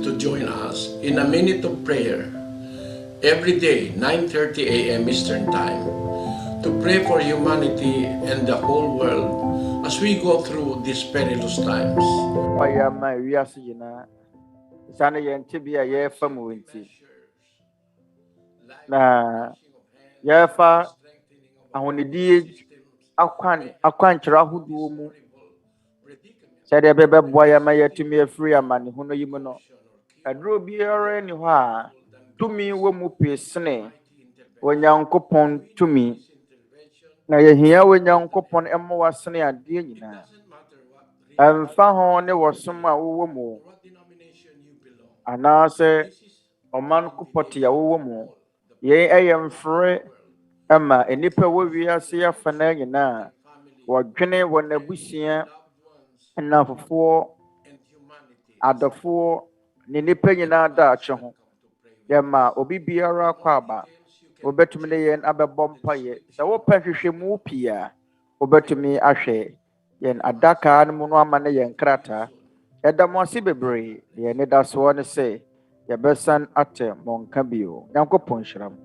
to join us in a minute of prayer every day, 9:30 a.m. Eastern Time, to pray for humanity and the whole world as we go through these perilous times. Akwankyerɛ ahodoɔ mu sɛdeɛ bɛbɛboa yɛ ma yɛatumi afiri amanehunu yi mu no aduro biara ni hɔ a tumi wɔ mu pii sene Onyankopɔn tumi na yɛhia Onyankopɔn ɛma wasene adeɛ nyinaa ɛmfa ho ne wɔsom a wowɔ mu anaasɛ ɔman kopɔte a wowɔ mu yɛn ɛyɛ mfrɛ ɛma nnipa wɔ wiase afa na nyinaa wɔdwene wɔn abusua nnafofoɔ adɔfoɔ ne nnipa nyinaa daakye ho yɛma obi biara akɔ aba wobɛtumi ne yɛn abɛbɔ mpaeɛ sɛ wopɛ hwehwɛmu pii a wobɛtumi ahwɛ yɛn adaka no mu no ama ne yɛn krataa ɛda mo ase bebree yɛn ne da soɔ ne sɛ yɛbɛsan atɛ mmɔnka bio Nyankopɔn nhyira mo.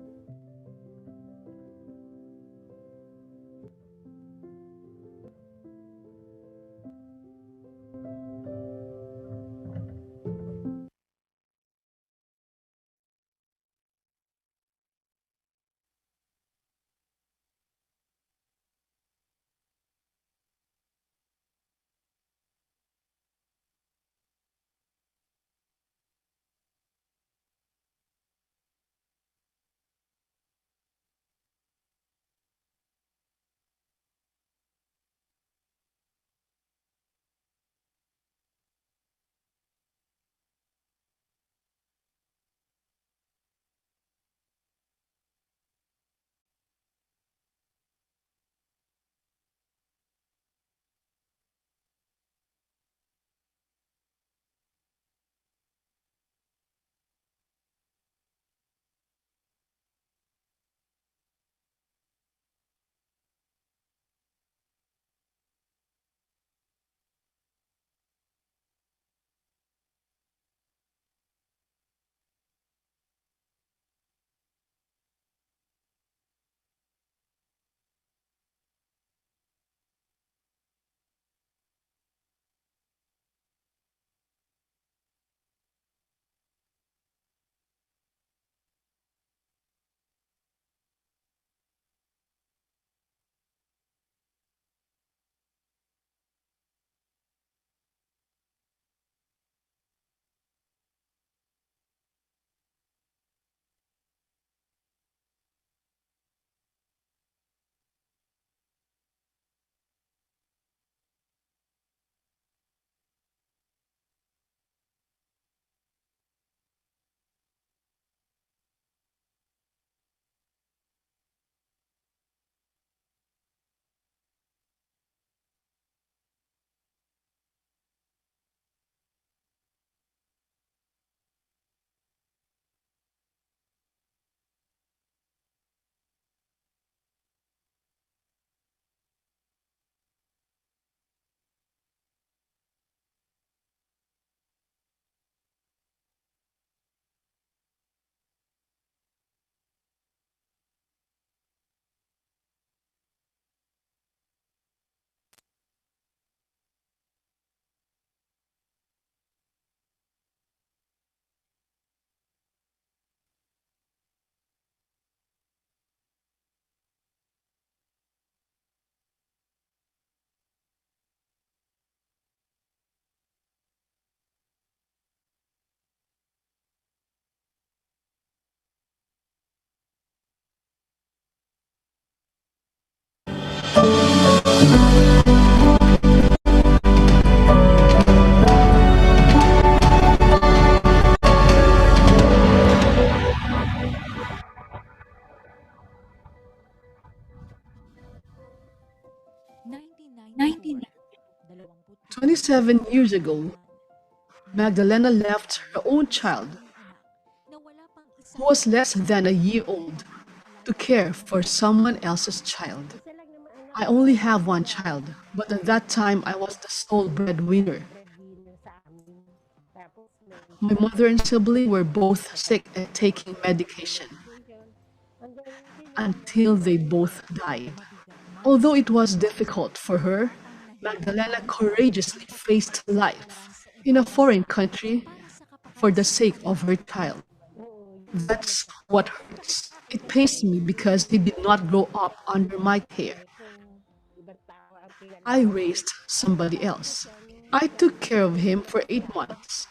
"27 years ago, Magdalena left her own child, who was less than a year old, to care for someone else's child. I only have one child, but at that time I was the sole breadwinner. My mother and sibling were both sick and taking medication until they both died. Although it was difficult for her, Magdalena courageously faced life in a foreign country for the sake of her child. That's what hurts. It pains me because he did not grow up under my care. I raised somebody else. I took care of him for 8 months.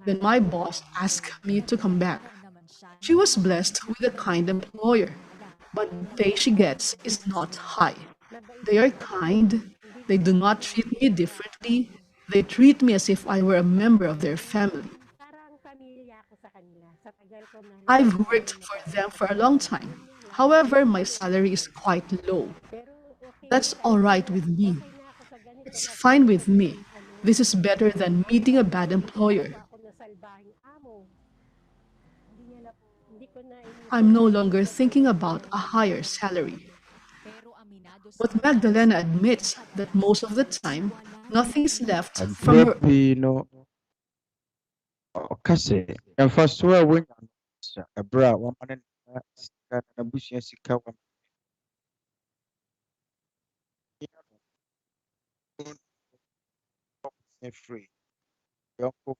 Then my boss asked me to come back. She was blessed with a kind employer, but the pay she gets is not high. They are kind. They do not treat me differently. They treat me as if I were a member of their family. I've worked for them for a long time. However, my salary is quite low. That's all right with me. It's fine with me. This is better than meeting a bad employer. I'm no longer thinking about a higher salary. But Magdalena admits that most of the time, nothing is left from her. No, Kase, and for sure, when a bra, 1 minute, and a bush and sika, free. Yoko,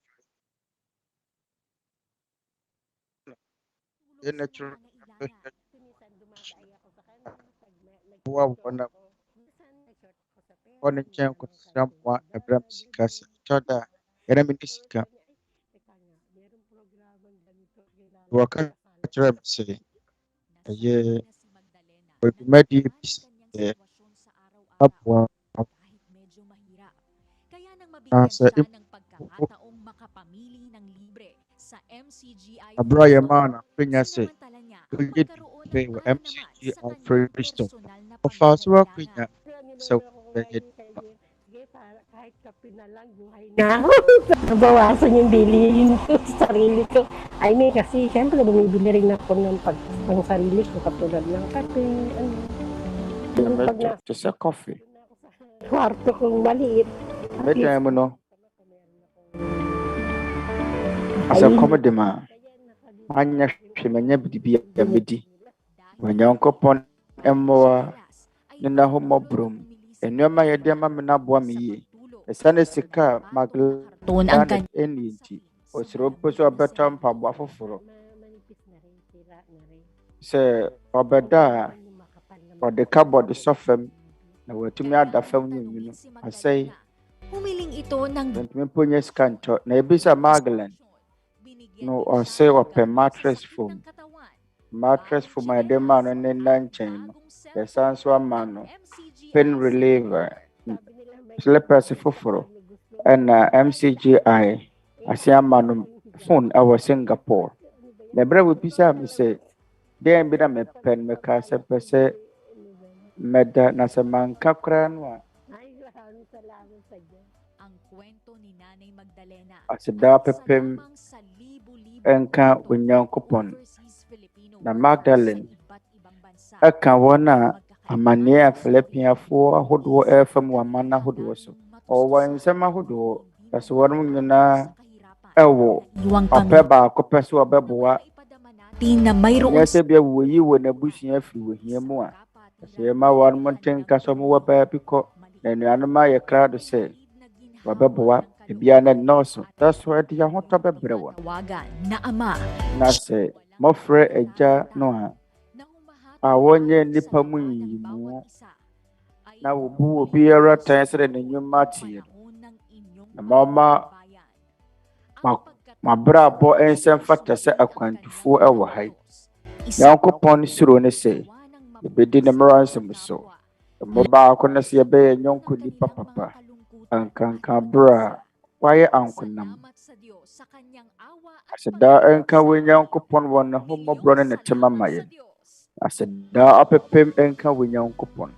natural, one jam could someone a bram sika, Chada, Eremisika, worker, say, a year, with Medi, up one, answer if a Brian man, Pinya say, we get pay MCG of free Bristol. Of us, work Pinya, so they get Na ako. Nabawasan yung bilihin ko sa sarili ko. I mean, kasi siyempre bumibili rin ako ng pang sarili ko katulad ng kape, ano. Yung pag nasa just a coffee. kwarto kong maliit. At least, Medyo mo no. As a comedy man, anya hwemanya bibi ya medi. Wanyankopon emmoa nina homobrum. Enyoma yede ma me naboa me yie. Esane sika Magdalena eni nti. Osiro poso abeta mpaboa foforo. Se obeda ode cupboard sofem na watumi ada fam nyinu. Asai Humiling ito ng Bentumi punya skanto na ebisa Magdalene no ɔsɛ ɔpɛ mattress foam a yɛde ma no ne nna nkyɛn no yɛsan so ama no pain reliever slippers foforo ɛna MCGI ase ama no phone ɛwɔ Singapore na ɛberɛ wobisa me sɛ deɛ bi na mepɛ no meka sɛ pɛ sɛ mɛda na sɛ manka koraa no a aseda pɛpɛm enka Onyankopɔn na Magdalene eka wɔn a amanneɛ a Filipiafoɔ ahodoɔ ɛfam wɔ aman ahodoɔ so ɔwɔ nsɛm ahodoɔ ɛso wɔn nyinaa ɛwɔ ɔpɛ baako pɛ so ɔbɛboa nyɛ sɛ bia wɔyi wɔ n'abusua firi wɔ hia mu a ɛsɛ yɛma wɔn mo ntenka sɛ ɔmo wɔ baabi kɔ na anuanom ayɛ krado sɛ wɔbɛboa ebia na nɔɔso ɛso ɛde ahotɔ bɛbrɛ wɔn na sɛ mɔfrɛ agya no a wɔnyɛ nnipa mu nyiyimu na wɔbu obiara tan sɛ ne nnwuma teɛ na mama mabrabɔ nsɛm fata sɛ akwantufoɔ ɛwɔ ha yi Nyankopɔn suro ne sɛ yɛbɛdi ne mmara nsɛm so mmɔ baako no sɛ yɛbɛyɛ nyɔnko nnipa papa ankanka berɛ a wayɛ ankonam aseda enka wɔ Nyankopɔn wɔ ne ho mmɔborɔ ne ne tema ma yɛn aseda apepem enka wɔ Nyankopɔn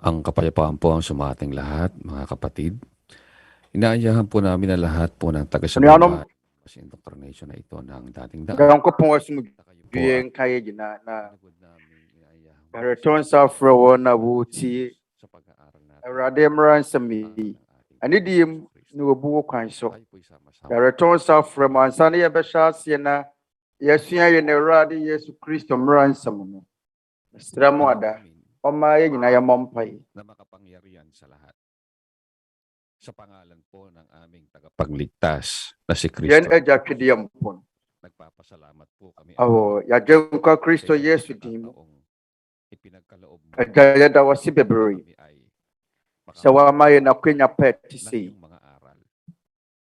Ang kapayapaan po ang sumating lahat, mga kapatid. Inaayahan po namin na lahat po ng taga-subaybay sa indoctrination na ito ng dating daan. Nyankopɔn asomdwie nka yɛ nyinaa na ɛretɔn sa afrɛ wɔn a wɔretie sa pag-aaral natin. Awurade mmara nsɛm yi. Anidie mu na wɔbu wo kwan so. Ɛretɔn sa afrɛ mu ansa na yɛbɛhyɛ aseɛ na yɛasua yɛn Awurade Yesu Kristo mmara nsɛm no. Mesrɛ mo ada. Ɔma yɛ nyinaa yɛmmɔ mpae. Na makapangyarihan sa lahat. Sa pangalan po ng aming tagapagligtas na si Kristo. Yɛn agya Twedeɛmpɔn. Nagpapasalamat po kami. Yɛagye nkwa Kristo Yesu din mu. Ipinagkaloob mo. Agya yɛda wo ase bebree. Sɛ woama yɛn akwanya pa ɛte sei. Mga aral.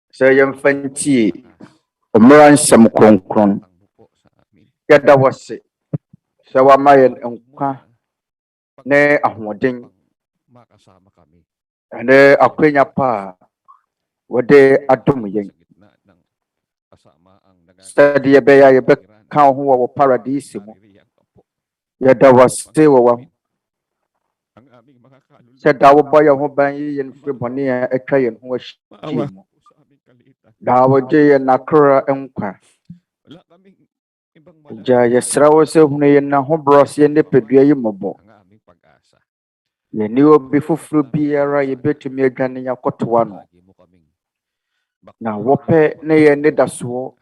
Sɛ yɛmfa ntie mmara nsɛm kronkron. Yɛda wo ase. Sɛ woama yɛn nkwa ne ahoɔden. Makasama kami. Ɛne akwanya pa a wɔde adom yɛn. Sɛde yɛbɛyɛ a yɛbɛka wo ho wɔ wo paradise mu. Yɛda wo ase wɔ wo. Sɛ da wobɔ yɛn ho ban yi yɛn firi bɔne a atwa yɛn ho ahyia mu. Da wogye yɛn nakora nkwa. Agya yɛsrɛ wo sɛ hunu yɛn na ho borɔs yɛn nipadua yi mmɔbɔ. Yɛne obi foforɔ biara yɛbɛtumi adwane yɛakɔtoa no. Na wɔpɛ ne yɛn nidasoɔ.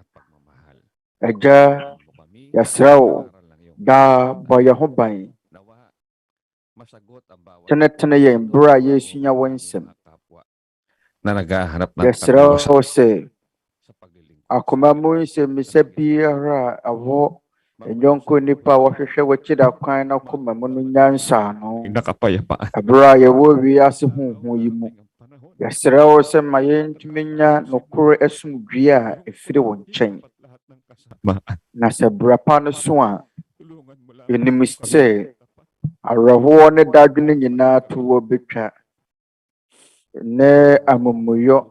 Agya yɛsrɛ wo daa bɔ yɛn ho ban. Tenetene yɛn bere a yɛsua wo nsɛm. Na naghahanap ng Yɛsrɛ wo sɛ akoma mu nsɛmmisa biara a ɛwɔ ɛnyɔnko nipa a wɔhwehwɛ wɔkyiri akwan na akoma mu no nyansa no. nakapayapaan. Abere a yɛwɔ wiase honhom yi mu. Yɛsrɛ wo sɛ ma yɛntumi nya nokoro asomdwie a ɛfiri wo nkyɛn. Na sɛ berɛ pa no so a yɛnim sɛ awerɛhoɔ ne dadwene nyinaa to wɔ bɛtwa ne amumuyɔ.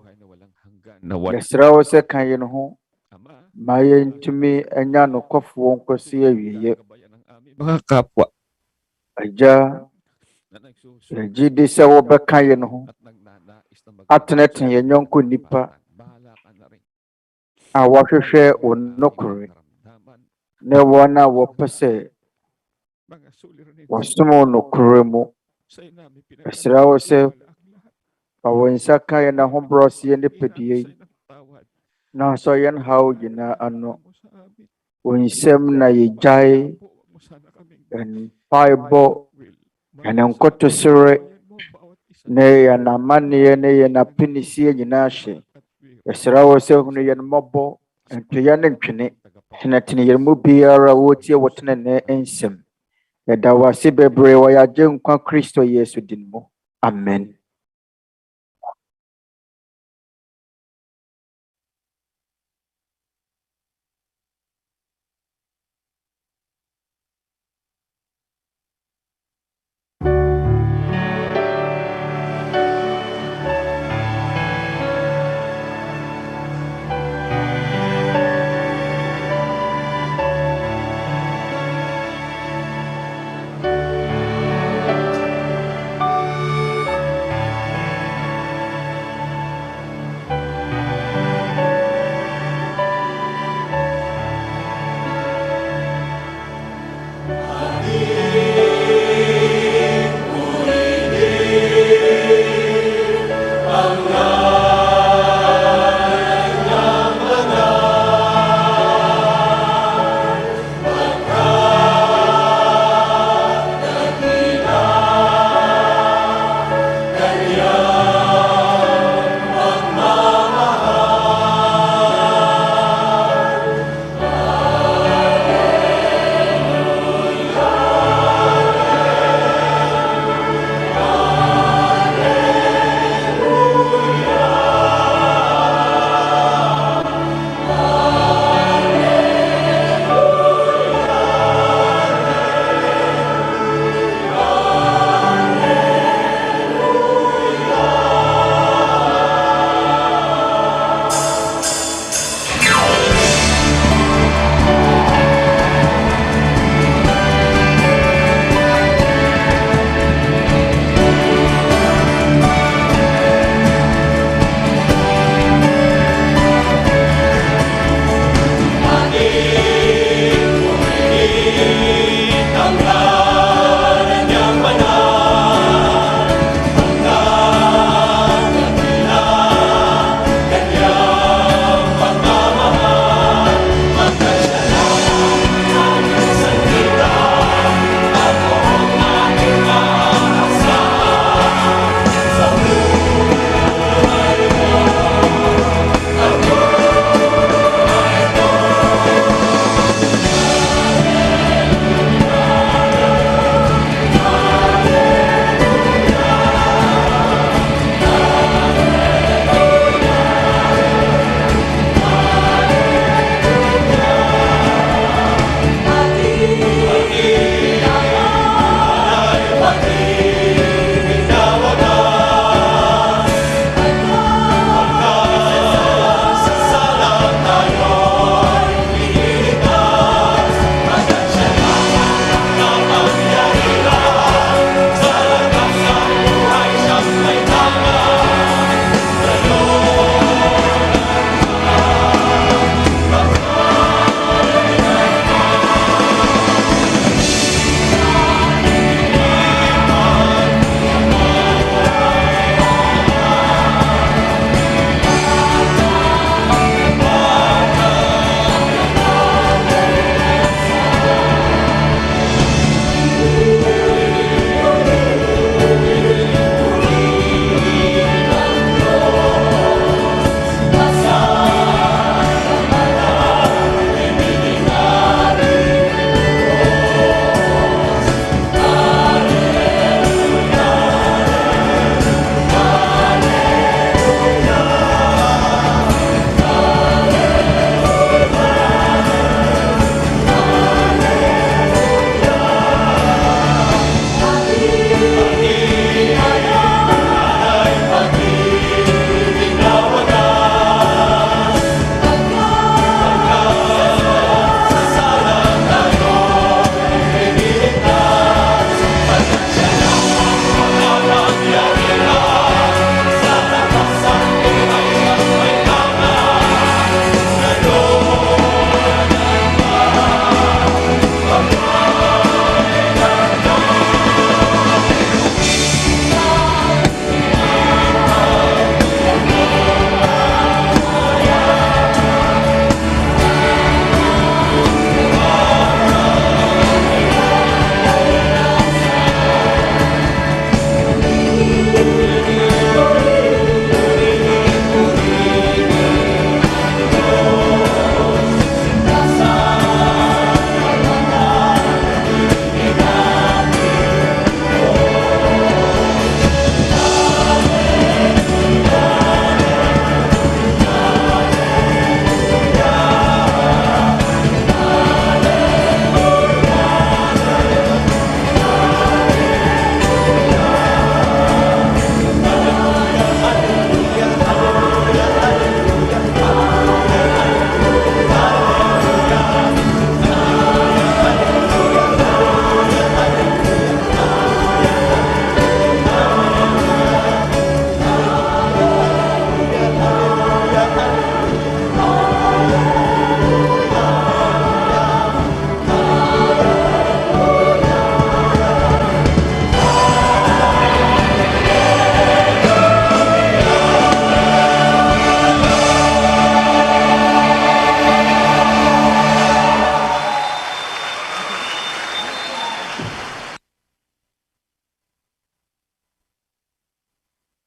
Yɛsrɛ wo sɛ ka yɛn ho ma yɛntumi anya nokɔfoɔ nkɔsi awieɛ. Mga kapwa. Agya yɛgye di sɛ wobɛka yɛn ho atenetene yɛn nyɔnko nipa a wɔhwehwɛ wo nokore ne wɔn a wɔpɛ sɛ wɔsom wo nokore mu. Yɛsrɛ wo sɛ fa wo nsa ka yɛn ahoborɔse yɛn nipadua yi na asɔ yɛn haw nyinaa ano. Wo nsɛm na yɛgyae mpaebɔ ɛne nkotosrɛ ne yɛn amanneɛ ne yɛn apinisie nyinaa hyɛ. Yɛsrɛ wo sɛ hunu yɛn mmɔbɔ nto yɛn ntwene tenetene yɛn mu biara a wɔtie wo tenenee nsɛm. Yɛda wo ase bebree wɔ yɛagye nkwa Kristo Yesu din mu. Amen.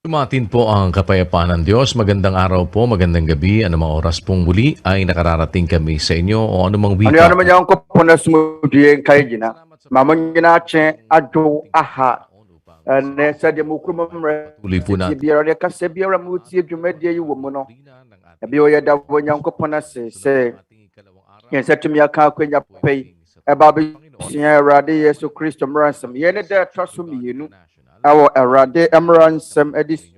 Tumatin po ang kapayapaan ng Diyos. Magandang araw po, magandang gabi. Anumang oras pong muli ay nakararating kami sa inyo o anumang wika. Ano naman yung kupuna sumudiyen kayo gina. Mamon gina che adwo aha. Ne sa di mo kumamre. Tuloy po natin. Biyara de kasi biyara mo si DWUMADIE yu mo no. Biyo ya da wo yung kupuna se yan sa tumya ka ko nya pay. E babi siya Awurade Yesu Kristo Mmarasɛm. Yene da traso miyenu. Awo Awurade Mmarasɛm edis.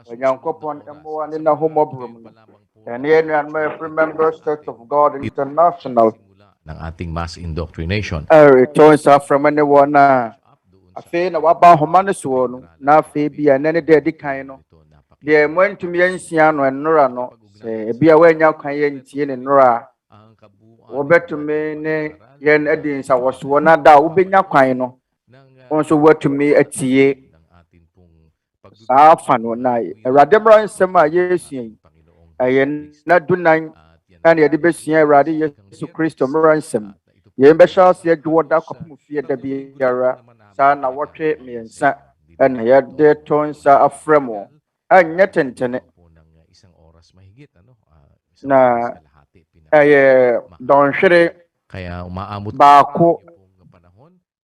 Nyankopɔn emo ani na homobrum. And here remember Church of God International. Ng ating mass indoctrination. Ito sa from anyone na afe na waba homane so no na afe bia na ne de kan no. De mo ntumi yansia no enora no. Se bia wanya kwan yantie ne nora. Wobetumi ne yen edin sa woso na da wobenya kwan no. Onso watumi atie. Afa no na Awurade Mmarasɛm a Yesu ayen na dunan and yɛde bɛsua Awurade Yesu Kristo Mmarasɛm. Yɛn bɛhyɛ ase adwo da kɔpem fie da biara saa na wɔtwe mmiɛnsa ɛna yɛde to nsa afrɛ mo anyɛ tentene na ɛyɛ dɔnhwere baako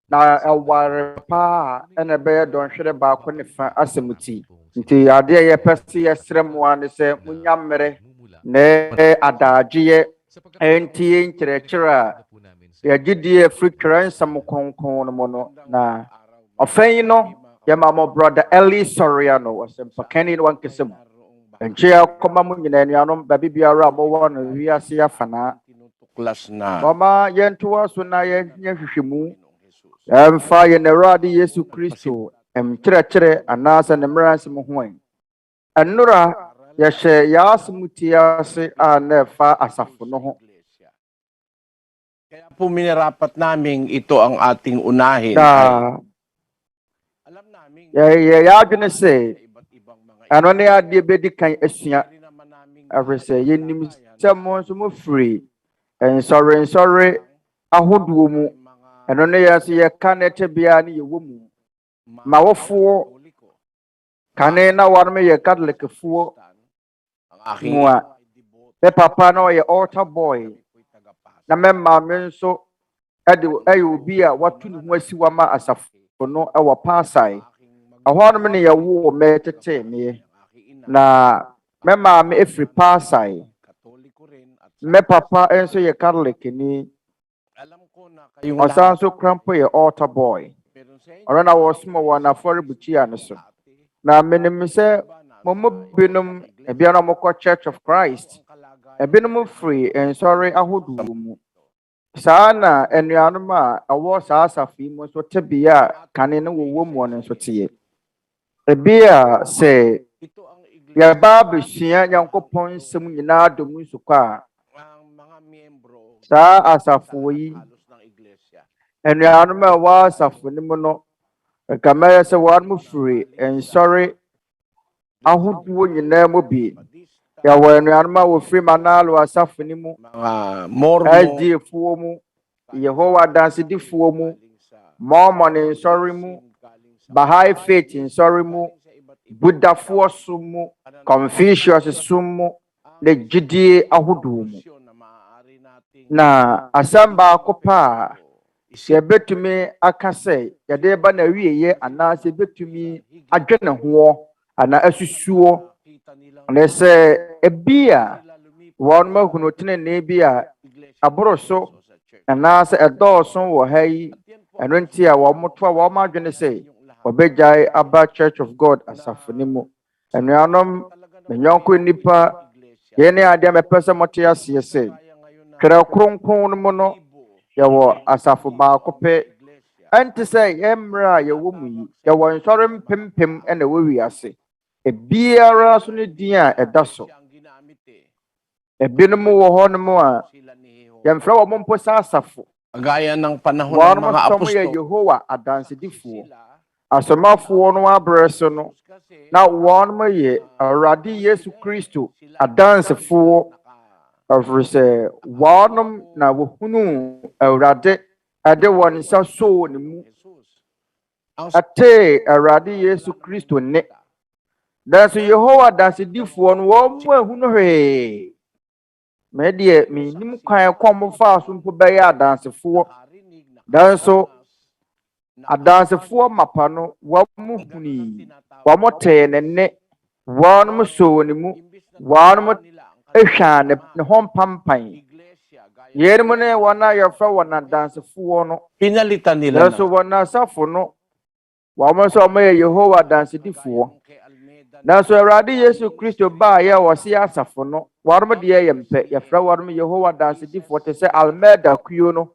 na ɛware paa ɛna ɛbɛyɛ dɔnhwere baako ne fa asɛm ti nti adeɛ yɛpɛ sɛ yɛsrɛ mo a ne sɛ munya mmerɛ ne adagye enti nkyerɛkyerɛ a yɛgyedie afiri twerɛ nsɛm kronkron no mu no na ɔfɛn no yɛma mo brother Eli Soriano ɔsɛmpakani no wankasɛ mu nkyɛ akɔma mo nyina anuanom baabi biara a mowɔ no wiase afanaa ɔma yɛntoa so na yɛnyɛ hwehwɛmu ɛmfa yɛn Awurade Yesu Kristo nkyerɛkyerɛ anaasɛ ne Mmarasɛm ho ɛnnora yɛhyɛ yɛasɛm tie ase a na ɛfa asafo no ho. Kaya po minarapat namin ito ang ating unahin. Alam namin yɛadwene sɛ ano ne adeɛ bɛdi kan asua afiri sɛ yɛnim sɛ mo nso mofiri nsɔrensɔre ahodoɔ mu ɛno ne yɛ so yɛka ne ɛtɛ biara ne yɛwɔ mu ma wɔfoɔ kane na wɔnom yɛ Katolikfoɔ mu a me papa no ɔyɛ altar boy na me maame nso ɛyɛ obi a watu ne ho asi wama asafo no ɛwɔ Paasai ɛhɔnom ne yɛwo me tete me na me maame efiri Paasai me papa nso yɛ Catholic ni ɔsan so krampo yɛ altar boy ɔno na wɔsoma wɔ n'afɔrebukyia no so na menim sɛ mo binom ebiara mokɔ Church of Christ ebinom free nsɔre ahodoɔ mu saa na anuanom a ɛwɔ saa asafo yi mu nso te bia kane no wɔ mu no nso teɛ ebi a sɛ yɛba abɛsua Nyankopɔn nsɛm nyinaa dɔm nsukɔ a saa asafo yi anuanom a ɛwɔ asafo no mu no kamaya sɛ wɔn free nsɔre ahodoɔ nyinaa mu bi yɛwɔ anuanom a wɔfiri Manalo asafo no mu SDfoɔ mu Yehowa dansedifoɔ mu Mormon nsɔre mu Baha'i faith nsɔre mu Buddhafoɔ som mu Confucius som mu na gyidie ahodoɔ mu na asɛm baako paa yɛbɛtumi aka sɛ yɛde ba na wieyɛ anaasɛ yɛbɛtumi adwene ho ana asusuo ne sɛ ebi a wɔn mahunu tenene bi a aboro so anaasɛ ɛdɔɔso wɔ ha yi ɛno nti a wɔn moto a wɔn adwene sɛ wɔbɛgyae aba Church of God asafo ne mu anuanom me nyɔnko nipa yɛne adeɛ mɛpɛ sɛ mote aseɛ sɛ twerɛ kronkron no mu no yɛwɔ asafo baako pɛ ɛnte sɛ yɛmmerɛ a yɛwɔ mu yi yɛwɔ nsɔre mpempem ɛna ɛwɔ wiase ebiara so ne din a ɛda so ebinom wɔ hɔ nom a yɛmfrɛ wɔn mpo sɛ asafo gaya ng panahon ng mga apostol yɛ Yehowa adansedifoɔ asomafoɔ no abrɛ so no na wɔn yɛ Awurade Yesu Kristo adansefoɔ afiri sɛ wɔn na wɔhunu Awurade ɛde wɔn nsa soo ne mu ate Awurade Yesu Kristo ne Danso Yehowa dansedifoɔ no wɔn mu ehu no hwee. Me deɛ minim kwan kɔm fa so mpo bɛyɛ adansefoɔ. Danso adansefoɔ mapa no wɔn mu huni. Wɔn tee ne nne. Wɔn mu so ne mu. Wɔn mu ehwa ne ho mpampan. Yɛn mu ne wɔn a yɛfrɛ wɔn adansefoɔ no. Pinalitan nila Danso wɔn asafo no wɔn nso wɔn yɛ Yehowa dansedifoɔ. Nanso Awurade Yesu Kristo baa yɛ wɔse asafo no wɔn deɛ yɛ mpɛ yɛfrɛ wɔn Yehowa dansedifoɔ te sɛ Almeida kuo no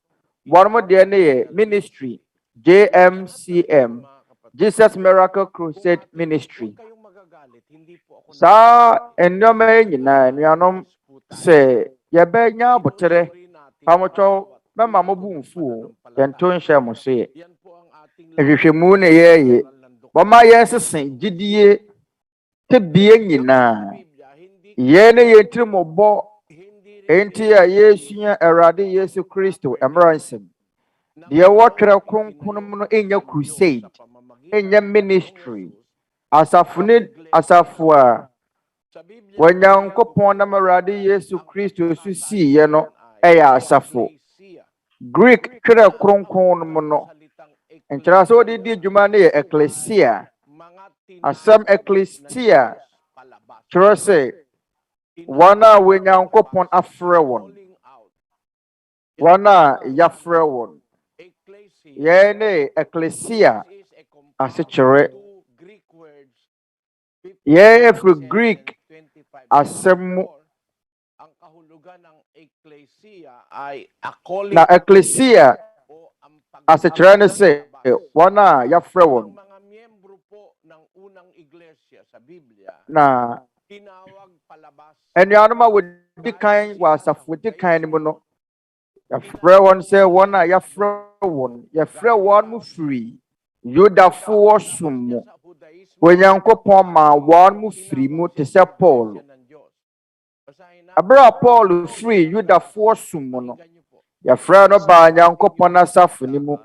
wɔn deɛ ne yɛ ministry JMCM Jesus Miracle Crusade Ministry. Saa nneɛma yi nyinaa nnuanom sɛ yɛbɛnya abotere pamotwɔ mɛma mo bu mfuo yɛnto nhyɛ mo so yɛ ehwehwɛmu ne yɛyɛ wɔma yɛn sese gyidie tebie nyinaa yɛn ne yɛn tiri mo bɔ enti a yɛsua Awurade Yesu Kristo Mmarasɛm deɛ wɔtwerɛ kronkron mu no ɛnyɛ crusade ɛnyɛ ministry asafo a Nyankopɔn nam Awurade Yesu Kristo so siiɛ no ɛyɛ asafo Greek twerɛ kronkron mu no nkyerɛ sɛ wɔde di dwuma no yɛ ecclesia asɛm ecclesia kyerɛ sɛ wɔn a Nyankopɔn afrɛ wɔn wɔn a yɛafrɛ wɔn yɛn ne ecclesia asekyerɛ yɛn efiri Greek asɛm mu na ecclesia asekyerɛ ne sɛ wɔn a yɛafrɛ wɔn na anuanom a wɔdi kan wɔ asafo di kan no mu no yɛfrɛ wɔn sɛ wɔn a yɛfrɛ wɔn mu firi Yudafoɔ som mu Onyankopɔn ma wɔn mu firi mu te sɛ Paul abere a Paul firi Yudafoɔ som mu no yɛfrɛ no baa Nyankopɔn asafo ne mu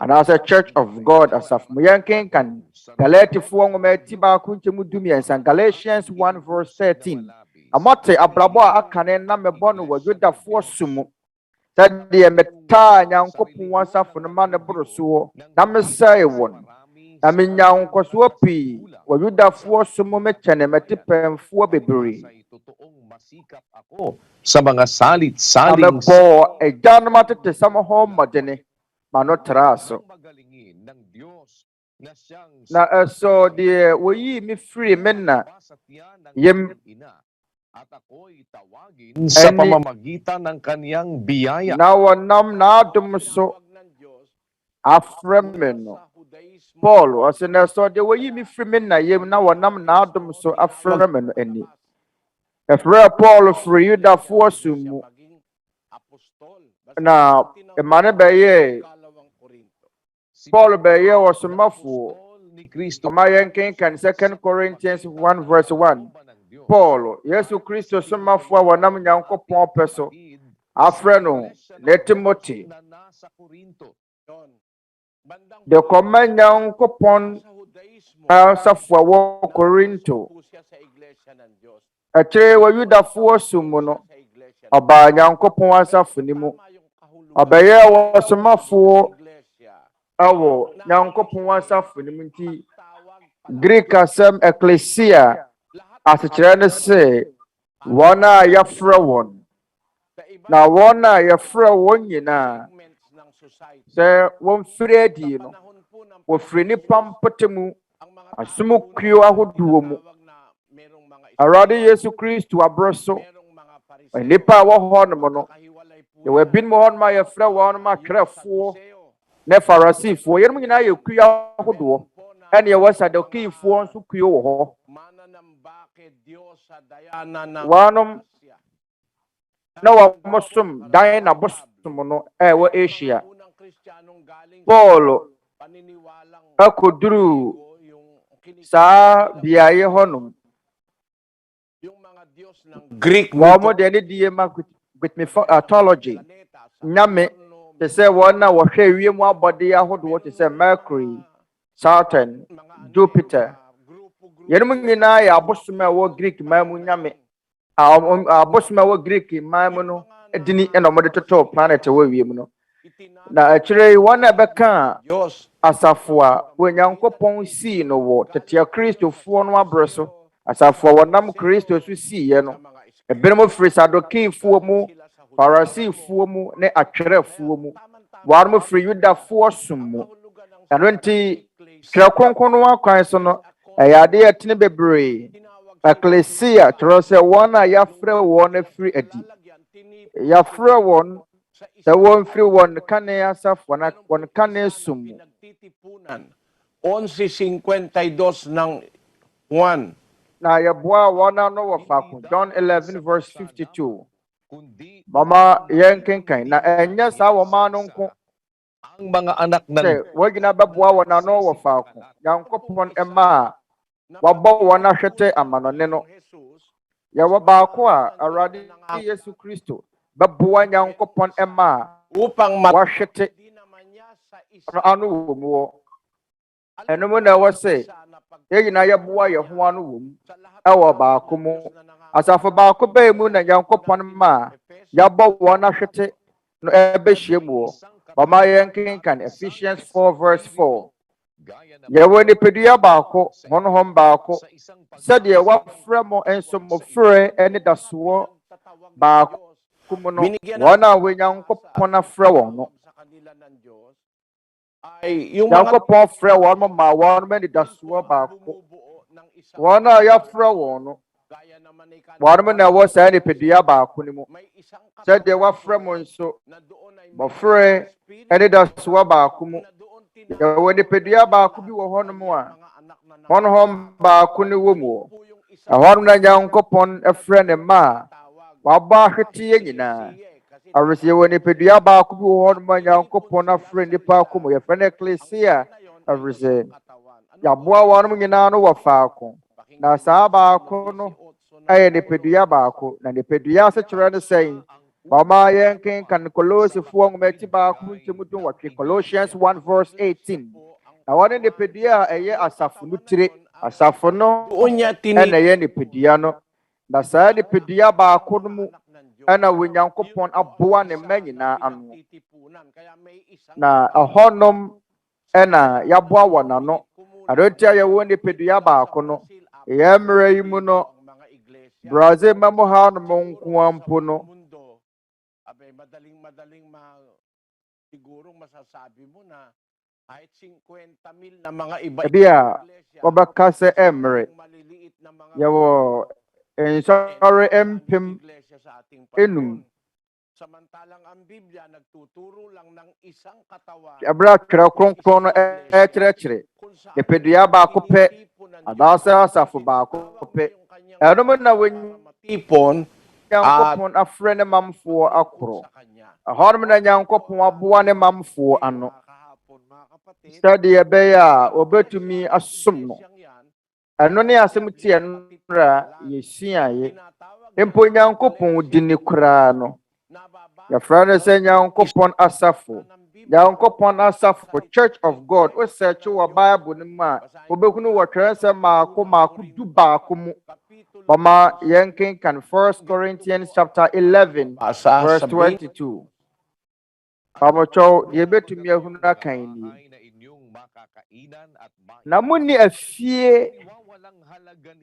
anaasɛ Church of God asafo mu yɛnkenkan Galatifoɔ nwoma ati baako nkyɛmu dumiɛnsa Galatians 1:13 amote abrabɔ a aka ne na mebɔ no wɔ Yudafoɔ som mu sɛdeɛ metaa Nyankopɔn asafo no ma ne boro soɔ na mesɛe wɔn na menya nkɔsoɔ pii wɔ Yudafoɔ som mu mekyɛne mete pɛmfoɔ bebree sa mga salit-saling mebɔɔ agyanom atete sam hɔ mmɔdene ma no traa so na ɛsɔ deɛ woyii me firi me na yem sa pamamagitan ng kaniyang biyaya na wɔnam n'adom so afrɛ me no Paul ɔsɛ na ɛsɔ deɛ woyii me firi me na yem na wɔnam n'adom so afrɛ me no ani ɛfrɛ Paul firi Yudafoɔ som mu na ɛma ne bɛyɛ Paul bɛyɛ ɔsomafoɔ ɔma yɛnkenkan 2 Corinthians 1:1 Paul Yesu Kristo somafoɔ a wɔnam Nyankopɔn pɛ so afrɛ no ne Timothy de kɔma Nyankopɔn asafo a wɔ Korinto akyire wɔ Yudafoɔ som mu no ɔbaa Nyankopɔn asafo ne mu ɔbɛyɛ wɔ somafoɔ awɔ Nyankopɔn asafo ne mu nti Greek asɛm ecclesia asekyerɛ ne sɛ wɔn a yɛfrɛ wɔn na wɔn a yɛfrɛ wɔn nyinaa sɛ wɔmfiri adie no wɔfiri nipa mpɔtɛ mu asom kuo ahodoɔ mu Awurade Yesu Kristo aborɔ so nipa a wɔ hɔ nom no yɛwɔ binom hɔ nom a yɛfrɛ wɔn nom atwerɛfoɔ ne Farisifoɔ yɛnom nyinaa yɛ kuo ahodoɔ ɛne yɛwɔ Sadukifoɔ nso kuo wɔ hɔ wɔnom na wɔn som dan na bosom no ɛwɔ Asia Paul akoduru saa beaeɛ hɔnom Greek wɔn de ne die ma with mythology nyame te sɛ wɔn a wɔhwɛ wiem abɔde ahodoɔ te sɛ Mercury, Saturn, Jupiter Yenum nyinaa yɛ abosom a ɛwɔ Greek man mu nyame. Abosom a ɛwɔ Greek man mu no edini ɛna ɔmo de totɔ planet ɛwɔ wiem no. Na akyire wɔn a ɛbɛka asafo a Onyankopɔn sii no wɔ Tete Kristofoɔ no abrɛ so. Asafo a wɔnam Kristo so siiɛ no. Ebinom firi Sadukiifoɔ mu, Farisifoɔ mu ne atwerɛfoɔ mu. Wɔn firi Yudafoɔ som mu. Ɛno nti Twerɛ Kronkron no akwan so no ɛyɛ ade ɛtene bebree. Ecclesia kyerɛ sɛ wɔn a yɛafrɛ wɔn afiri adi. Yɛafrɛ wɔn sɛ wɔn firi wɔn kane asafo na wɔn kane som mu. 11:52 ng Juan. Na yɛboa wɔn ano wɔ faako. John 11:52. Mama yɛn kenkan na ɛnyɛ saa wɔn ano nko. Ang mga anak ng Wɔn nyinaa bɛboa wɔn ano wɔ faako. Nyankopɔn ɛma a wabɔ wɔn ahwete amanɔne no. Yɛwɔ baako a Awurade Yesu Kristo bɛboa Nyankopɔn ɛma a Upang wahwete ano wɔ mu wɔ. Ɛno mu na ɛwɔ sɛ yɛn nyinaa yɛboa yɛn ho ano wɔ mu ɛwɔ baako mu. Asafo baako bɛyɛ mu na Nyankopɔn ma a yɛabɔ wɔn ahwete no ɛbɛhyia mu wɔ. Mama yɛn kenkan Ephesians 4:4. Yɛwɔ nipadua baako, honhom baako. Sɛdeɛ wɔafrɛ mo nso mmɔfra ne dasoɔ baako mu no, wɔn a Onyankopɔn afrɛ wɔn no. Nyankopɔn frɛ wɔn mo ma wɔn mo anidasoɔ baako. Wɔn a yɛafrɛ wɔn no, wɔn mo na ɛwɔ saa nipadua baako no mu. Sɛdeɛ wɔafrɛ mo nso mmɔfra ne dasoɔ baako mu. Yɛwɔ nipadua baako bi wɔ hɔnom a honhom baako ne wɔ mu wɔ. Ɛhɔnom na Nyankopɔn ɛfrɛ ne mma a wabɔ ahwete yɛn nyinaa. Awurisi yɛwɔ nipadua baako bi wɔ hɔnom a Nyankopɔn afrɛ nipa akɔ mu. Yɛfrɛ no Ecclesia. Awurisi yɛaboa wɔn nyinaa no wɔ faako. Na saa baako no ɛyɛ nipadua baako. Na nipadua ase kyerɛ no sɛn. Mama yɛn kenkan Kolosifoɔ nwoma ti baako ntɛmu du wɔtwe Colossians 1:18. Na wɔn nipadua a ɛyɛ asafo no tire. Asafo no ɛna ɛyɛ nipadua no. Na saa nipadua baako no mu ɛna Onyankopɔn aboa ne mma nyinaa ano. Na ɛhɔnom ɛna yɛaboa wɔn ano. Adotia yɛwɔ nipadua baako no. Yɛn mmerɛ yi mu no Brazil mɛmo ha no mo nko mpo no. Madaling sigurong masasabi mo na kahit 50,000 na mga iba wabɛka sɛ ɛmmerɛ yɛwɔ nsɔre mpem enum. Samantalang ang Biblia nagtuturo lang ng isang katawan. Twerɛ Kronkron no ɛkyerɛkyerɛ nipadua baako pɛ anaasɛ asafo baako pɛ. Ɛno mu na Tipon Nyankopɔn afrɛ ne mamfoɔ akoro. Ɛhɔnom na Nyankopɔn aboa ne mamfoɔ ano. Sɛdeɛ ɛbɛyɛ a obetumi asom no. Ɛno ne asɛm tie no a yɛsuaeɛ. Mpo Nyankopɔn di ne koraa no. Yɛfrɛ no sɛ Nyankopɔn Asafo. Nyankopɔn Asafo, Church of God. O search wɔ Bible no mu a wobɛhunu wɔtwerɛ sɛ maako du baako mu. Mama yɛn kenkan 1 Corinthians chapter 11 verse 22. Pamɔtɔw deɛ betumi ahunu akan ni. Na munni afie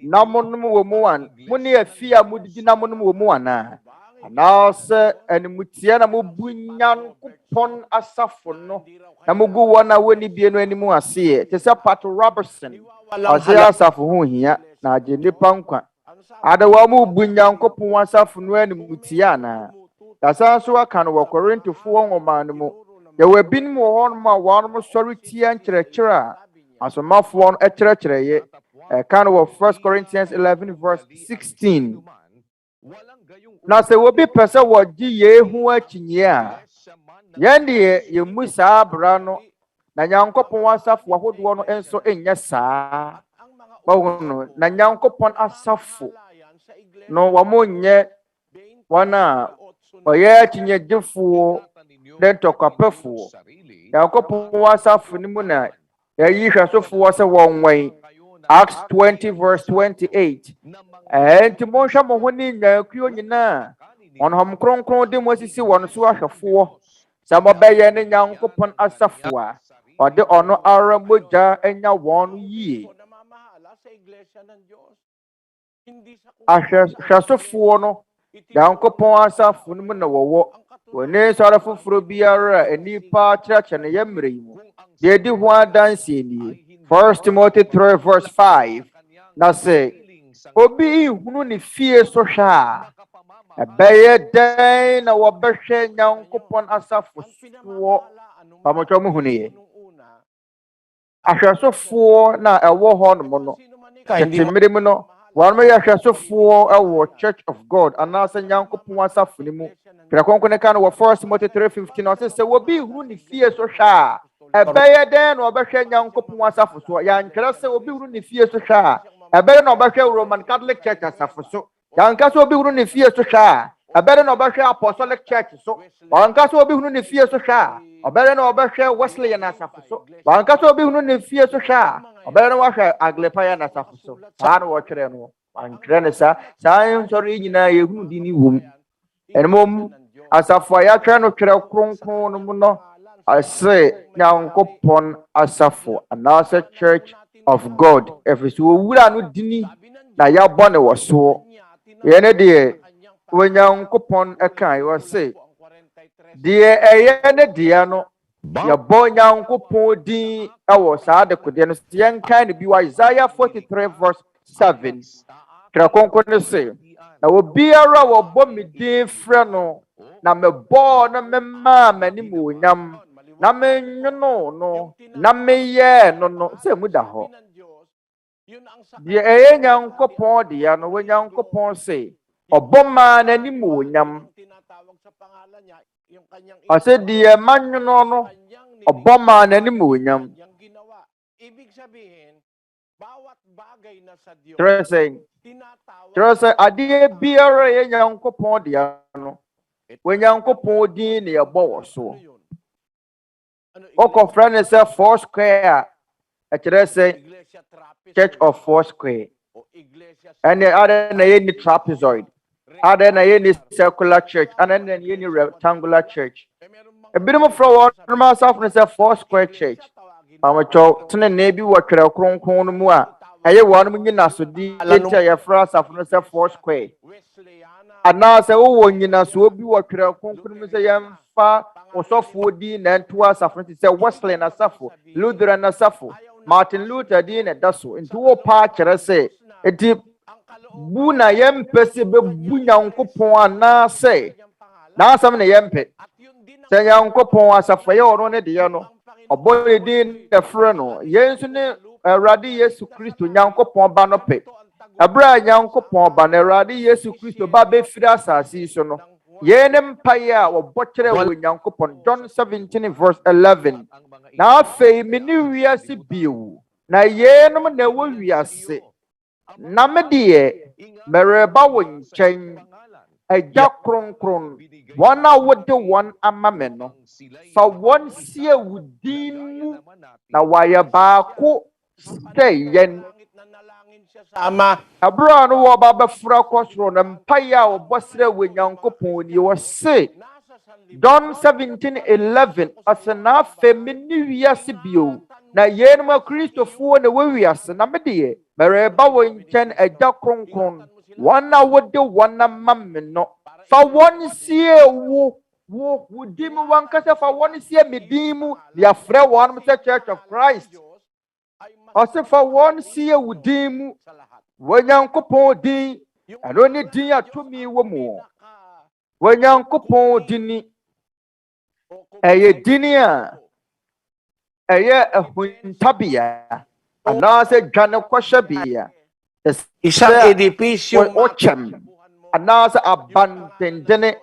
na monum wɔ mu an. Munni afie a mudidi na monum wɔ mu ana. Anaasɛ animutia na mobu Nyankopɔn Asafo no. Na mugu wɔn a wɔni bie no anim aseɛ. Te sɛ Pat Robertson. Ɔsɛ asafo ho hia na agye nipa nkwa. Adewa mu bu Nyankopɔn Asafo no animutia na. Yasa nso aka no wɔ Korintofoɔ nwoma no mu. Yɛwɔ binom wɔ hɔnom a wɔn sɔre tia nkyerɛkyerɛ a asomafoɔ no ɛkyerɛkyerɛyɛ. Ɛka no wɔ 1 Corinthians 11:16. Na sɛ obi pɛ sɛ wɔgye yɛn ho akyinye a yɛn deɛ yɛmmu saa bra no na Nyankopɔn Asafo ahodoɔ no nso nyɛ saa. Wɔn na Nyankopɔn Asafo no wɔn nyɛ wɔn a ɔyɛ akyinyefoɔ ne ntɔkwapɛfoɔ. Nyankopɔn Asafo no mu na yɛyi hwɛsofoɔ sɛ wɔn wɛn Acts 20 verse 28. Enti monhwa mo ho ni nyakuo nyina onhom kronkron de mo sisi won so ahwefo sa mo bɛyɛ ne Nyankopɔn asafo a ɔde ɔno ara mogya anya wɔn yie. Ahwɛsofo no Nyankopɔn asafo no mu na wɔwɔ wɔne sɔre foforo biara a anipa kyerɛkyerɛ ne yɛmmerɛ yi mu de di ho adanse nie. 1 Timothy 3 verse 5. Na sɛ obi ihunu ne fie so hwɛ a ɛbɛyɛ dɛn na wɔbɛhwɛ Nyankopɔn asafo soɔ. Pamotwa mu hunu yɛ ahwɛsofo na ɛwɔ hɔ no mo no tete mu no wɔn mo yɛ ahwɛsofo ɛwɔ Church of God anaasɛ Nyankopɔn asafo ne mu. Twerɛ Kronkron ne ka no wɔ 1 Timothy 3:15 na ɔsɛ sɛ obi ihunu ne fie so hwɛ a ɛbɛyɛ dɛn na wɔbɛhwɛ Nyankopɔn asafo soɔ. Yɛantwerɛ sɛ obi ihunu ne fie so hwɛ a ɛbɛyɛ na wɔbɛhwɛ Roman Catholic Church asafo so. Yɛanka sɛ obi ihunu ne fie so hwɛ a ɛbɛyɛ na wɔbɛhwɛ Apostolic Church so. Wɔanka sɛ obi ihunu ne fie so hwɛ a ɔbɛyɛ na wɔbɛhwɛ Wesleyan asafo so. Wɔanka sɛ obi ihunu ne fie so hwɛ a ɔbɛyɛ na wɔhwɛ Anglican asafo so. Saa na wɔtwerɛ no. Wɔantwerɛ ne saa nsɔre yi nyinaa yɛhunu di ne wom. Ɛnumom asafo a yɛatwerɛ no twerɛ kronkron no mu no ase Nyankopɔn asafo anaasɛ Church of God. Ɛfiri sɛ wɔwura no dini na yɛabɔ ne wɔ soɔ. Yɛne deɛ Onyankopɔn ɛkae wɔ se deɛ ɛyɛ ne deɛ no yɛbɔ Nyankopɔn din ɛwɔ saa dekodeɛ no so. Yɛnkae no bi wɔ Isaiah 43 verse 7. Twerɛ Kronkron ne se na obiara wɔbɔ me din frɛ no na mebɔɔ no memaa m'animonyam na menwono no na meyɛɛ no no sɛ mu da hɔ. Deɛ ɛyɛ Nyankopɔn deɛ no Onyankopɔn se ɔbɔ maa n'animonyam. Ɔsɛ deɛ manwono no ɔbɔ maa n'animonyam. Kyerɛ sɛ adeɛ biara ɛyɛ Nyankopɔn deɛ no Onyankopɔn din ne yɛbɔ wɔ soɔ. Ɔkɔfrɛ ne sɛ Foursquare a ɛkyerɛ sɛ Church of Foursquare. ɛne ada na yɛ ni trapezoid, ada na yɛ ni circular church, ada na yɛ ni rectangular church. Ebinom from wɔn asafo no sɛ Foursquare church. Amacho tene na bi wɔ Twerɛ Kronkron no mu a ɛyɛ wɔn mu nyina so di eti a yɛfrɛ asafo no sɛ Foursquare. Anaasɛ wowɔ nyina so bi wɔ Twerɛ Kronkron mu sɛ yɛmfa osɔfo di na nto asafo no sɛ Wesleyan asafo, Lutheran asafo, Martin Luther di na da so. Nti wo pa kyerɛ sɛ eti bu na yɛmpɛ sɛ bɛbu Nyankopɔn anaasɛ na asɛm na yɛmpɛ sɛ Nyankopɔn asafo yɛ ɔno ne deɛ no ɔbɔ ne din na frɛ no yɛn nso ne Awurade Yesu Kristo Nyankopɔn ba no pɛ. Abra Nyankopɔn ba na Awurade Yesu Kristo ba bɛfiri asase yi so no yɛn ne mpaeɛ a wɔbɔ kyerɛ wɔ Nyankopɔn. John 17 verse 11. Na afei me ne wiase bio na yɛnom na ɛwɔ wiase na me deɛ mereba wo nkyɛn Agya Kronkron wɔn a wode wɔn ama me no fa wɔn sie wo din mu na wɔayɛ baako sɛ yɛn. Abra no wɔ ba bɛfra kɔ soro na mpaeɛ a wɔbɔ srɛ wɔ Nyankopɔn ni wɔ se John 17:11 ɔsɛ na afei me ne wiase bio na yɛnom a Kristofoɔ na wɔ wiase na me deɛ mereba wo nkyɛn Agya Kronkron wɔn a wode wɔn ama me no fa wɔn sie wo din mu wankasa fa wɔn sie me din mu yɛafrɛ wɔn sɛ Church of Christ. Ɔsɛ fa wɔn sie wo din mu wɔ Nyankopɔn din ɛno ne din a tumi wɔ mu wɔ Nyankopɔn din ɛyɛ din a ɛyɛ ahuntabea anaasɛ dwane kɔhyɛbea Isang edipisyo ɔkyɛm anaasɛ abandendene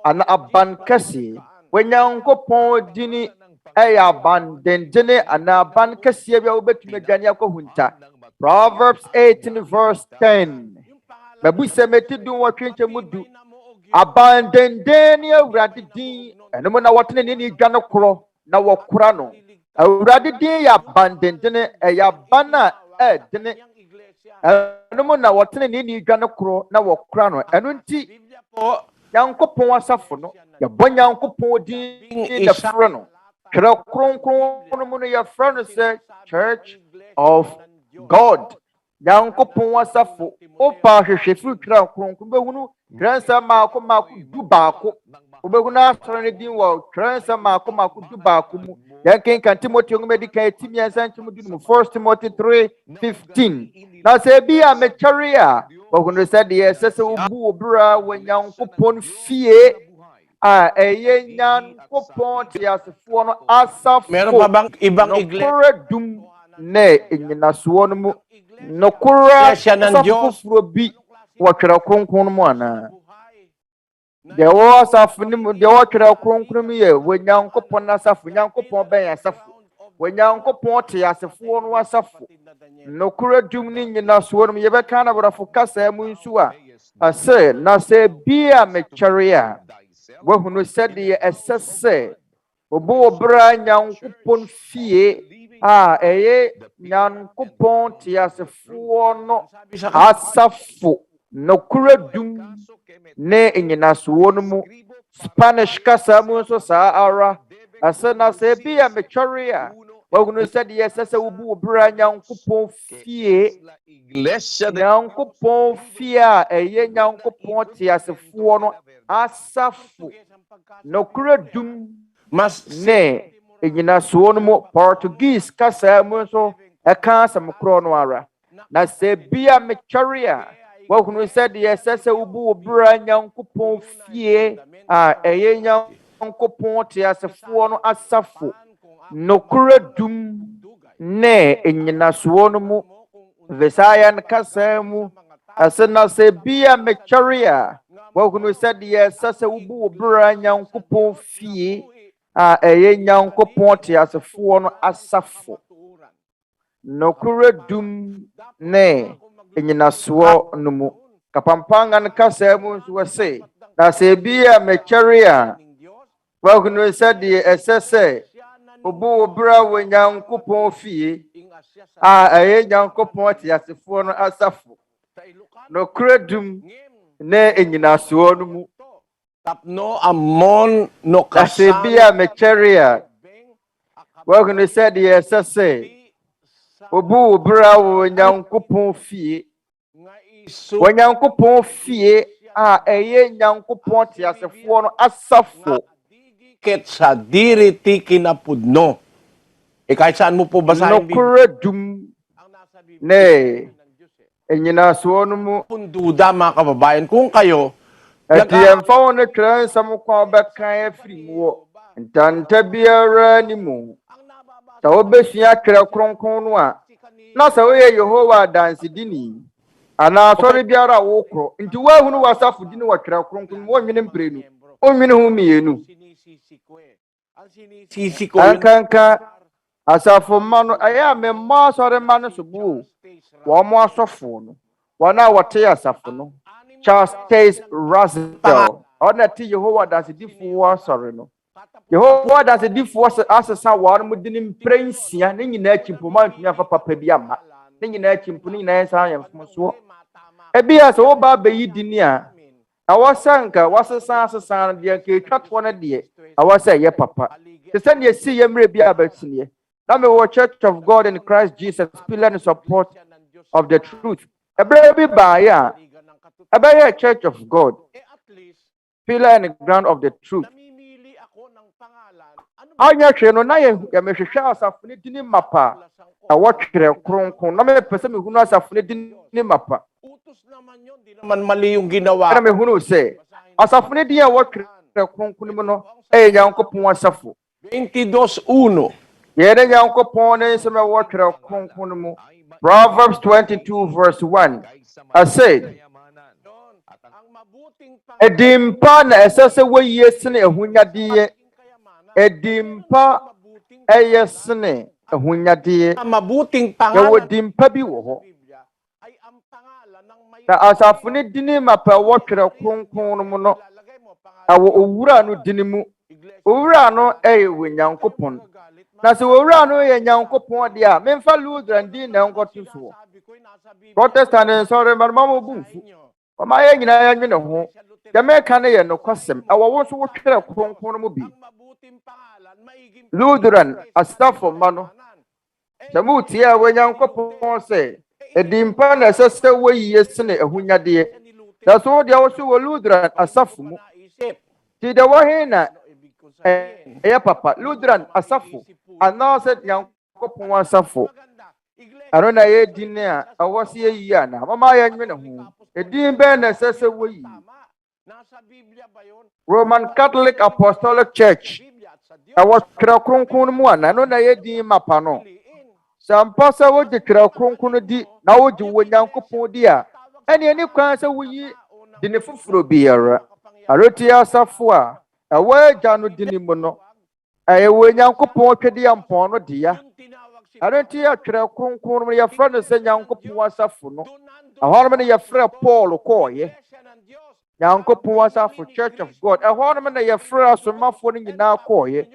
ana abankɛseɛ wɔ Nyankopɔn din ɛyɛ abandendene ana abankɛseɛ bi a wobɛtumi adwane akɔhunta. Proverbs 18 verse 10. Mabusɛ meti du wɔtwe mu du abandendene Awurade din ɛno mu na wɔtene ne dwane korɔ na wɔkora no. Awurade din yɛ abandendene ɛyɛ aban a dene eno mo na wotene ni dwane kro na wokra no eno nti Nyankopɔn asafo no ya bɔ Nyankopɔn din na frɛ no Twerɛ Kronkron no mu no ya frɛ no sɛ Church of God Nyankopɔn asafo opa hwehwɛ fi Twerɛ Kronkron behunu Twerɛ maako du baako obehunu asɔre ne din wɔ Twerɛ maako du baako mu yankenka Timothy ngomedi kan timiansa nkyemu di mu 1 Timothy 3:15 na sɛ bi a mechare a ohunu sɛ de sɛ obu obra wɔ Nyankopɔn fie a ɛyɛ Nyankopɔn te asefo no asafo Meron pa bang ibang iglesia dum ne enyinasoɔ no mu nokora asafo bi wɔ Twerɛ Kronkron mu ana deɛ wɔ asafo ne mu deɛ wɔ Twerɛ Kronkron mu yɛ wɔ Nyankopɔn asafo Nyankopɔn bɛn asafo wɔ Nyankopɔn te asefo no asafo nokora dum ne nyinasoɔ no mu yɛbɛka na brafo kasa mu nsu a ase na sɛ bi a mechare a wahunu sɛ deɛ ɛsɛ sɛ obo obra Nyankopɔn fie a ɛyɛ Nyankopɔn te asefo no asafo nokora dum ne enyinasoɔ no mu Spanish kasa mu nso saa ara ase na sɛ bi a mechare a wahunu sɛ deɛ ɛsɛ sɛ obo obra Nyankopɔn fie Nyankopɔn fie a ɛyɛ Nyankopɔn te asefo no asafo nokora dum ne enyinasoɔ no mu Portuguese kasa mu nso ɛka asɛm korɔ no ara na sɛ bi a mechare a wahunu sɛ deɛ ɛsɛ sɛ obo obra Nyankopɔn fie a ɛyɛ Nyankopɔn te asefo no asafo nokora dum ne enyinasoɔ no mu Visayan kasa mu ase na sɛ bi a mechare a wahunu sɛ deɛ ɛsɛ sɛ obo obra Nyankopɔn fie a ɛyɛ Nyankopɔn te asefo no asafo nokora dum ne enyinasoɔ no mu kapampangan kasa mu nso wɔ na sɛ bi a mechare a wahunu sɛ deɛ ɛsɛ sɛ obo obra wɔ Nyankopɔn fie a ɛyɛ Nyankopɔn te asefo no asafo nokora dum ne enyinasoɔ no mu tapno amon no kasi bi a mechare a wahunu sɛ deɛ ɛsɛ sɛ obo obra wɔ Nyankopɔn fie wɔ Nyankopɔn fie a ɛyɛ Nyankopɔn te asefo no asafo ket sa diriti kinapudno kahit saan mo po basahin nokora dum ne enyinasoɔ no mu punduda mga kababayan kung kayo ɛtiɛmfa wo ne Twerɛ nsɛm kwan bɛkan afiri mu wɔ ntanta biara ni mu sɛ wobɛsua Twerɛ Kronkron no a na sɛ woyɛ Yehowa adansedini anaa asɔre biara a wokɔ nti woahunu w'asafo dini wɔ Twerɛ Kronkron mu wɔnwene mprenu ɔnwene ho mmienu ankanka asafo ma no ɛyɛ a memma asɔre ma no so buo wɔn mo asɔfo no wɔn a wɔte asafo no Charles Taze Russell ɔna te Yehowa dansedifoɔ asɔre no Yehowa dansedifoɔ asesa wɔn mo de ne mprensia ne nyinaa chimpo ma ntumi afa papa bi ama ne nyinaa chimpo ne nyinaa nsa yɛ mfomsoɔ ebi a sɛ wo ba bɛyi dini a awasanka wasesa asesa no deɛ nka etwatoɔ no deɛ awasa yɛ papa te sɛ ne si yɛ mmerɛ bi a bɛsineɛ na me wɔ Church of God in Christ Jesus pillar and support of the truth ɛbrɛ bi baayɛ a ɛbɛyɛ Church of God pillar and ground of the truth anya hwɛ no na yɛ mehwehwɛ asafo ne dini mapa a wɔtwerɛ kronkron na mepɛ sɛ mehunu asafo ne dini mapa naman mali yung ginawa na mehunu sɛ asafo ne din a wɔtwerɛ kronkron mu no ɛyɛ Nyankopɔn asafo 22:1 yɛde Nyankopɔn ne nsɛm a wɔtwerɛ kronkron mu Proverbs 22:1 ase edimpa na ɛsɛ sɛ wɔyie sene ehunyadeɛ edimpa ɛyɛ sene ehunyadeɛ mabuting yɛwɔ dimpa bi wɔ hɔ na asafo ne dini mapa wɔtwerɛ kronkron mu no awɔ owura no dini mu owura no ɛyɛ wɔ Nyankopɔn na se wowura no ye Nyankopɔn dia memfa Lutheran din na nkoto so Protestant nsɔre marmamo bumfu Oma ye nyina ya nwene ho de meka ne ye no kwasem awo wo so wo twerɛ kronkron mu bi Lutheran asafo ma no de mu tie a wo Nyankopɔn se edimpa na sese wo yiye sene ehunyade da so de wo so wo Lutheran asafo mu ti de wo he na papa Lutheran asafo ana se Nyankopɔn asafo ano na ye din a awose ye yi ana mama ye nwene ho edin be na sese wo yi Roman Catholic Apostolic Church awo twerɛ kronkron mu ana no na ye din mapa no sampa se wo de twerɛ kronkron di na wo de wo Nyankopɔn di a ene ni kwan se wo yi di ne fufuro biara aroti asafo a awo agya no di ne mu no wo Nyankopɔn twede ampɔn no dia aroti atwerɛ kronkron no ye fra no se Nyankopɔn asafo no ahorm no ye fra Paul koye Nyankopɔn asafo Church of God ahorm no ye fra asomafo no nyina koye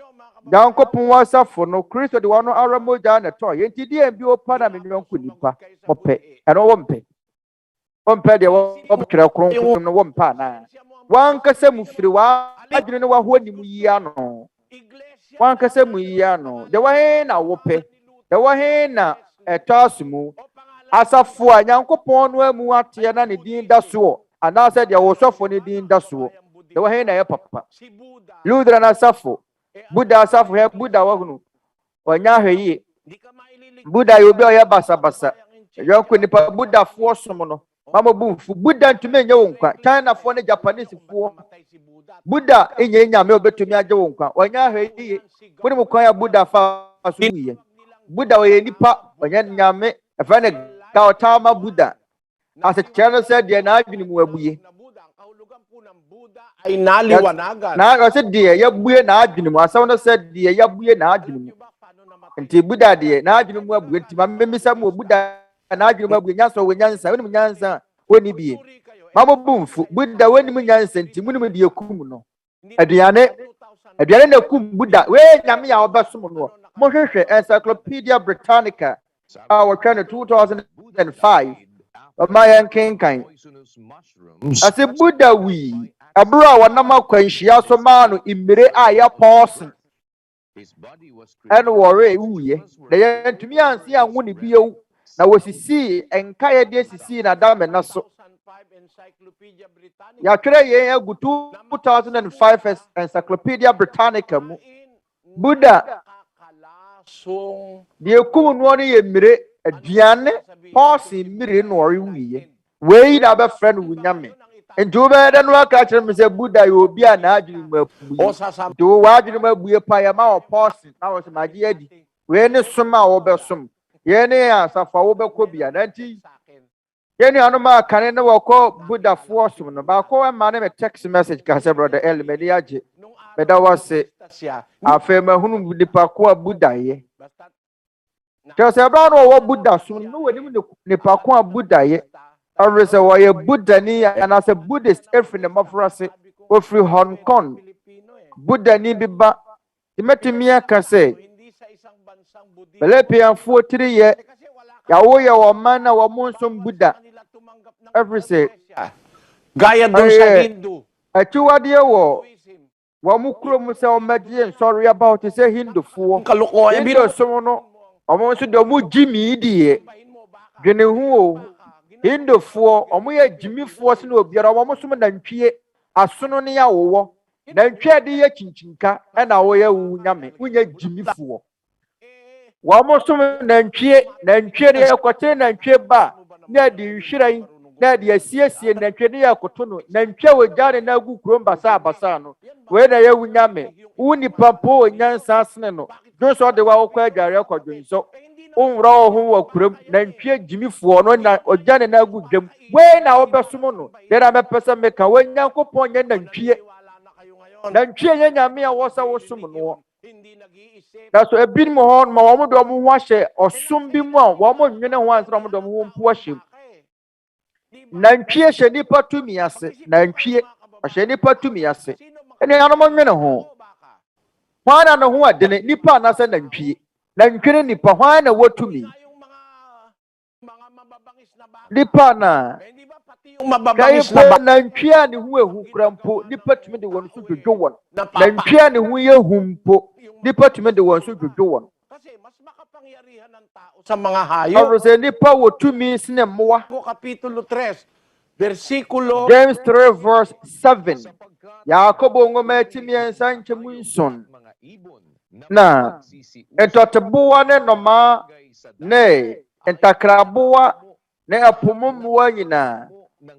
Nyankopɔn asafo no Kristo de wano aramoja na to ye nti die bi opa na menwonko nipa mope eno wompe de wo twerɛ kronkron no wompa na wankasa mufiri wa adwene no wa ho nimu yi ano wankasa mu yi ano de wa he na wope de wa he na etasumu asafo a Nyankopɔn no amu ate na ne din da so ana se de wo sofo ne din da so de wa he na ye papa Lutheran asafo Buddha asafo he Buddha wa hunu onya hweyi Buddha yobi oya basa yonko nipa Buddha fo som no mama bumfu Buddha ntumi enye wonkwa China fo ne Japanese fo Buddha enye nyame obetumi age wonkwa onya hweyi kuni mu kwan ya Buddha fa so wiye Buddha we nipa onya nyame efa ne Gautama Buddha ase kyerɛ sɛ de na adwene mu abuye ay naliwa na agad na ase de ya buye na adwene mu asaw no sɛ de ya buye na adwene mu nti Buddha de na adwene mu abuye nti mamemisa mu Buddha na adwene mu abuye nyansa wo nyansa woni nyansa woni bie mamo bumfu Buddha woni mu nyansa nti mu de ekum no aduane na kum Buddha we nyame ya obesom no mo hwehwɛ Encyclopedia Britannica our 2005 my yankenkan ase Buddha wi abro a wonama kwanhia so ma no imire a ya pause and worry wuye na yantumi anse anwo ne biewu na wosisi enka ye de sisi na dame na so ya twere ye agu 2005 Encyclopedia Britannica mu Buddha de kum no no ye mire aduane pause mire no ori wiye we na be friend wunyame ntu be de no aka kire me se Buddha yo obi a na adwene mu abuye do wa adwene mu abuye pa ya ma o pause na wo se magi adi we ne soma wo be som ye ne asafa wo be ko bia na nti ye ne anoma kane ne wo ko Buddha fo som no ba ko ma ne me text message ka se brother Eli me dia je me da wase afema hunu nipa ko Buddha ye Jose Brown wo Buddha sun no wani ne pa ko Buddha ye awrese wo ye Buddha ni and as a Buddhist every ne mafrase o free Hong Kong Buddha ni biba timetimi aka say Philippians 4:3 ye ya wo ye wo man na wo monsom Buddha every say gaya dun sa Hindu atuwade wo mu krom se o magye sorry about say Hindu fo kalokohan Hindu som no omo so do mu jimi die dwene hu o Hindu fo omo ye jimi fo se na obiara omo so na ntwie asono ne ya wo na ntwie de ye chinchinka e na wo ye wu nyame unya jimi fo wo mo so na ntwie de ye kote na ntwie ba na di nhwiran na di asiesie na ntwie de ye koto no na ntwie wo jare na agu krom basa no we na ye wu nyame uni papo nyansa asene no do so de wa wo kwa jare kodwonso unwra ho wa kuram na ntwie jimifuo no na ojane na agu dwam we na wo besom no de na mepesa meka we Nyankopɔn nye na ntwie nye nyame a wo sa wo som no da so ebin mo ho ma wo mo do mo ho ahye osom bi mu a wo mo nwene ho ansra mo do mo ho mpo ahye na ntwie hye nipa tumi ase na ntwie ahye nipa tumi ase ene ya no mo nwene ho Hwana no ho adene nipa na se nantwie. Nantwie nipa hwana wotumi. Nipa na mababangis na nantwie ni ho ehu krampo nipa tumi de won so dwodwo won. Nantwie ni ho ye humpo nipa tumi de won so dwodwo won. Kasi mas makapangyarihan ng tao sa mga hayop. Oro se nipa wotumi sine mmoa. Kapitulo 3 versikulo James 3 verse 7. Yakobo ngoma etimiensa nchemu nson. Na etoteboa ne noma ne entakraboa ne apumumuwa nyina.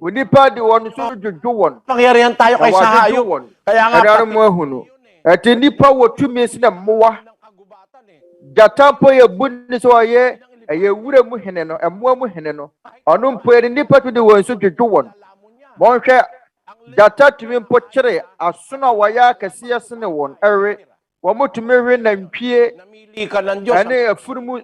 Unipa di won so dwodwo won. Pangyarihan tayo kay sa hayop. Kaya nga mo ehunu. Eti nipa wotumi sine mmoa. Jatapo ye bunni so ye wure mu hene no emmoa mu hene no. Ono mpo eri nipa tu di won so dwodwo won. Monhwe jata tumi mpo kyere asono waya kase sene won ewe. Wamutumi we nantwie ane afurumu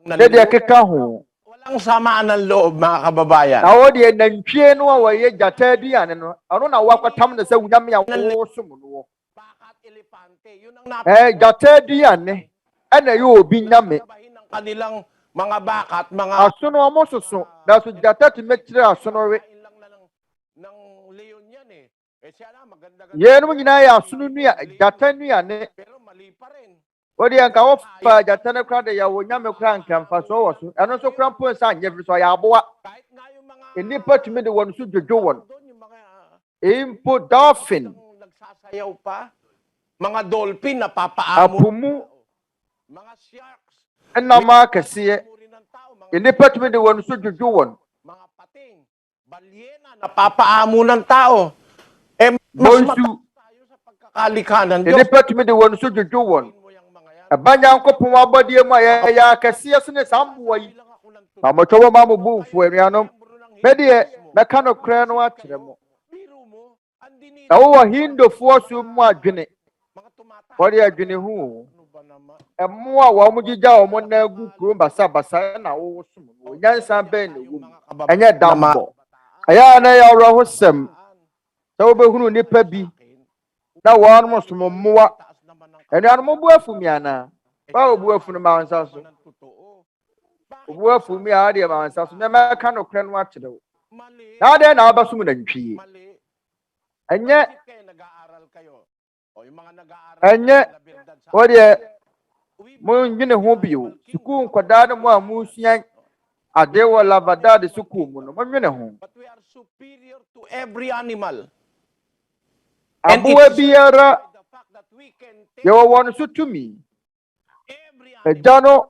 de keka ho. Walang samaan ng loob, mga kababayan. Na wo de nantwie no waye jata aduane no ano na wakwatam na se wunyam ya wo som no. Jata aduane ana yo obi nyame kanilang mga bakat, mga asono mo soso na so jata tumi kyere asono we ng leon yan eh. Siya na maganda yenu nyina ya asono nua jata nuane pero mali pa rin. Odi anka wo fa jata na kra de ya wo nyame kra nka mfa so wo so eno so kra mpo sa anye so ya aboa Kahit nga yung mga enipa tumi de won so dwodwo won yung mga impo dolphin nagsasayaw pa, mga dolphin na papaamo, apumu mga sharks, enama kase uri ng tao, mga enipa tumi de won so dwodwo won mga pating, balyena na papaamo ng tao. Eh, mas mataas bonsu tayo sa pagkakalikha ng Diyos. enipa tumi de won so dwodwo won abanya nkopon abodie mu ya kase sene sambo yi amotowo ma mo bufu enuanom medie meka no kra no akyere mo na wo hindofo so mu adwene wori adwene hu emmoa wa mo gija o mo na gu kuro basa na wo som no nyansa ben na wu enye dambo aya na ya wro hosem ta wo behunu nipa bi na wo no som mmoa enuanom mo bu afu mi ana ba obu afu no ma nsa so obu afu mi a de ma nsa so me meka no kra no akyere wo na de na abasum na ntwie enye enye odi mo nyine ho bio suku nkoda no mo amusua adewa lavada de suku mu no mo nyine ho But we are superior to every animal. abuwa biara The fact that we can take yo won so tumi every animal. ejano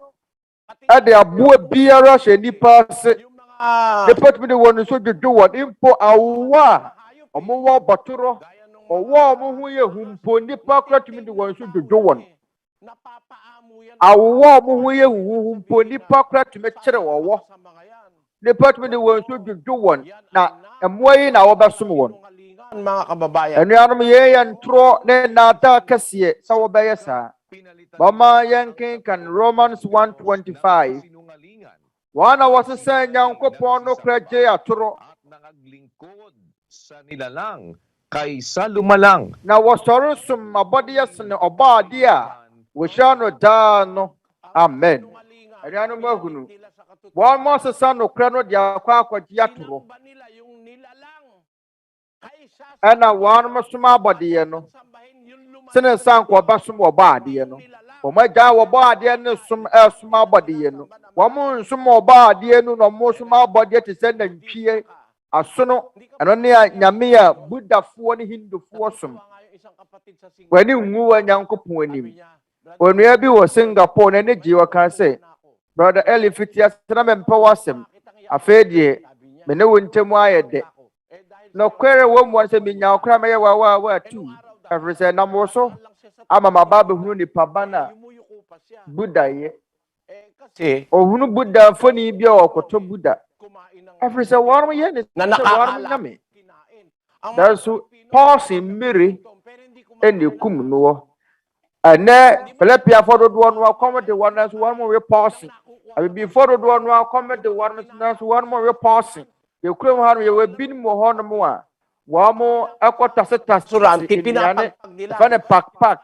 ade abuwa biara hye nipa se Yung mga depot mi de won so dwodwo won impo awwa omo wo botoro owo omo hu ye humpo nipa kra tumi de won so dwodwo won napapaamo yan awwa omo hu ye humpo nipa kra tumi kyere wowo sa mga yan. depot mi de won so dwodwo won na emmoa yi na wo besom won Sinungalingan, mga kababayan. enuanom ye yentro ne nada kase sa wo beye sa mama yankin kan Romans 1:25 wana wasesa nyankopon no kra je atoro nangaglingkod sa nilalang kaysa lumalang. na wasɔre som abɔde sene ɔbaade a wɔhyia no daa no amen anuanom ahunu wɔn mo sesa nokora no de akɔ akɔgye atoro Ba nila yung nilalang kaysa ɛna wɔn mo som abɔdeɛ no sambahin yung lumalang sene nsa nkɔba som ɔbaadeɛ no wɔn agya wɔbaadeɛ no som ɛsom abɔdeɛ no wɔn mo nsom ɔbaadeɛ no na wɔn som abɔdeɛ te sɛ nantwie asono ɛno ne a nyame a budafoɔ ne hindufoɔ som yung isang kapatid sa Singapore. w'ani nwu wɔ nyankopɔn anim onua bi wɔ Singapore na ne gye wɔka sɛ brother Eli fiti ase na mempɛ w'asɛm afei deɛ me ne wo ntam ayɛ dɛ nɔkwere wɔ mu sɛ menya ɔkora mɛyɛ wa atu afiri sɛ nam wo so ama maba abɛhunu nipa ba no a Yumuyuko pa siya. buda yɛ Kasi ɔhunu buda mfoni bi a ɔkɔtɔ buda kumain ng afiri sɛ wɔn yɛ ne na sɛ wɔn nakakala nyame kinain. Ang nanso pɔɔse mmere pero hindi kumain ɛna ekum noɔ ɛnɛ Philippiafoɔ dodoɔ no akɔm de wɔn nanso wɔn mo we pɔɔse abibifoɔ dodoɔ no akɔm de wɔn nanso wɔn mo we pɔɔse yɛkura mu ha no yɛwɔ binom wɔ hɔ nom a wɔn mo ɛkɔ tase Restaurant, nnuane pinapagpag nila. ɛfɛ ne pak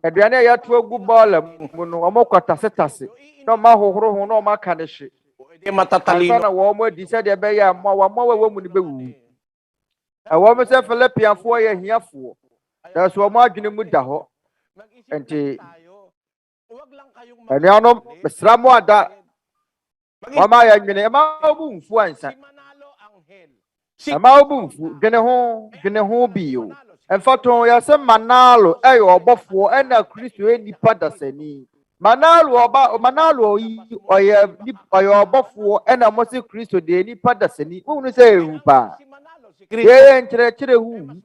aduane ya to gu bola mu no omo kwatase tase no ma hohoro ho no ma ka ne hye na wo mo di se de be ya mo wa mo wa mu ni be wu wo mo se Philippianfo ye hiafo da so mo adwene mu da ho enti anuanom mesra mo ada wa ma ya nwene ma obu mfu ansa ama obu mfu dwene ho bio enfato ya se manalo eyo obofo ena Kristo enipa dasani manalo oye obofo ena mosi Kristo de enipa dasani wonu se ehu pa ye nkyerɛkyerɛ hu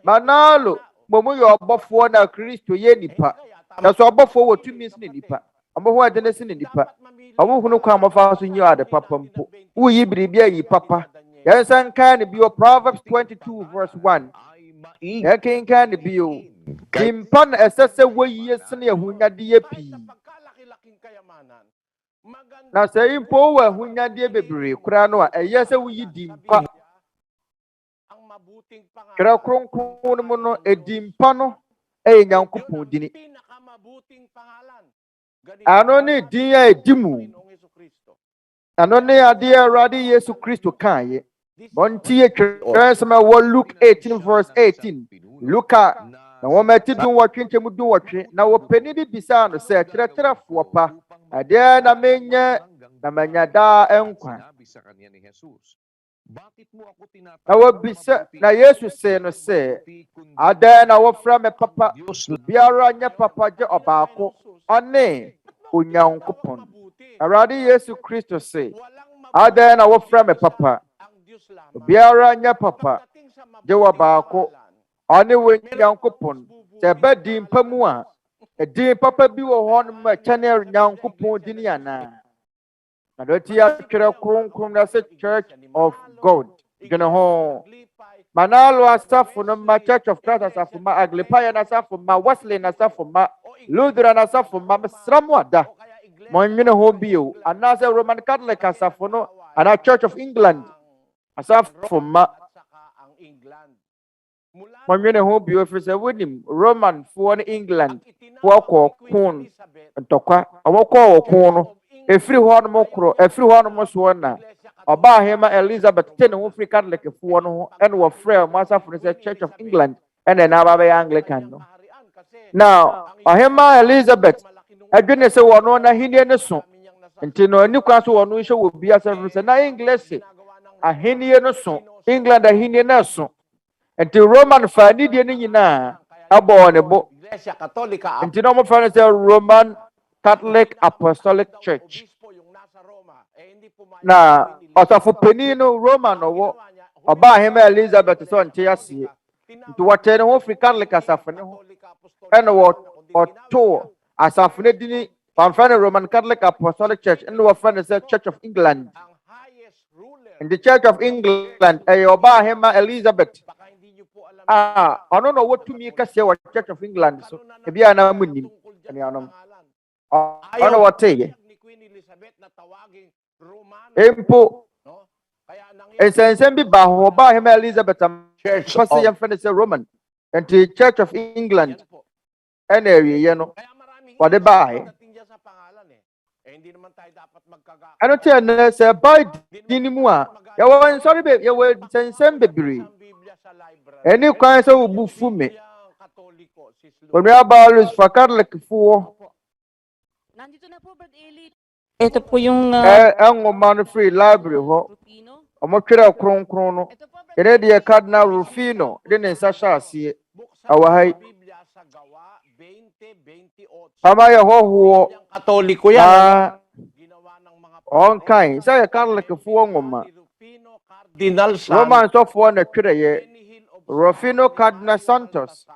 manalo momu yo obofo na Kristo ye nipa na so obofo wotumi sine nipa amo ho ade ne sine nipa amo hunu kwa mofa so nyi ade papa mpo uyi biribia yi papa ya san kan bi Proverbs 22 verse 1 ya kan bi o dimpan esese woyie sine ahunyade ye pi na sɛ impo wa ahunyade bebree kura no a ɛyɛ sɛ woyi dimpa Twerɛ Kronkron mu no edimpa no ɛyɛ Nyankopɔn dini ano ne din a edimu ano ne ade Awurade Yesu Kristo kae bontie twerɛ sɛm a Luke 18 verse 18 Luka na wɔmati dun wɔtwe nkyɛmu dun wɔtwe na wɔpani bi bisa no sɛ kyerɛkyerɛfoɔ pa adeɛ na menyɛ na manya daa nkwa na wɔbisa na Yesu sɛ no sɛ adeɛ na wɔfrɛ me papa biara nyɛ papa gye ɔbaako ɔne Onyankopɔn Awurade Yesu Kristo sɛ adeɛ na wɔfrɛ me papa biara nyɛ papa gye ɔbaako ɔne Onyankopɔn sɛ bɛdi mpa mu a ɛdin papa bi wɔ hɔ no ma kyɛne Nyankopɔn dini ana na dɔti ya Twerɛ Kronkron na sɛ Church of God gene ho manalo asafo no ma Church of Christ asafo ma Aglipa na asafo ma Wesley na asafo ma Lutheran asafo ma mesramo ada monwene ho bio ana sɛ Roman Catholic asafo no ana Church of England asafo ma monwene ho bio fi sɛ wonim Roman fo no England fo kɔ kon ntɔkwa awokɔ kon no efiri hɔ no mokro efiri hɔ no moso na Oba hema Elizabeth ten ho free Catholic fo no ho en wo frɛ mo asafo no sɛ Church of England en na ba be Anglican no now ohema Elizabeth adwene sɛ wo no na henie ne so nti no ani kwa so wo no hye wo bia sɛ na English ahenie no so England ahenie na so nti Roman fa ni die ni nyina abɔ ne bo nti no mo fa sɛ Roman Catholic Apostolic Church na ọsafo pani no Roman wo ọba hema Elizabeth so nte asie nti wote ne ho free Catholic asafo ne ho ene wo oto asafo ne dini pamfa ne Roman Catholic Apostolic Church ene wo fa ne say Church of England in the Church of England ọba hema Elizabeth ono no wotumi kase wo Church of England so e bia na munim ene anom ono wote empo ensensem bi ba ho ba hema Elizabeth Church of Roman and the Church of England and area no what the buy ano te na se buy dinimu a ya wo nsɔre be ya wo nsensem bebree eni kwan sɛ wo bufu me Onuabarima Eli for Katolikfoɔ nandito na po Brad Eli. Ito po yung ang umano free library ho. Omo Twerɛ Kronkron no. Ene de Cardinal Rufino, de ne nsa hye ase. Awahai. Ama ye hoho Katoliko yan. On kan, sa ye Katolikfoɔ ngoma. Roman sɔfoɔ na twerɛ ye. Rufino Cardinal Santos.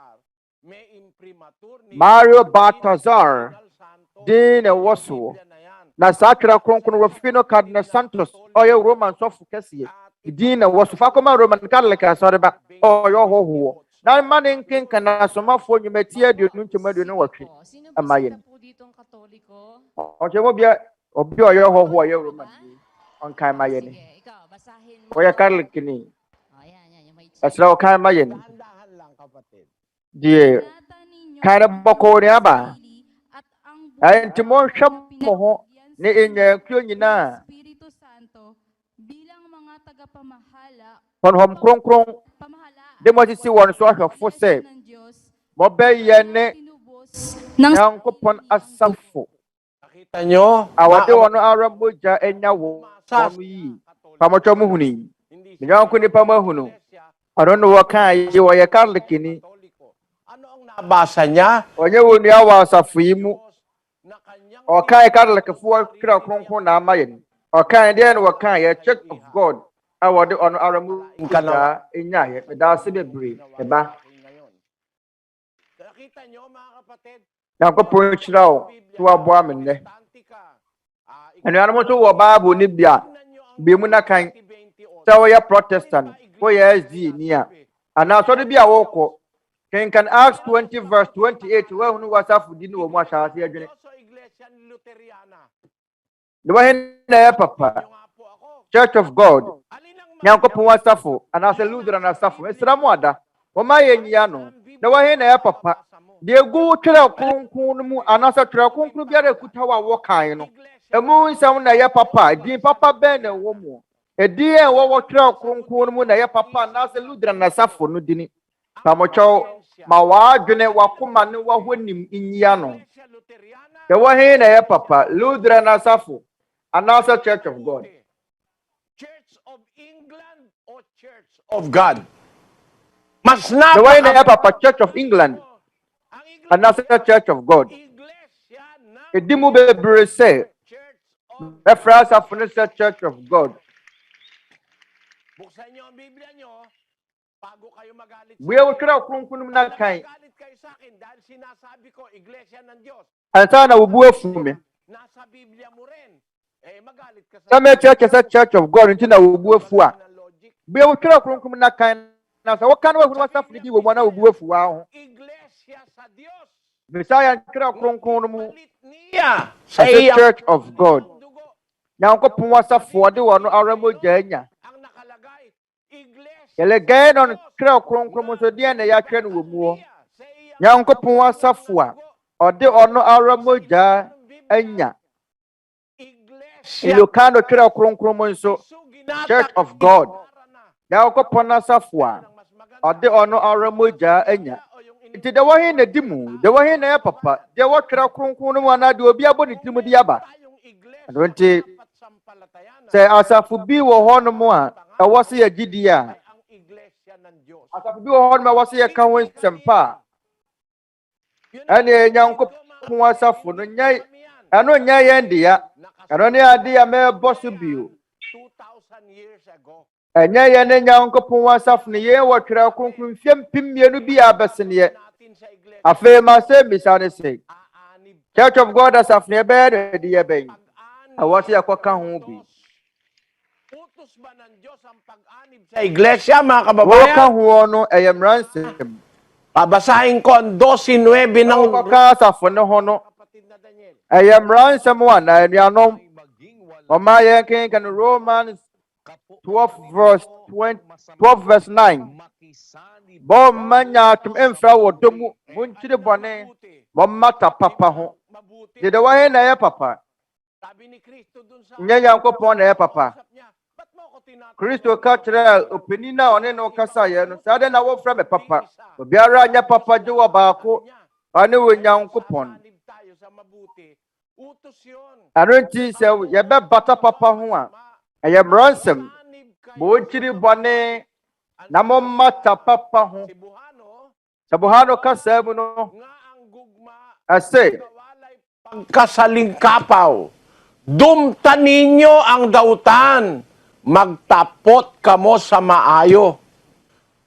Mario Baltazar. Din waso. Na sa Twerɛ Kronkron Rufino Cardinal Santos oye Roman sɔfo kɛseɛ din na waso fa kɔma Roman Catholic asɔre ba oye hoho na mane nkenka na asomafo nwumati aduonu ntwemadu no wɔtwe amaye ɔkyɛ bia obi oye hoho oye Roman ɔnkan maye ne oye Catholic ni asra ɔkan maye ne die Kaya bako niya ba? Ay timon siya mo ni inya kuyo nyina. Espiritu Santo bilang mga tagapamahala Honhom krong di mo si wan so ahwefo se ng Diyos mo bɛyɛ ne ng Nyankopɔn asafo. Nakita nyo? Awade wɔn ara mogya anya wɔn yi. Pamotɔ mu huni. Nyanko nipa ma hunu. Ano no wɔka yi wɔyɛ Katolikini. Ano ang nabasa niya? Ɔnyɛ wɔn nua wɔ asafo yi mu. Ɔka Katolikfoɔ kra kronkron na ama yɛn. Ɔka deɛ no wɔka yɛ Church of God. Awade ɔno ara mogya anya yɛ. Meda ase bebree. Eba. Nakita nyo mga kapatid? Nyankopɔn hyira wo so waboa me nnɛ. Anuanom nso wɔ Bible ni bia mu na kan sɛ woyɛ Protestant, woyɛ SD ni a anaasɔre bi a wɔkɔ kenkan Acts 20 verse 28 wɔahunu wasafo di ne wɔ mu ahyɛ ase adwene. Ne wɔhe na yɛ papa Church of God Nyankopɔn asafo anaasɛ Lutheran asafo mesra mu ada wɔma yɛ nyia no na wɔhe na yɛ papa deɛ gu twerɛ kronkron no mu anaasɛ twerɛ kronkron biara ekuta wa wɔkan no emu nsɛm na yɛ papa din papa bɛn na ɛwɔ mu ɛdin a ɛwɔ twerɛ kronkron no mu na yɛ papa anaasɛ Lutheran asafo no dini pamɔkyɛw ma wɔadwene wakoma ne wɔhɔ nim nyia no deɛ wɔhe na yɛ papa Lutheran asafo anaasɛ Church of God. Church of England or Church of God? Mas The way na papa Church of England and not Church of God. Edi mu bebree say reference of the Church of God. Buksan niyo ang Biblia niyo bago kayo magalit. We will try kronkron na kan. Magalit kayo sa akin dahil sinasabi ko iglesia ng Diyos. Ansa na ubuwe fume. Nasa Biblia mo rin. Eh magalit ka sa Church of God nti na ubuwe fuwa. We will try kronkron na kan. Na sa wakan wa hunu wasafo di wo mo na ubuwe fuwa ho. Iglesia sa Diyos. Bisaya try kronkron mu. Niya Sa Church of God. Nyankopɔn wasafo de wɔn ara mogya anya. Ang nakalagay iglesia. Yɛlɛgɛɛ no twerɛ kronkron mu so deɛ na yɛatwerɛ no wɔ mu hɔ. Nyankopɔn asafo a ɔde ɔno ara mogya anya. Iloka no twerɛ kronkron mu nso Church of God. Nyankopɔn asafo a ɔde ɔno ara mogya anya. Nti de wɔhe na di mu, de wɔhe na yɛ papa, de wɔtwerɛ kronkron no mu anaa de obi abɔ ne tirim de aba. Ɛno nti sɛ asafo bi wɔ hɔ no mu a ɛwɔ sɛ yɛ gyidi a asafo bi wɔ hɔ no mu a ɛwɔ sɛ yɛka ho nsɛm pa a ɛne Nyankopɔn asafo no nyɛ ɛno nyɛ yɛn dea ɛno ne ade a mɛbɔ so bio 2,000 years ago. ɛnyɛ yɛn ne Nyankopɔn asafo no yɛn wɔ twerɛ kronkron mfeɛ mpem mmienu bi a abɛseneɛ afei ma sɛ mmisa ne sɛ Church of God asafo no yɛbɛyɛ no de yɛbɛn ɛwɔ sɛ yɛkɔka ho bi. Utos ba ng Diyos ang pag-anib sa iglesia, mga Wɔka kababayan? ho no ɛyɛ mmaransɛm. Babasahin ko ang 12:9 ng Wɔka asafo no ho no ɛyɛ mmaransɛm a na anuanom ɔma yɛn kenka no Romans 12 verse 9. Bɔ mma nyaatom mfra wɔ dɔ mu monkyiri bɔne wɔmmata papa ho. Dede wɔhe na ɛyɛ papa sabi ni Kristo dun sa nyɛ Nyankopɔn na ɛyɛ papa. niya, ba't mo ako tinatanong? Kristo ka kyerɛ opanin na ɔne no kasaeɛ no saa de na wɔfrɛ me papa. Obiara nyɛ papa gye wɔ baako ɔne wɔ Nyankopɔn. Anib tayo sa mabuti. Utos yun. Ɛno nti sɛ yɛbɛbata papa ho a ɛyɛ mmaransɛm Anib kayo ma ɔnkyiri bɔne na mommata papa ho. Cebuano, Sa Buhano kasa mu no nga ang gugma ɛse walay pagkasalingkapaw. Dumta ninyo ang dautan, magtapot kamo sa maayo.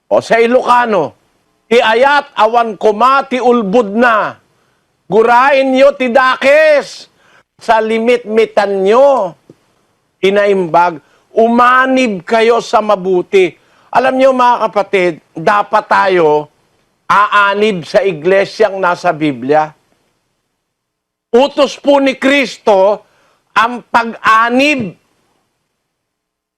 O sa Ilocano, tiayat awan kuma ti ulbud na, gurain nyo ti dakes, sa limit-mitan nyo, inaimbag, umanib kayo sa mabuti. Alam nyo mga kapatid, dapat tayo aanib sa iglesyang nasa Biblia. Utos po ni Kristo ang pag-anib.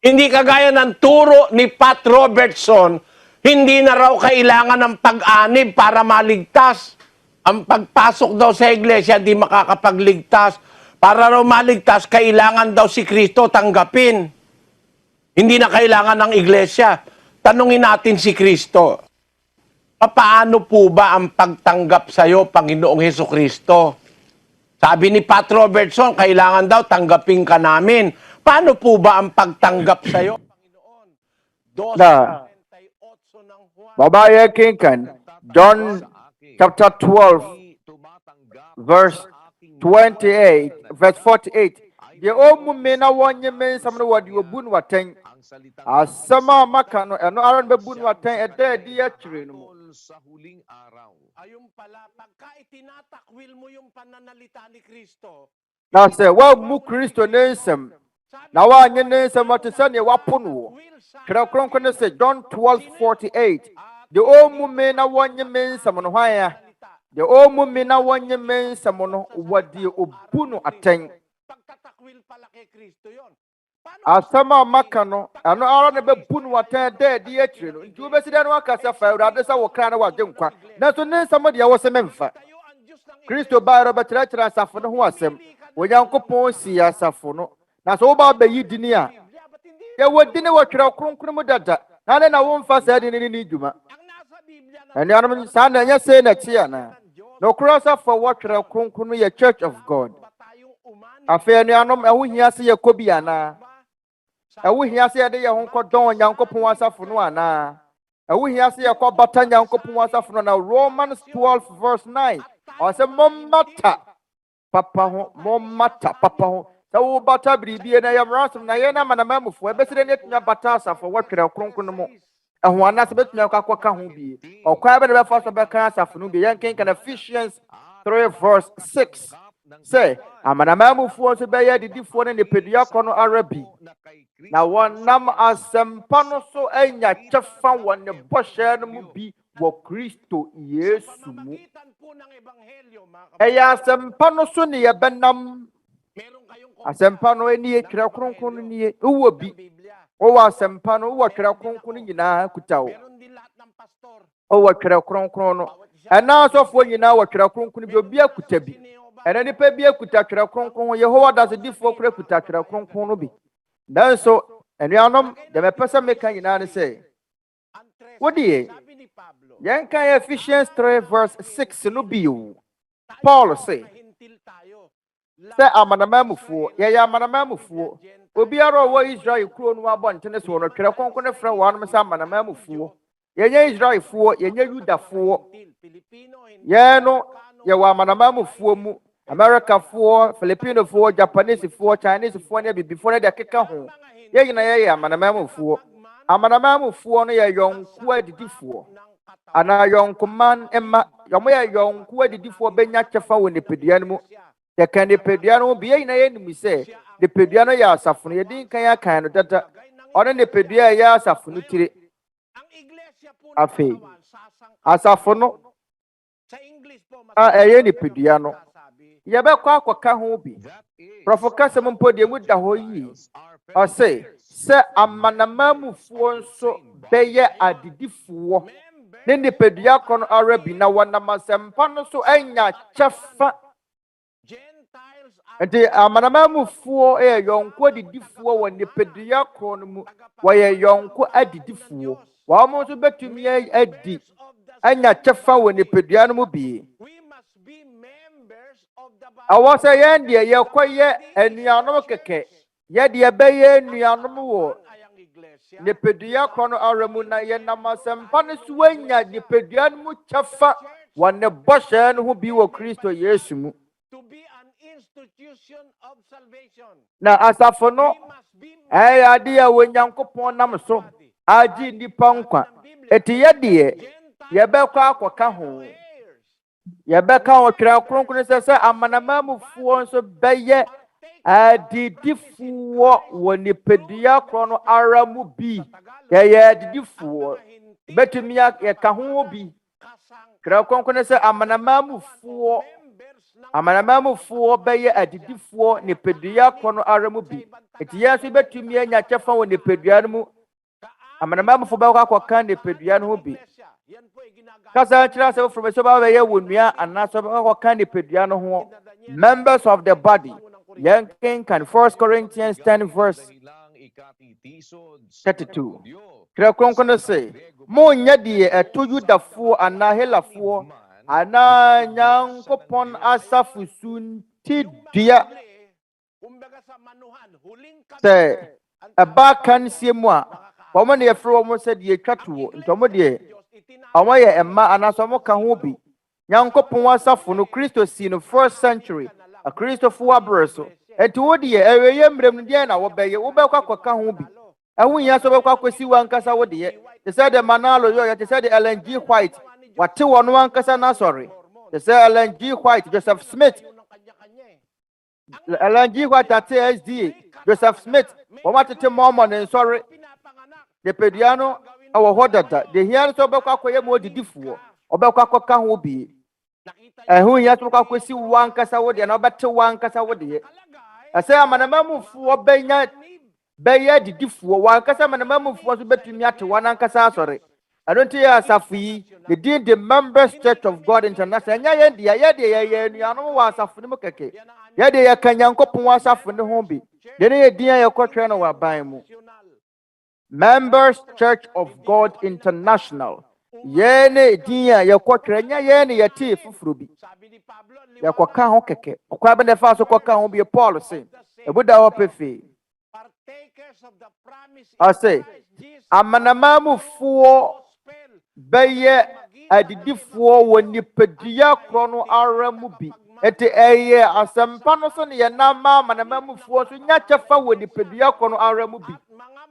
Hindi kagaya ng turo ni Pat Robertson, hindi na raw kailangan ng pag-anib para maligtas. ang pagpasok daw sa iglesia di makakapagligtas. Para raw maligtas, kailangan daw si Kristo tanggapin. Hindi na kailangan ng iglesia. Tanungin natin si Kristo. Paano po ba ang pagtanggap sa iyo, Panginoong Hesus Kristo? Sabi ni Pat Robertson, kailangan daw tanggapin ka namin. Paano po ba ang pagtanggap sa iyo, Panginoon? Na, babae kinkan, John chapter 12, verse 28, verse 48. The old men are one year men, some of what you boon what ten. As summer macano, and no around the boon what ten a day, dear children. Sa huling araw. Ayun pala, pagka itinatakwil mo yung pananalita ni Kristo. Now say, well, mu Kristo nensem. Now I nensem what to send you wapunu. Twerɛ Kronkron say John 12:48. The old men are one year men, some on why. The old men are one year men, some on what the obuno attend. Pagtatakwil pala kay Kristo yon. Asama makano, ano around the bunu attend there, dear children. You be sitting on Kasa fire, others are crying about Junka. Now to name somebody I was a member. Kristo by Robert Tratra Safono who was him. When Uncle Ponsi Safono. Now so about the Yidinia. There were dinner what you're crunkrum data. Now then I won't fast in any Juma. And the other son, and you're saying that Tiana. No cross up for what you're crunkrum, a church of God. A fair Nianum, and we hear see a Kobiana. And we hear say they are Uncle Don, Nyankopɔn Asafo no ana. And we hear say a call Bata Nyankopɔn Asafo no. Now Romans 12 verse 9. I say Momata Papa Momata Papa. So Bata Bribi and I am ransom Nayana Manamamu for Bessident Batasa for what Kronkron. And one has bet Nyakaka Humbi or Quabbin first of Bacasa for Nubi Yankin and Ephesians 3 verse 6. Say, I'm an amamu for to be a different in the pediacono Arabi. Now one nam as some panoso and ya chafan one the bush and be what Christo yes. Aya some panoso near Benam as some pano any Kronkron near who will be. Oh, as some pano what Kronkron in Kutao. Oh, what Kronkron. And now so for you now what Kronkron will be a Kutabi. And any baby could touch a cronkron, Yehovah does a different could touch a cronkron. Then so, and Yanum, the person making United say, what do ye? Yanka Ephesians 3 verse 6 no be you. Paul say, I'm an amamu yea, I'm an amamu. Will be a row Israel crown one bun tennis or a cronkron from one Sam and a mamu fool. Yea, Israel four, yea, you da four. Yea, no, ye were manamamu four. America 4, Filipino 4, Japanese 4, Chinese 4, before they kick a home. Yea, Manamamu 4. Amanamamu 4, no, young quid D4. And a young command, Emma, Yamaya young quid D4, Benyachafa when the Pediano. The candy Pediano be an enemy say. The Pediano Yasafun, you didn't kind of data. Or the Pedia Yasafunity. Afe. Asafono. Any Pediano. Yabekwa kwa kahubi. Profokasa mpodi mu da ho yi. O say amanamamu fuo nso beye adidifuo. Ne ne pedua kono arabi na wanamasɛmpa no so anya kyɛfa. Enti amanamamu fuo yonko adidifuo wɔ ne pedua kono mu. Wɔyɛ yonko adidifuo. Wa mo so betumi adi anya kyɛfa wɔ ne pedua no mu bi. I was a yendi, ye quay and Niano Keke. Yet ye bay Niano. The pediacono Aramuna Yenamasam Paniswenya, the pedian muchafa, one the Boshan who be with Christo Yesu. To be an institution of salvation. Now, as I for no, I idea when Yankopon Namaso, Aji di Panqua, Etiadie, Yabeka Kahu. Yabeka or Kronkron says, I'm an amamu for so baye. Adidifuo woni pedia krono aramu bi ya adidifuo betumi ya ka ho bi kra konkone se amanamamu fuo beye adidifuo ni pedia krono aramu bi eti yesu betumi anya kyefa woni pedia no mu amanamamu fuo ba kwa kan ni pedia no bi Kasa kyerɛ sɛ from so ba bɛyɛ wonua anaasɛ bɛkɔka nipadua no ho. Members of the body. Yɛn kan 1 Corinthians 10 verse 32. Twerɛ Kronkron no sɛ, monyɛ deɛ ɛto Yudafoɔ anaa Helafoɔ anaa Nyankopɔn Asafo su nti dua. Sɛ ɛba ka nsie mu a, wɔn ne yɛfrɛ wɔn sɛ deɛ ɛtwa toɔ. Nti wɔn deɛ wɔn yɛ mma anaasɛ wɔn ka ho bi. Nyankopɔn Asafo no Kristo si no 1st century. A Kristofoɔ abrɛ so. Enti wo deɛ ɛwɛyɛ mmerɛ mu deɛ na wɔbɛyɛ. Wobɛkɔ akɔka ho bi. Ɛho nyɛ sɛ wobɛkɔ akɔsi wankasa wo deɛ. Te sɛ de Manalo yɛ, te sɛ de Ellen G. White. Wate wɔn wankasa n'asɔre. Te sɛ Ellen G. White, Joseph Smith. Ellen G. White ate SDA. Joseph Smith. Wɔn atete Mormon nsɔre. Nipadua no ɛwɔ hɔ dada. De hia nso wobɛkɔ akɔyɛ mu odidifoɔ. Wobɛkɔ akɔka ho bi. Ɛho nyɛ sɛ wobɛkɔ akɔsi wankasa wo deɛ na wobɛte wankasa wo deɛ. Ɛsɛ amanamamufoɔ bɛyɛ didifoɔ wankasa amanamamufoɔ nso bɛtumi ate wɔn ankasa asɔre. Ɛno nti yɛ asafo yi the Members Church of God International ɛnyɛ yɛn deɛ yɛyɛ anuanom wɔ asafo no mu kɛkɛ. Yɛde yɛka Nyankopɔn asafo no ho bi. Yɛne yɛ din a yɛkɔtwerɛ no wɔ aban mu. Members Church of God International. Yɛne din a yɛkɔtwerɛ nyɛ yɛne yɛte foforo bi. Yɛkɔka ho kɛkɛ. Ɔkwa bɛ ne fa so kɔka ho bi Paul sɛ. Ebuda hɔ pefe. Ɔsɛ amanamamufoɔ bɛyɛ adidifoɔ wɔ nipadua korɔ no ara mu bi. Eti ɛyɛ asɛmpa no so ne yɛnam amanamamufoɔ so nya kyɛfa wɔ nipadua korɔ no ara mu bi.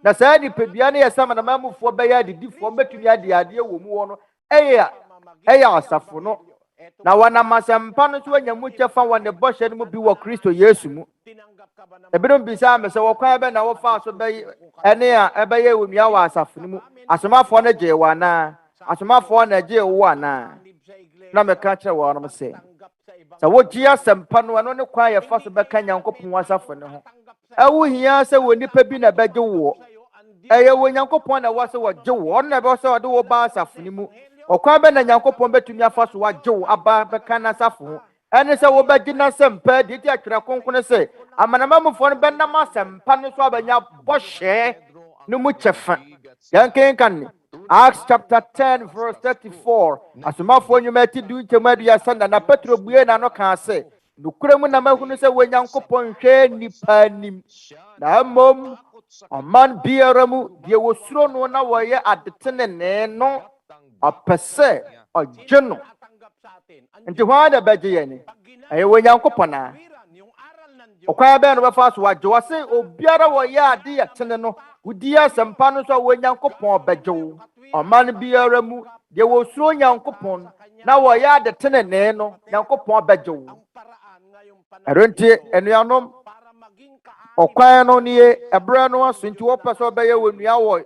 Na saa nipadua no yɛ sɛ amanamamufoɔ bɛyɛ adidifoɔ mbɛtumi ade adeɛ wɔ mu hɔ no ɛyɛ asafo no. Na wɔnam asɛmpa no so anya mu kyɛfa wɔ ne bɔhyɛ no mu bi wɔ Kristo Yesu mu. Ebinom bisa me sɛ wɔkwan bɛ na wɔfa so bɛyɛ ɛne a ɛbɛyɛ onua wɔ asafo no mu. Asomafoɔ no gye wɔ anaa? Asomafoɔ na gye wo anaa? Na meka kyerɛ wɔn sɛ sɛ wogye asɛmpa no ɛno ne kwan yɛfa so bɛka Nyankopɔn asafo no ho. Ɛwo hia sɛ wɔ nipa bi na bɛgye wo. Ɛyɛ wɔ Nyankopɔn na wɔ sɛ wɔgye wo. Ɔno na ɛbɛ sɛ ɔde wo ba asafo no mu. Ɔkwan bɛ na Nyankopɔn bɛtumi afa so wagye wo aba bɛka n'asafo ho. Ɛne sɛ wobɛgye n'asɛmpa di ti atwerɛ kronkron sɛ amanamamufoɔ no bɛnam asɛmpa no so abɛnya bɔhyɛ no mu kyɛfa. Yɛnkenkan Acts chapter 10 verse 34. Asomafoɔ nnwuma ti du nkyɛmu aduasa na Petro bue na no kaa sɛ nokura mu na mahunu sɛ wɔ Nyankopɔn hwɛ nipa anim. Na mmom ɔman biara mu deɛ wɔsuro no na wɔyɛ adetenenee no ɔpɛ sɛ ɔgye no. Nti hwan na bɛgye yɛn? Ɛyɛ wɔ Nyankopɔn a. Ɔkwan bɛn no bɛfa so wagye wɔ sɛ obiara wɔyɛ ade yɛtene no wodi asɛmpa no so wɔ Nyankopɔn bɛgye wo. Ɔman biara mu deɛ wɔsuro Nyankopɔn na wɔyɛ adetenenee no Nyankopɔn bɛgye wo. Ɛno nti anuanom ɔkwan no nie ɛbrɛ no aso nti wɔpɛ sɛ ɔbɛyɛ wɔ nua wɔ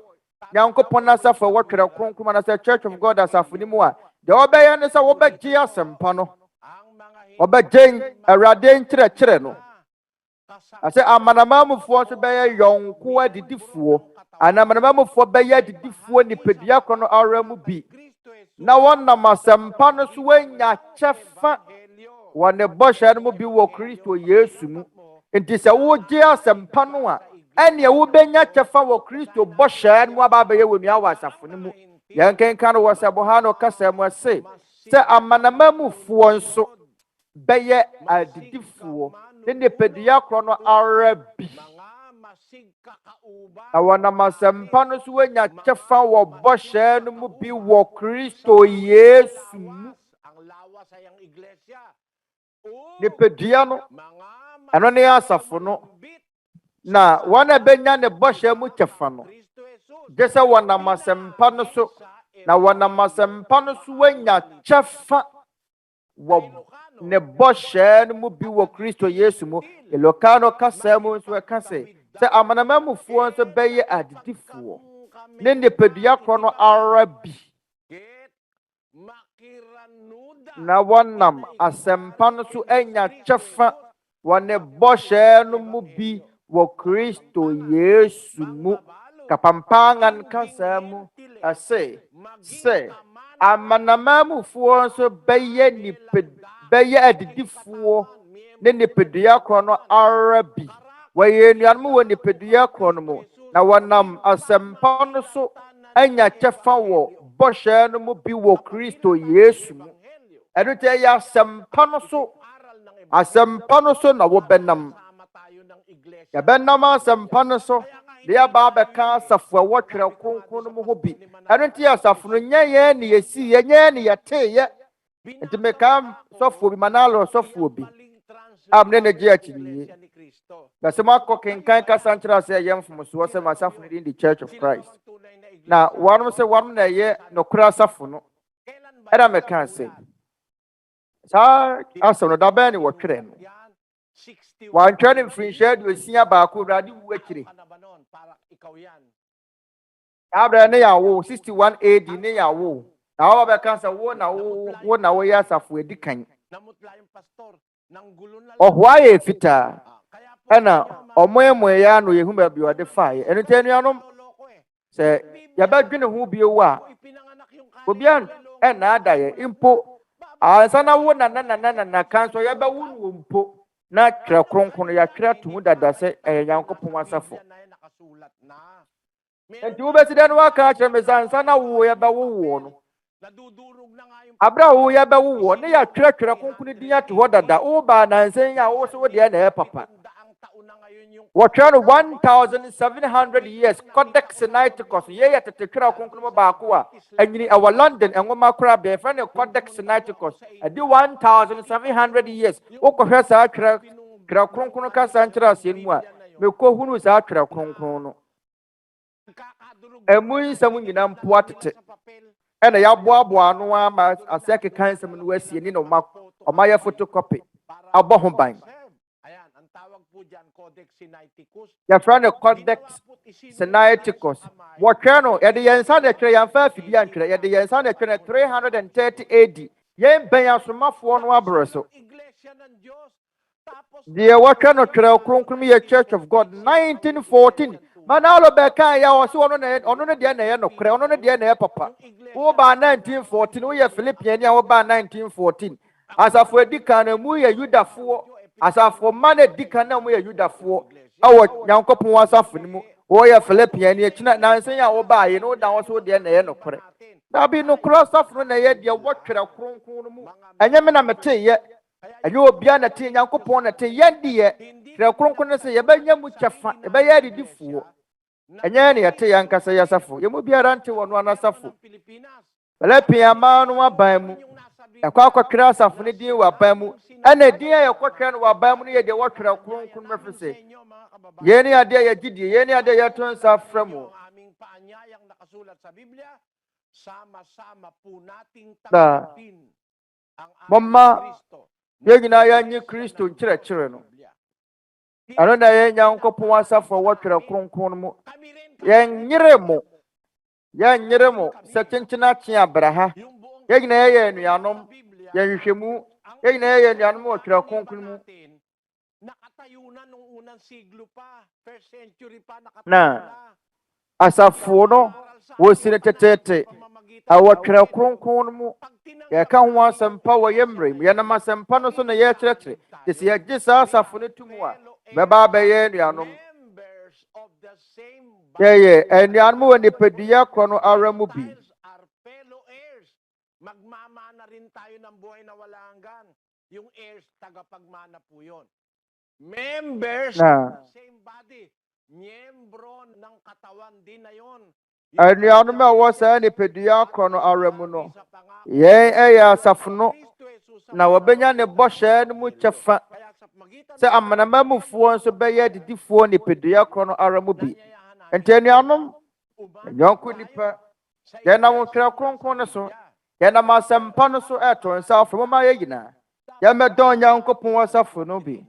Nyankopɔn asafo wɔtwerɛ kronkron na sɛ Church of God asafo ni mu a deɛ ɔbɛyɛ ne sɛ wɔbɛgye asɛmpa no ɔbɛgye Awurade nkyerɛkyerɛ no. Asɛ amanamamufoɔ nso bɛyɛ yɔnko adidifoɔ ana amanamamufoɔ bɛyɛ adidifoɔ nipadua korɔ no ara mu bi na wɔnam asɛmpa no so wɔanya kyɛfa wɔ ne bɔhyɛ no mu bi wɔ Kristo Yesu mu. Nti sɛ wogye asɛmpa no a ɛnea wobɛnya kyɛfa wɔ Kristo bɔhyɛ no mu aba abɛyɛ wɔ nua wɔ asafo no mu. Yɛnkenka no wɔ sɛ bɔha no kasa mu sɛ amanamamufoɔ nso bɛyɛ adidifoɔ ne nipadua korɔ no ara bi. Na wɔnam asɛmpa no so wɔanya kyɛfa wɔ bɔhyɛ no mu bi wɔ Kristo Yesu mu. Nipadua no ɛno ne asafo no na wɔn a bɛnya ne bɔhyɛ mu kyɛfa no gye sɛ wɔnam asɛmpa no so na wɔnam asɛmpa no so wɔanya kyɛfa wɔ ne bɔhyɛ no mu bi wɔ Kristo Yesu mu. Eloka no kasa mu nso ɛka sɛ amanamamufoɔ nso bɛyɛ adidifoɔ ne nipadua korɔ no ara bi. Na wɔnam asɛmpa no so anya kyɛfa wɔ ne bɔhyɛ no mu bi wɔ Kristo Yesu mu. kapampangan kasamu ase se amanamamufoɔ nso bɛyɛ adidifoɔ ne nipadua korɔ no ara bi wɔyɛ nnuanom wɔ nipadua korɔ no mu na wɔnam asɛmpa no so anya kyɛfa wɔ bɔhyɛ no mu bi wɔ Kristo Yesu mu ɛno nti ɛyɛ asɛmpa no so na wɔbɛnam yɛbɛnam asɛmpa no so de aba abɛka asafo a wɔtwerɛ kronkron no mu ho bi ɛno nti asafo no nyɛ yɛn ne yɛsi nyɛ ne yɛteyɛ nti meka sɔfoɔ bi manalo sɔfoɔ bi amne ne gye akyinyi bɛsɛ makɔ kenkan kasa nkyerɛ sɛ ɛyɛ mfomsoɔ sɛ masafo no in the Church of Christ na wɔnom sɛ wɔnom na ɛyɛ nokora asafo no ɛda meka sɛ saa asɛm no dabɛn ne wɔtwerɛ no wɔantwerɛ ne mfirinhyia aduosia baako Awurade wu akyire abrɛ ne yɛawo 61 AD ne yɛawo na wɔba bɛka sɛ wo na woyɛ asafo adi kan ɔhoa yɛ fitaa ɛna ɔmoemoeɛ ano yɛhu baabi ɔde faeɛ ɛno nti anuanom sɛ yɛbɛdwene ho bio a obia ɛna adayɛ mpo ansa na wo na kan so yɛbɛwo no wɔ mpo na twerɛ kronkron yɛatwerɛ to mu dada sɛ ɛyɛ Nyankopɔn asafo nti wobɛsi dɛ no waka akyerɛ me sɛ ansa na wo yɛbɛwowo no abra wo yɛbɛwowo ne yɛatwerɛ kronkron din ato hɔ dada wobaa nansɛn a wo so wo deɛ na ɛyɛ papa wɔtwerɛ no 1700 years Codex Sinaiticus yɛyɛ tetetwerɛ kronkron baako a anyini ɛwɔ London ɛnwoma kora bɛfrɛ ne Codex Sinaiticus ɛde 1700 years wokɔhwɛ saa twerɛ kronkron kasa nkyerɛ aseɛ mu a mekɔhunu saa twerɛ kronkron no ɛmu nsɛm nyina mpo atete ɛna yɛaboaboa ano ama asɛ keka nsɛm no asie ni na ɔma yɛ photocopy abɔ ho ban yɛfrɛ no Codex Sinaiticus wɔtwerɛ no yɛde yɛn nsa na twerɛ yɛmfa afidie antwerɛ yɛde yɛn nsa na twerɛ no 330 AD yɛn bɛn asomafoɔ no abrɛ so deɛ wɔtwerɛ no twerɛ kronkron yɛ Church of God 1914 manalo bɛka yɛ wɔ so ɔno no deɛ na yɛ nokorɛ ɔno no deɛ na yɛ papa wobaa 1914 woyɛ Philippiani a wobaa 1914 asafo adi kan no mu yɛ Yudafoɔ asafo ma na adi kan na mu yɛ Yudafoɔ ɛwɔ Nyankopɔn asafo no mu wɔyɛ Philippiani akyina nansɛn a wobaa yɛ no woda wɔ so deɛ na yɛ nokorɛ na bi nokorɛ asafo no na yɛ deɛ wɔtwerɛ kronkron no mu ɛnyɛ me na meteyɛ ɛnyɛ obia na te Nyankopɔn na te yɛn deɛ twerɛ kronkron no sɛ yɛbɛnya mu kyɛfa yɛbɛyɛ adidifoɔ ɛnyɛ ne yɛte yɛn nkasa yɛ asafo yɛmu biara nte wɔ no anasafo Philippian ama no aban mu ɛkɔ akɔtwerɛ asafo no din wɔ aban mu ɛna din a yɛkɔtwerɛ no wɔ aban mu no yɛ deɛ wɔtwerɛ kronkron no fɛ sɛ yɛn ne adeɛ yɛgyidie yɛn ne adeɛ yɛto nsa frɛ mu na mɔmma yɛn nyinaa yɛanye Kristo nkyerɛkyerɛ no ɛno na yɛn Nyankopɔn asafo wɔtwerɛ kronkron no mu yɛnyere mo sɛ kyenkyena kye abraha yɛn nyinaa yɛyɛ anuanom yɛnhwehwɛmu yɛn nyinaa yɛyɛ anuanom wɔtwerɛ kronkron mu na asafo no wɔsi no tetete awɔtwerɛ kronkron no mu yɛka ho asɛmpa wɔ yɛ mmerɛ mu yɛnam asɛmpa no so na yɛkyerɛkyerɛ te sɛ yɛgye saa asafo no to mu a bɛba bɛyɛ anuanom yɛyɛ anuanom wɔ nipadua korɔ no ara mu bi magmamana rin tayo ng buhay na wala hanggan. Yung heirs, tagapagmana po yun. Members of the same body. Miyembro ng katawan din na yun. anuanom a wɔwɔ saa nipadua korɔ no ara mu no yɛn ɛyɛ asafo no na wɔbɛnya ne bɔhyɛ no mu kyɛfa sɛ amanamamufoɔ nso bɛyɛ adidifoɔ nipadua korɔ no ara mu bi nti anuanom yɔnko nipa yɛnam twerɛ kronkron no so yɛnam asɛmpa no so ɛto nsa afɔ mɔma yɛ nyinaa yɛmɛdɔn Nyankopɔn asafo no bi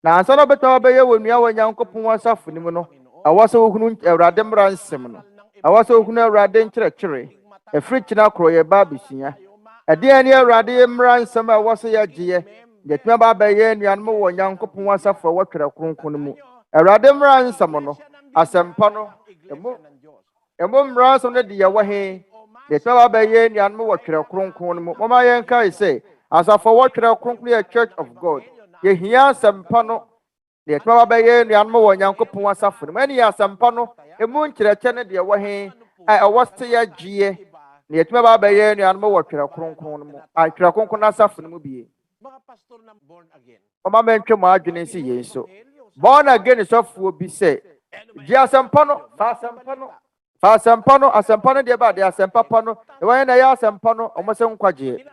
na ansa na ɔbɛtɔ bɛyɛ wɔ nua wɔ Nyankopɔn asafo no mu no ɛwɔ sɛ wohunu Awurade mmara nsɛm no ɛwɔ sɛ wohunu Awurade nkyerɛkyerɛ ɛfiri kyina korɔ yɛ ba abɛsua ɛdeɛ ne Awurade mmara nsɛm a ɛwɔ sɛ yɛgyeɛ yɛtumi aba abɛyɛ anuanom wɔ Nyankopɔn asafo a wɔtwerɛ kronkron no mu Awurade mmara nsɛm no asɛmpa no emu mmaransɛm no de yɛwɔ he de twa ba yɛ nuanom wɔ twerɛ kronkron no mu mama yɛn kai sɛ asafo wɔ twerɛ kronkron yɛ church of god yɛhia asɛmpa no de twa ba yɛ nuanom wɔ Nyankopɔn Asafo no mu ɛne asɛmpa no emu nkyerɛkyerɛ no de yɛwɔ he a ɛwɔ se yɛgyeɛ ne yɛtuma ba yɛ nuanom wɔ twerɛ kronkron no mu a twerɛ kronkron asafo no mu bie mama mentwe mo adwene si yɛn so born again sɔfoɔ bi sɛ gye asɛmpa no fa asɛmpa no deɛ ba de asɛmpa pa no ɛwɔ na ɛyɛ asɛmpa no ɔmo sɛ nkwagyeɛ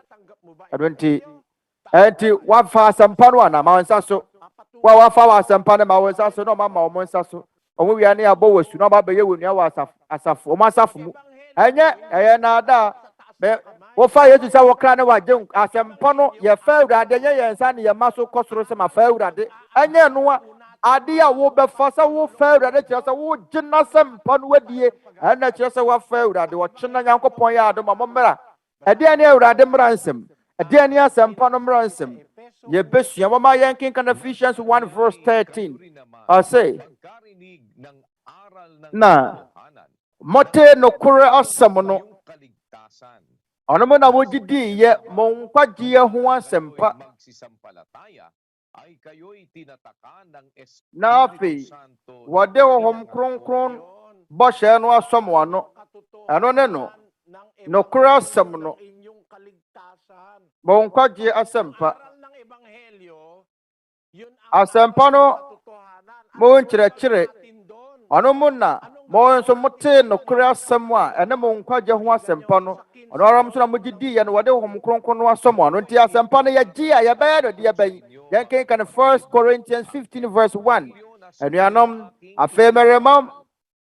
ɛnti wafa asɛmpa no ana ma nsa so wafa asɛmpa no ma wo nsa so na ɔma ma ɔmo nsa so ɔmo wia ne abɔ wasu na ɔba bɛyɛ wɔ nua wɔ asafo ɔmo asafo mu ɛyɛ naada wofa Yesu sɛ wokra ne wagye asɛmpa no yɛfa Awurade nyɛ yɛn nsa ne yɛma so kɔ soro sɛ ma fa Awurade ɛnyɛ no ade a wo bɛfa sɛ wo fa Awurade kyerɛ sɛ wo gye na asɛmpa no wadie ɛna kyerɛ sɛ wafa Awurade wɔkye na Nyankopɔn yɛ adom a mommra ɛdeɛ ne Awurade mmara nsɛm ɛdeɛ ne asɛmpa no mmara nsɛm yɛbɛsua wɔma yɛn kenka na Ephesians 1:13 ɔse na mote nokore asɛm no ɔno mo na mogyedi yɛ mo nkwagyeɛ ho asɛmpa na afei wɔde honhom kronkron bɔhyɛ no asɔm wano ɛno ne no nokore asɛm no mo nkwagyeɛ asɛmpa asɛmpa no mo nkyerɛkyerɛ ɔno mo na mo nso mote nokore asɛm a ɛne mo nkwagyeɛ ho asɛmpa no ɔno ara nso na mogyedi yɛ no wɔde honhom kronkron no asɔm wano nti asɛmpa no yɛgye a yɛbɛyɛ no de yɛbɛyi yɛn kenka no 1 Corinthians 15:1 anuanom afei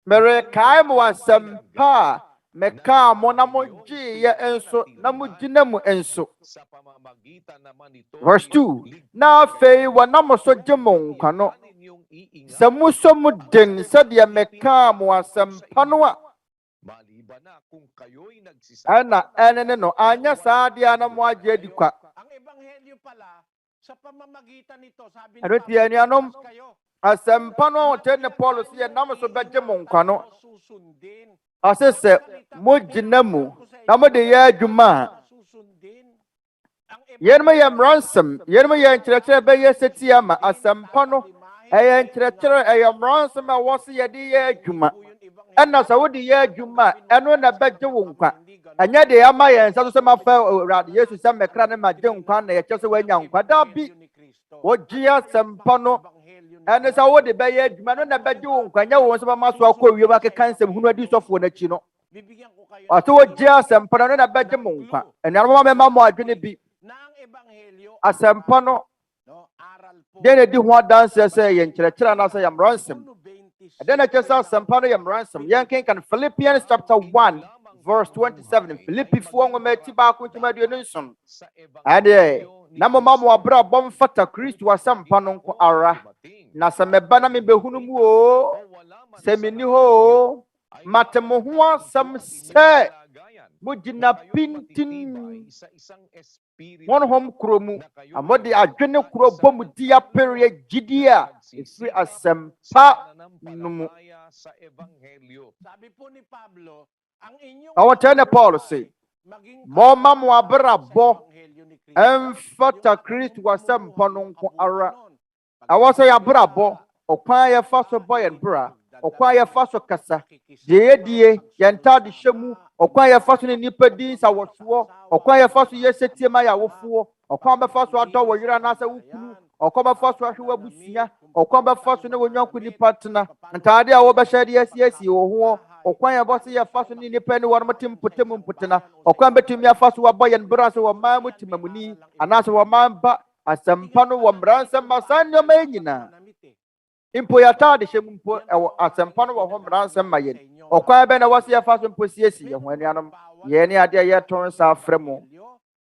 merekae mo asɛmpa a mekaa mo na mogyeeɛ enso na mogyina mu enso verse 2 na afei wɔnam so gye mo nkwa no sɛ musɔ mu den sɛdeɛ mekaa mo asɛmpa no a ɛna ɛne ne no anyɛ saa adeɛ na mo agye adi kwa ɛno nti anuanom asɛmpa no ɔtɛ ne Paul sɛ yɛnam so bɛgye mo nkwa no ɔse sɛ mogyina mu na mode yɛ adwuma a yɛnom yɛ mmaransɛm yɛnom yɛ nkyerɛkyerɛ bɛyɛ sɛti ama asɛmpa no ɛyɛ nkyerɛkyerɛ ɛyɛ mmaransɛm a wɔ se yɛde yɛ adwuma ɛna sɛ wode yɛ adwuma a ɛno na bɛgye wo nkwa ɛnyɛ de ama yɛn nsa so sɛ mafa Awurade Yesu sɛ mɛkra ne magye nkwa na yɛkyɛ sɛ woanya nkwa da bi wogye asɛmpa no ɛne sɛ wode bɛyɛ adwuma no na bɛgye wo nkwa nyɛ wo nso bɛma so akɔ wiem akeka nsɛm hunu adi sɔfoɔ n'akyi no ɔsɛ wogye asɛmpa no na bɛgye mo nkwa ɛnuanom mɛma mo adwene bi asɛmpa no deɛ na di ho adanseɛ sɛ yɛ nkyerɛkyerɛ anaasɛ yɛ mmaransɛm ɛdeɛ na kyerɛ sɛ asɛmpa no yɛ mmaransɛm yɛn kenka Philippians chapter 1:27 Filipifoɔ nwoma ati baako nkyɛm aduonu nson ɛdeɛ na moma mo abrabɔ mfata Kristo asɛmpa no nko ara na sɛ mɛba na mebɛhunu mu o sɛ menni hɔ o mate mo ho asɛm sɛ mogyina pintin honhom kuro mu amode adwene kuro bɔ mu di apɛreɛ gyidi a ɛfiri asɛmpa no mu ɔwɔtɛ ne Paul se mɔma mo abrabɔ ɛmfata Kristo asɛmpa no nko ara ɛwɔ sɛ yɛabrabɔ ɔkwan yɛfa so bɔ yɛn bra ɔkwan yɛfa so kasa deɛ yɛdie yɛn ntade hyɛ mu ɔkwan yɛfa so ne nnipa din sawɔsoɔ ɔkwan yɛfa so yɛ sɛtie ma yɛawofoɔ ɔkwan bɛfa so adɔ wɔ yere anaasɛ wo kunu ɔkwan bɛfa so ahwɛ w'abusua ɔkwan bɛfa so ne w'onyanko nnipa tena ntaade a wɔbɛhyɛ de asiesie wɔ ho ɔkwan yɛbɔ se yɛfa so ne nnipa ne wɔnom te mpotena ɔkwan bɛtumi afa so wabɔ yɛn bra sɛ wɔman mu temamuni anaasɛ wɔman ba asɛmpa no wɔ mmaransɛm ma saa nneɛma yi nyinaa mpo yɛataade hyɛ mu mpo ɛwɔ asɛmpa no wɔ hɔ mmaransɛm ma yɛn ɔkwan bɛ na wɔ se yɛfa so mpo siesie yɛn ho anuanom yɛn ne adeɛ yɛtɔn saa frɛ mu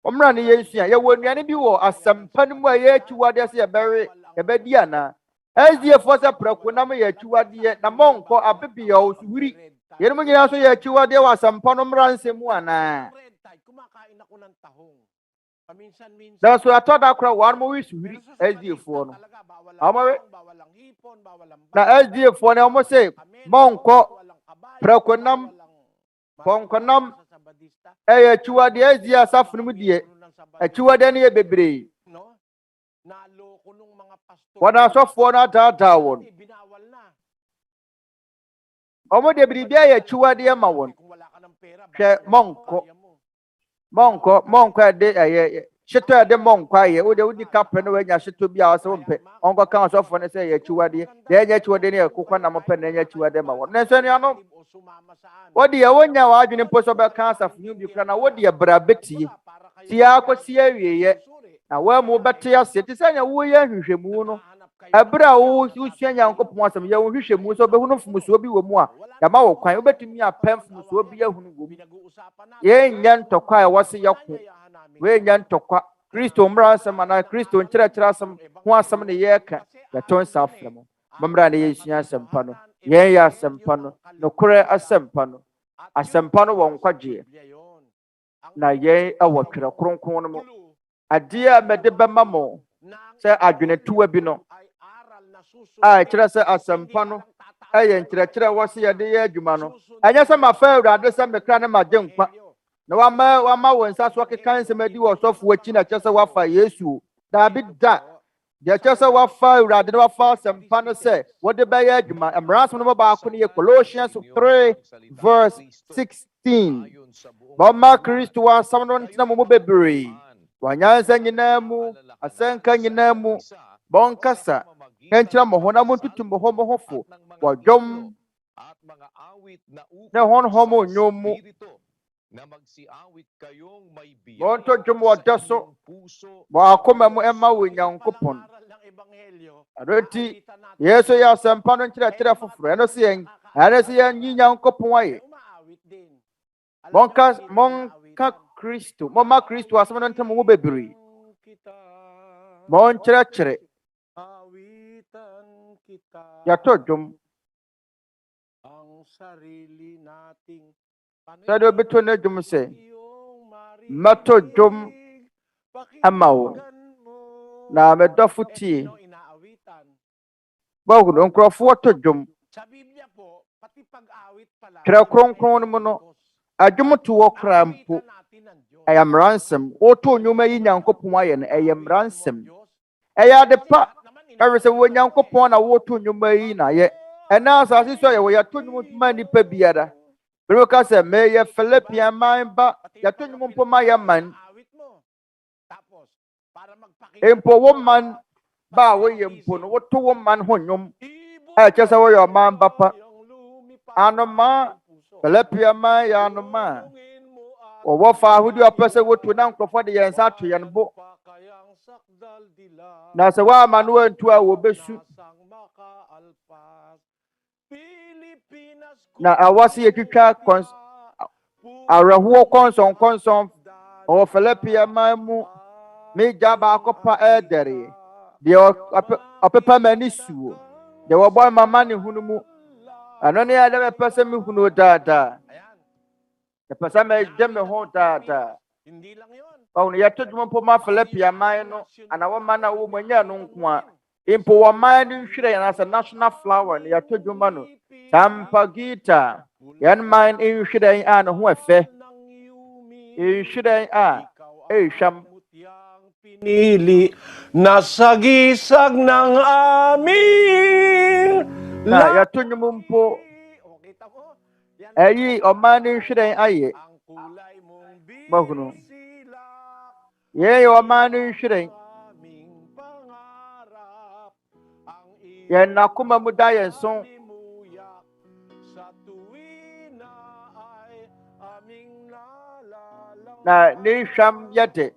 ɔmmra ne yɛnsua yɛwɔ nnuane bi wɔ asɛmpa no mu a yɛakyiwadeɛ sɛ yɛbɛdi anaa ɛsiefoɔ sɛ prɛko nam yɛ akyiwadeɛ na mɔnkɔ abebia ɔsuhuri yɛnom nyinaa nso yɛ akyiwadeɛ wɔ asɛmpa no mmaransɛm mu anaa That's why I thought that crowd one more is really SDF1. Now SDF1 almost say Monko Preconam Ponconam Chua the SDF Safnumidie a Chua Daniel bebree. What I saw for that one. Omo de bribia ya Chua de Mawon. Monko de Shito de Monko ye, Udi Captain when you should be our own pet. Uncle counts off when I say a Chua de, then yet you are the Kukana Mopen and yet you are them. What do you want now? I've been imposed about cancer of New Buchanan. What do you brabeti? Tiaco Sierra now, where more better citizen, a warrior who shemuno. A bra who send Uncle Possum, you wish him was over from Musobi or more. Yamao, quite better me a pen from Musobia who Yen Yan Toka was a yaku. When Yan Toka, Christo Mbrasam and I Christo and Cherachasam, who are some of the year the turns off them. Mambrani is Yasampano, Yea Yasampano, no Kure Asampano, Asampano won't quadri. Na ye a wɔtwerɛ kronkron no mu adeɛ a mede bɛma mo sɛ adwenetuwa bi no a kyerɛ sɛ asɛmpa no ɛyɛ nkyerɛkyerɛ wɔ se yɛde yɛ adwuma no ɛnyɛ sɛ mafa Awurade sɛ mekra ne magye nkwa na wama wɔ nsa so keka nsɛm adi wɔ ɔsɔfo akyi na kyerɛ sɛ wafa Yesu daabi da deɛ kyerɛ sɛ wafa Awurade na wafa asɛmpa no sɛ wɔde bɛyɛ adwuma Mmarasɛm no baako no yɛ Colossians 3 verse 16. Mama Kristo wa samno ntina mo bebree wanyansa nyinaa mu asanka nyinaa mu bonkasa enkyira mo ho na mo tutu mo ho fo wodwom na hon homo nyomu bonto dwom wodaso bo akoma mu ema wo Nyankopɔn adoti Yesu ya sampa no nkyerɛkyerɛ foforo eno se yen ara se yen Nyankopɔn aye Monka Kristo, Mama Kristo, as one time will be bebree. Ɔkyerɛkyerɛ. Yatodum. Sɛ de obeto ne dum sɛ, matodum amawo. Na medɔfo tie. Bawo no nkrɔfo todum. Twerɛ kronkron mu no. Adwumoto wɔ krampo ɛyɛ Mmarasɛm woto nnwuma yi Nyankopɔn ayɛ no ɛyɛ Mmarasɛm ɛyɛ adepa ɛwɛ sɛ wo Nyankopɔn na woto nnwuma yi na yɛ ɛna asase so yɛ wɔ yɛto nnwuma nipa biara bere ka sɛ mɛyɛ Philippian man ba yɛto nnwuma mpo ma yɛ man mpo wo man ba woyɛ mpo no woto wo man ho nnwom ɛkyɛ sɛ woyɛ ɔman ba pa anoma Philippian man ya no ma wo fa ahodoɔ pɛsɛ wotu na nkrɔfo de yɛn sa to yɛn bo na sɛ wa ma no antu a wo besu na awase yɛtwitwa awerɛhoɔ kɔnsɔn ɔwɔ Philippian man mu megya baako pa ɛdɛre deɛ ɔpepa mani suo deɛ wɔbɔ mama ne hunu mu ano ne ya de pese mi hunu daadaa de pese me de me ho daadaa o ne yato dwuma po ma Philippian man no ana wo man na wo manya no nko a impo wo man no hwire ya as a national flower ne yato dwuma no tampagita yan man in hwire an ho afe in hwire a ehwam pinili nasagisag ng amin na yato dwuma po ayi o man in hwire aye mahunu ye o man in hwire yan nakuma mu da yen so na ni hwam yete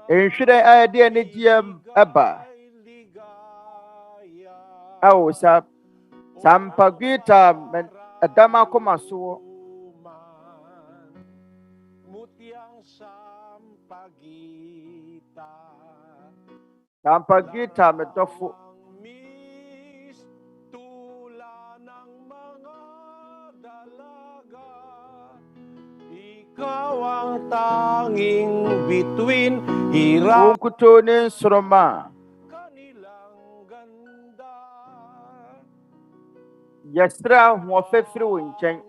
enhwere ade ne diem aba awo sampagita adama koma so sampagita medofo hanging bituin, hirap Kuto ni Soroma. kanilang ganda. Yasra mo fefiri winchen.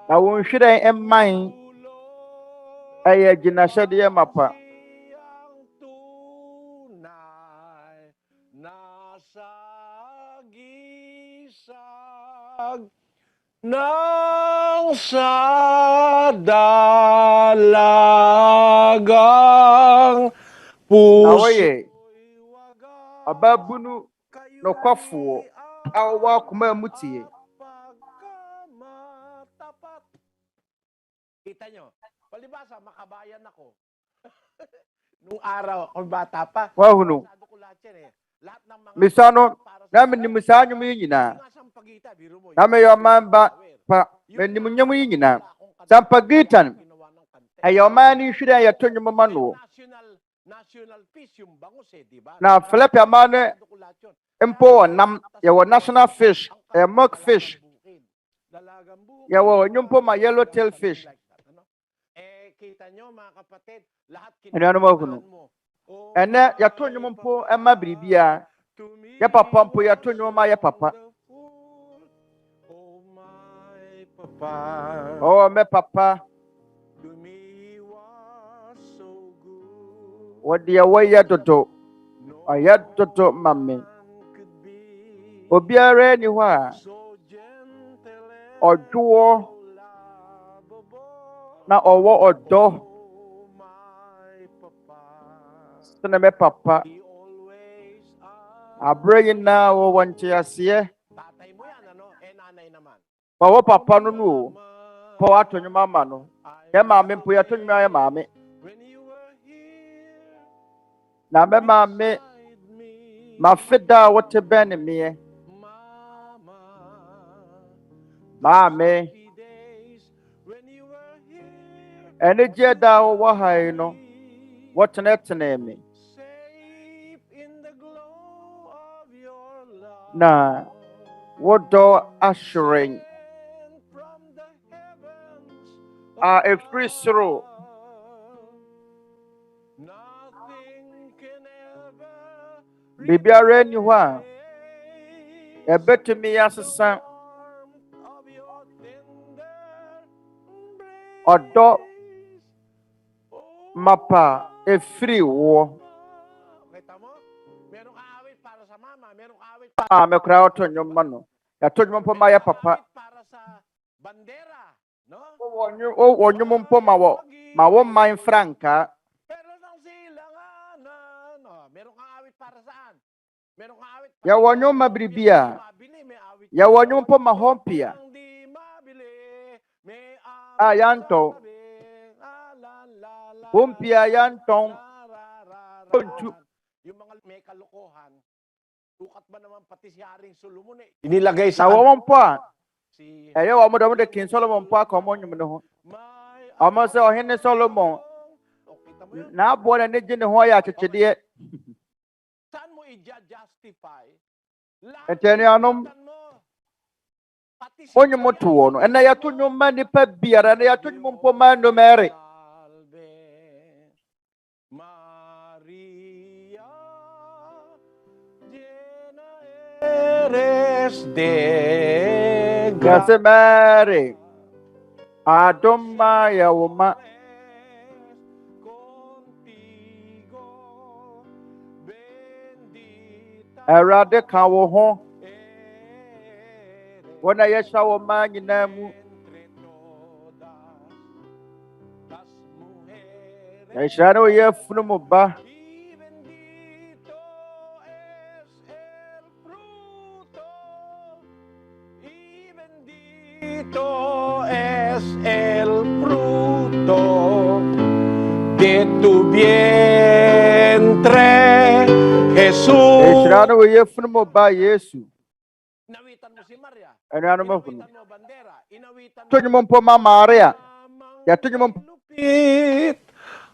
Na wonhwire emman aya ginashade mapa. Nasa gisag ng sa dalagang puso. Awoye. Ababunu no kwafuo awa kuma mutie. Kita nyo, palibasa, makabayan ako. Nung araw, kung bata pa. Wahuno. Misano, namin ni misanyo mo yun na. Namin yung mamba, menimunya mo yun na. Sa pagitan, ay yung mani shira ya tonyo mamano. Na Philip yamane, impo nam, yawa national fish, milk fish. Yawa nyumpo ma yellow tail fish. Kita nyo mga kapatid, lahat ano mo kuno. Ene ya tonyo mpo ema bribia. Ya papa mpo ya tonyo ma ya papa. Oh me papa. Wadi ya waya dodo. Aya dodo mame. Obiare ni wa. Oduo na owo odo sene me papa abre na wo wonche ase tatay mo yan, ano? Nanay naman. pa wo papa no no pa wa tonyo mama no ya mame mpo ya tonyo ya mame na me mame ma feda wote ben me mame ene je da wo hai no what net me na wodo assuring a free through bibiara ni wa ebetumi asesa odo mapa free wo Meron ka awit para sa mama, meron ka awit para me kra oto nyom mano ya to nyom po ma ya papa para sa bandera, no? o nyom po ma wo man franca Pero nang silanganan, no? Meron ka awit para saan? Meron ka awit para ya wo nyom mabribia ya wo nyom po ma hompia di mabili, may yanto hompia yanton yung mga may kalokohan, sukat ba naman pati si Haring Solomon inilagay sa wawon po si wa mo do king Solomon po ka mo nyum no amo se ohene Solomon na bo na ne gine ho ya kyekede saan mo i-justify etene anom onye mo tuwo no ena ya to nyum ma ni pa biara na ya to nyum po ma no mere eres de gracia Mary adoma ya woma Awurade ka wo ho wona yesha wo ma nyina mu yesha no ye funu mu ba es el fruto de tu vientre, Jesús. Yesha no ye funu mu ba Yesu Inawitan mo si Maria. ano mo funu Inawitan mo bandera. Inawitan to nyum po ma Maria ya to nyum lupit.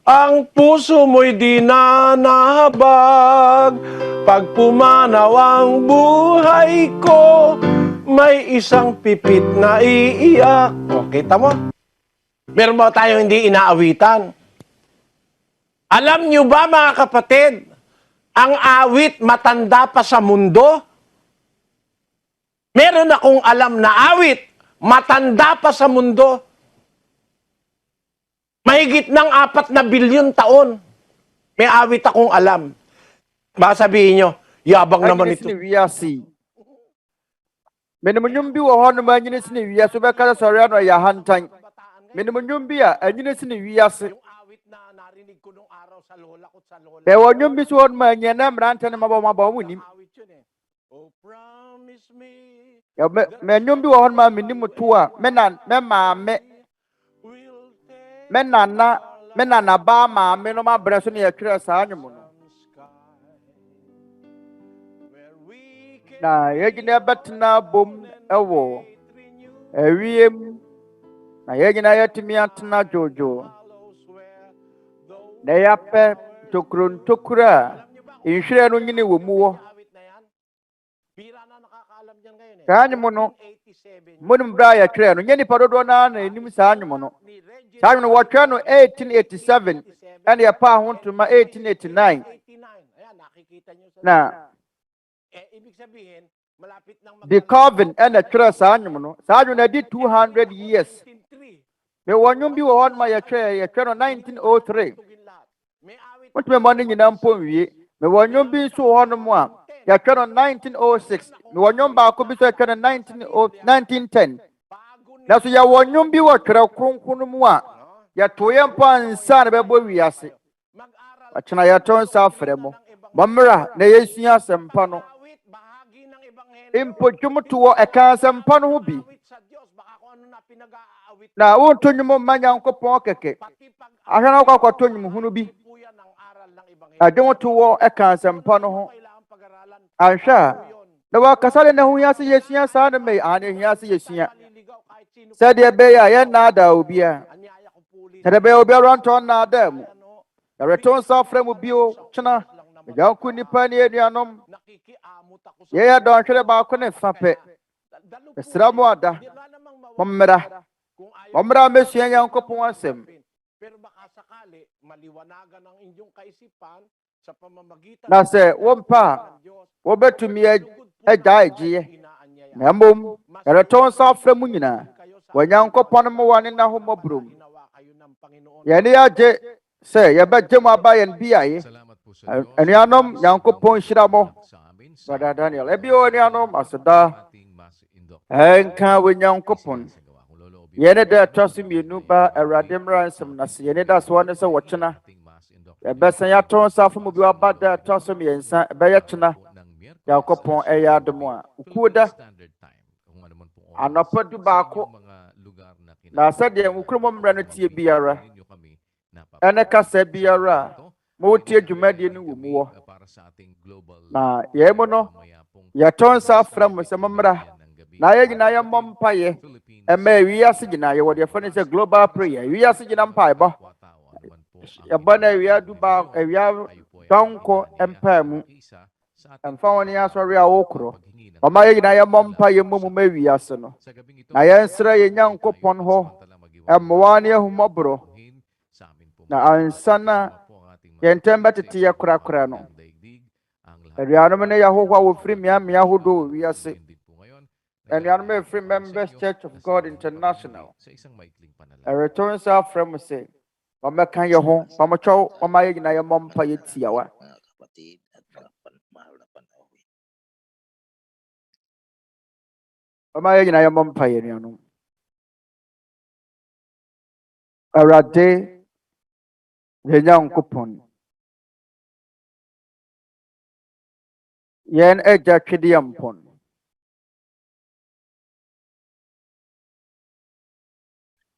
Ang puso mo'y di na nahabag. Pag pumanaw ang buhay ko, may isang pipit na iiyak. O, kita mo? Meron ba tayong hindi inaawitan? Alam niyo ba mga kapatid, ang awit matanda pa sa mundo? Meron akong alam na awit matanda pa sa mundo. Mahigit ng 4 na bilyon taon. May awit akong alam. Baka sabihin nyo, yabang naman ito. Menemunyum bi wo hono ma nyine sine wiase Bɛka Soriano ya hantan. Menemunyum bi a anyine sine wiase. Be wonyum bi so hono ma nyina mrante ne mabɔ munim. Ya me nyum bi wo hono ma minim to a me maame me nana ba maame no ma brɛ so ne yɛtwerɛ saa nyum no. Na yegyina betena bom ewo ewiem na yegyina yetimi atena jojo na yapɛ tokura nhwere no nyine wɔ mu wo saanyum no monum bra ya twerɛ no nyeni padodo na enim saanyum no wɔtwerɛ no 1887 ɛna yɛ pa ho ntoma 1889 na the Calvin and the Tres Annual, Sergeant, I did 200 years. The one you be on my chair, 1903. What my money in Ampovi, the one you be so on one, your 1906, the one you back could be 1910. That's your one you be what Kronkron, your 2 pounds and son of a boy. We are sick. A China turns out for them. Mmara, Neyesia Sempano. Impo jumutuo ekansa mpa no ho bi na wonto nyum ma Nyankopɔn keke ahwana kwakwato nyum hunu bi adwumutuo ekansa mpa no ho ahwa na wakasale na hu yase yesua saa na me ane hiase yesua sɛdeɛ bɛyɛ a yɛn naada obia sɛdeɛ bɛyɛ obia ronto naada mu na reton sa frɛ mu bio kyena Yanku nipa ni anuanom ye don hwere ba ko ne fa pɛ esra mu ada mommra mesua Nyankopɔn asɛm na sɛ wompa wobetumi agya agye na mmom ɛreton sa afra mu nyina wa Nyankopɔn mo wane na ho mɔbrom yɛne agye sɛ yɛbɛgye mu aba yɛn biaye anuanom Nyankopɔn hyira mo Brother Daniel ebi anuanom aseda enka we Nyankopɔn yɛne da twaso mienu ba Awurade mmaransɛm na se yɛne da so ne sɛ wɔkyena ɛbɛsan yɛatɔn safo mu bi waba da twaso miɛnsa ɛbɛyɛ kyena Nyankopɔn ɛyɛ adom a ukuoda anɔpa du baako na sɛdeɛ wukurom mmara no tie biara ɛne kasa biara mo tie dwumadie no wɔ mu wɔ na yɛn mu no yɛtɔn sa afra mo sɛ mommra na yɛ nyinaa yɛmmɔ mpaeɛ ɛma wiase nyinaa yɛwɔ deɛ fɛ ne sɛ global prayer wiase nyinaa mpaebɔ yɛbɔ na awia du ba awia dɔnkɔ mpae mu ɛmfa wɔn ne asɔre a wɔkorɔ ɔma yɛ nyinaa yɛmmɔ mpaeɛ mmɔ mu ma wiase no na yɛnsrɛ yɛn Nyankopɔn hɔ ɛmmoa ne ahumɔborɔ na ansa na yɛntɛm bɛtete yɛ kurakura no aduanom ne yɛhoho a wɔfiri mmeammea ahodoɔ wɔ wiase anuanom ɛfiri Members Church of God International ɛreto nsa afrɛ mu sɛ ɔmmɛka yɛ ho ɔmotwɛw ɔma yɛ nyinaa yɛmmɔ mpa yɛtiawa ɔma yɛ nyinaa yɛmmɔ mpa yɛ anuanom Awurade yɛn Nyankopɔn yɛn agya twedeɛ mpɔn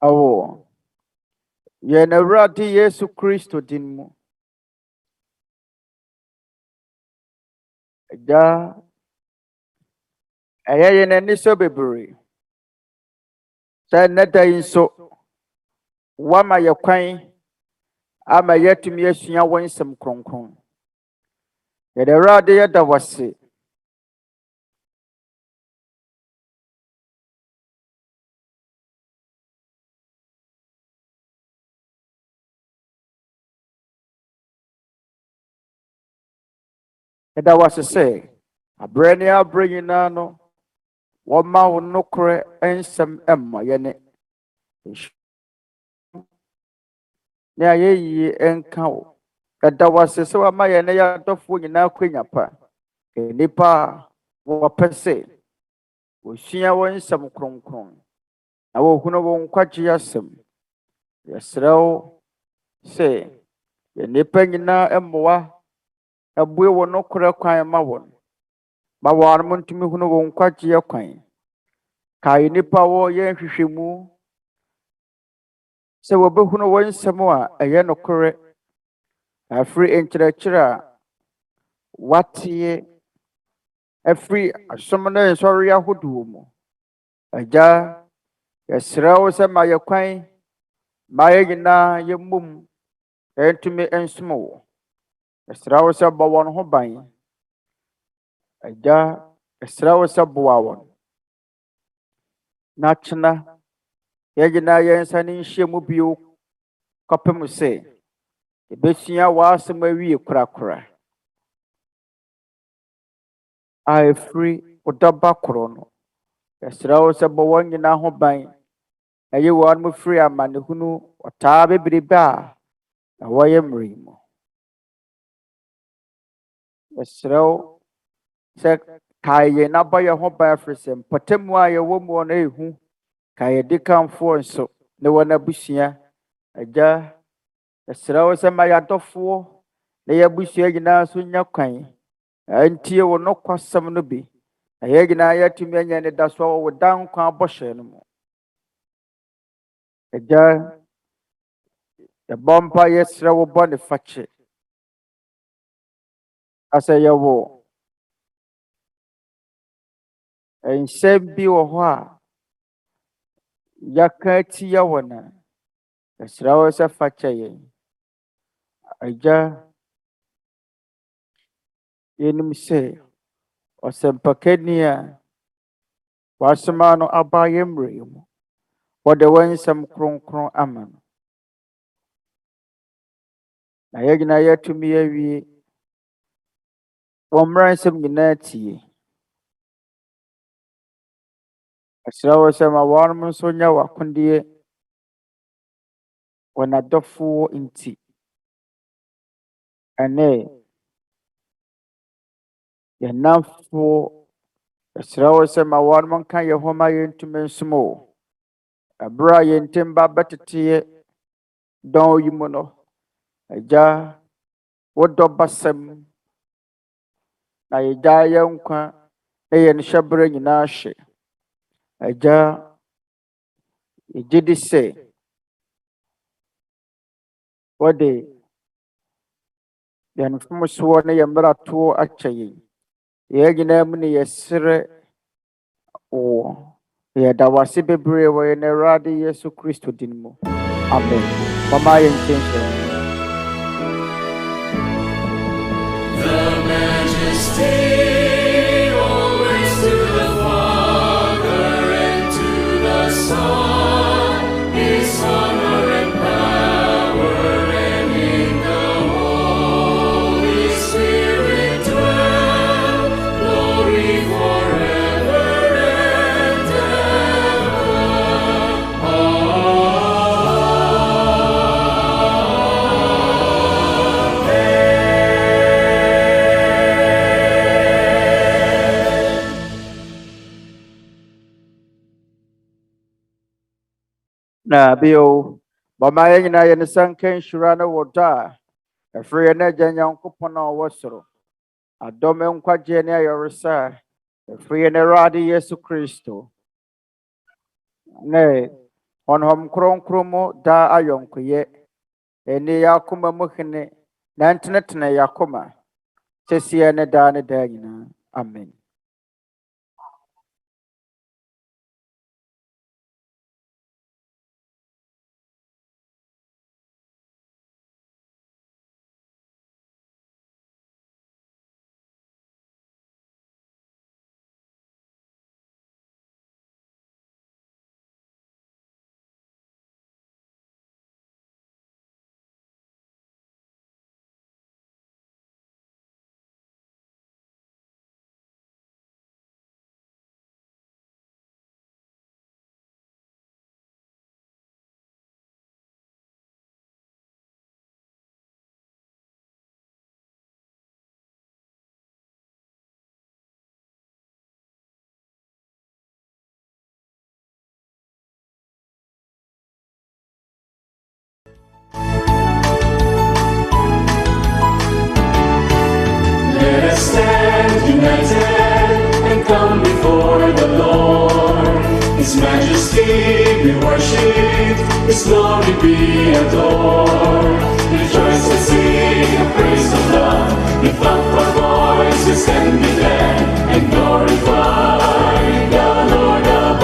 awo yɛn Awurade Yesu Kristo din mu agya ɛyɛ yɛn ani so bebree sɛ nnɛ da yi nso wama yɛ kwan ama yɛtumi asua wɔn nsɛm kronkron yɛde Awurade yɛda wase ɛda wase sɛ aberɛ ne aberɛ nyinaa no wɔma wo nokorɛ nsɛm ɛmma yɛne ne ayɛyie ɛnka wo. ɛda wase sɛ wama yɛne yɛadɔfoɔ nyinaa kwanya pa nnipa a wɔpɛ sɛ wɔsua wɔn nsɛm kronkron na wɔhunu wɔn nkwagye asɛm. yɛsrɛ wo sɛ yɛn nnipa nyinaa mmoa abue wɔn nokorɛ kwan ma wɔn ma wɔn ntumi hunu wɔn nkwagyeɛ kwan. kae nnipa a wɔyɛ nhwehwɛmu sɛ wɔbɛhunu wɔn nsɛm a ɛyɛ nokorɛ afiri nkyerɛkyerɛ a wateɛ afiri asom ne nsɔre ahodoɔ mu. Agya, yɛsrɛ wo sɛ ma yɛ kwan ma yɛn nyinaa yɛmmom yɛntumi nsom wo. yɛsrɛ wo sɛ bɔ wɔn ho ban. Agya, yɛsrɛ wo sɛ boa wɔn na kyena yɛn nyinaa yɛn nsa ne nhyia mu bio kɔpem sɛ yɛbɛsua w'asɛm awie kurakura a ɛfiri wo dɔba korɔ no. yɛsrɛ wo sɛ bɔ wɔn nyinaa ho ban. ɛyɛ wɔn mo firi amanehunu ɔtaa bebrebe a wɔyɛ mmerɛ yi mu. yɛsrɛ wo sɛ kae yɛn na bɔ yɛn ho ban afiri sɛ mpɔtamu a yɛwɔ mu no ɛhu. kae yɛdi kanfoɔ nso ne wɔn abusua. Agya, yɛsrɛ wo sɛ ma yɛadɔfoɔ ne yɛabusua nyinaa nso nya kwan antie wo nokwasɛm no bi na yɛn nyinaa yɛatumi anya anidasoɔ wɔ wo da nkwa abɔhyɛ no mu. Agya, yɛbɔ mpa yɛsrɛ wo bɔ ne fakyɛ asɛ yɛwɔ nsɛm bi wɔ hɔ a yɛaka atia wɔ no. yɛsrɛ wo sɛ fakyɛ yɛn. Agya, yɛnim sɛ ɔsɛmpakani a wasoma no aba yɛ mmerɛ yi mu wɔde wɔn nsɛm kronkron ama no na yɛn nyinaa yɛatumi awie wɔn mmara nsɛm nyinaa tie. yɛsrɛ wo sɛ ma wɔn nso nya w'akodeɛ wɔ n'adɔfoɔ nti. ɛnɛ yɛn namfoɔ, yɛsrɛ wo sɛ ma wɔn nka yɛn ho ma yɛntumi nsom wo. ɛberɛ a yɛn ntam ba bɛteteɛ dɔn yi mu no, Agya, wo dɔ basɛm na yɛgyaa yɛn nkwa ne yɛn hyɛberɛ nyinaa hye. Agya, yɛgye di sɛ wɔde yɛn mfomsoɔ ne yɛn mmaratoɔ akyɛ yɛn. yɛn nyinaa mu ne yɛsrɛ wo. yɛda wase bebree wɔ yɛn Awurade Yesu Kristo din mu. Amen. Mama yɛn nkyɛnkyɛn. The majesty always to the Father and to the Son, His honor and power, and in the Holy Spirit dwell, glory forever and ever. Na bio, mama yɛn nyinaa yɛn nsa nka nhyira no wɔ dɔ a ɛfiri yɛn Agya Nyankopɔn a ɔwɔ soro. adɔm nkwagyeɛ ne ayaresa a ɛfiri yɛn Awurade Yesu Kristo. ne Honhom Kronkron mu daa ayɔnkoyɛ ɛne yɛn akoma mu hene na ntenetene yɛn akoma sɛsie ne daa nyinaa. Amen. stand united and come before the Lord. His majesty be worshipped, His glory be adored. Rejoice and sing a praise of love, lift up our voices and be glad and glorify the Lord above.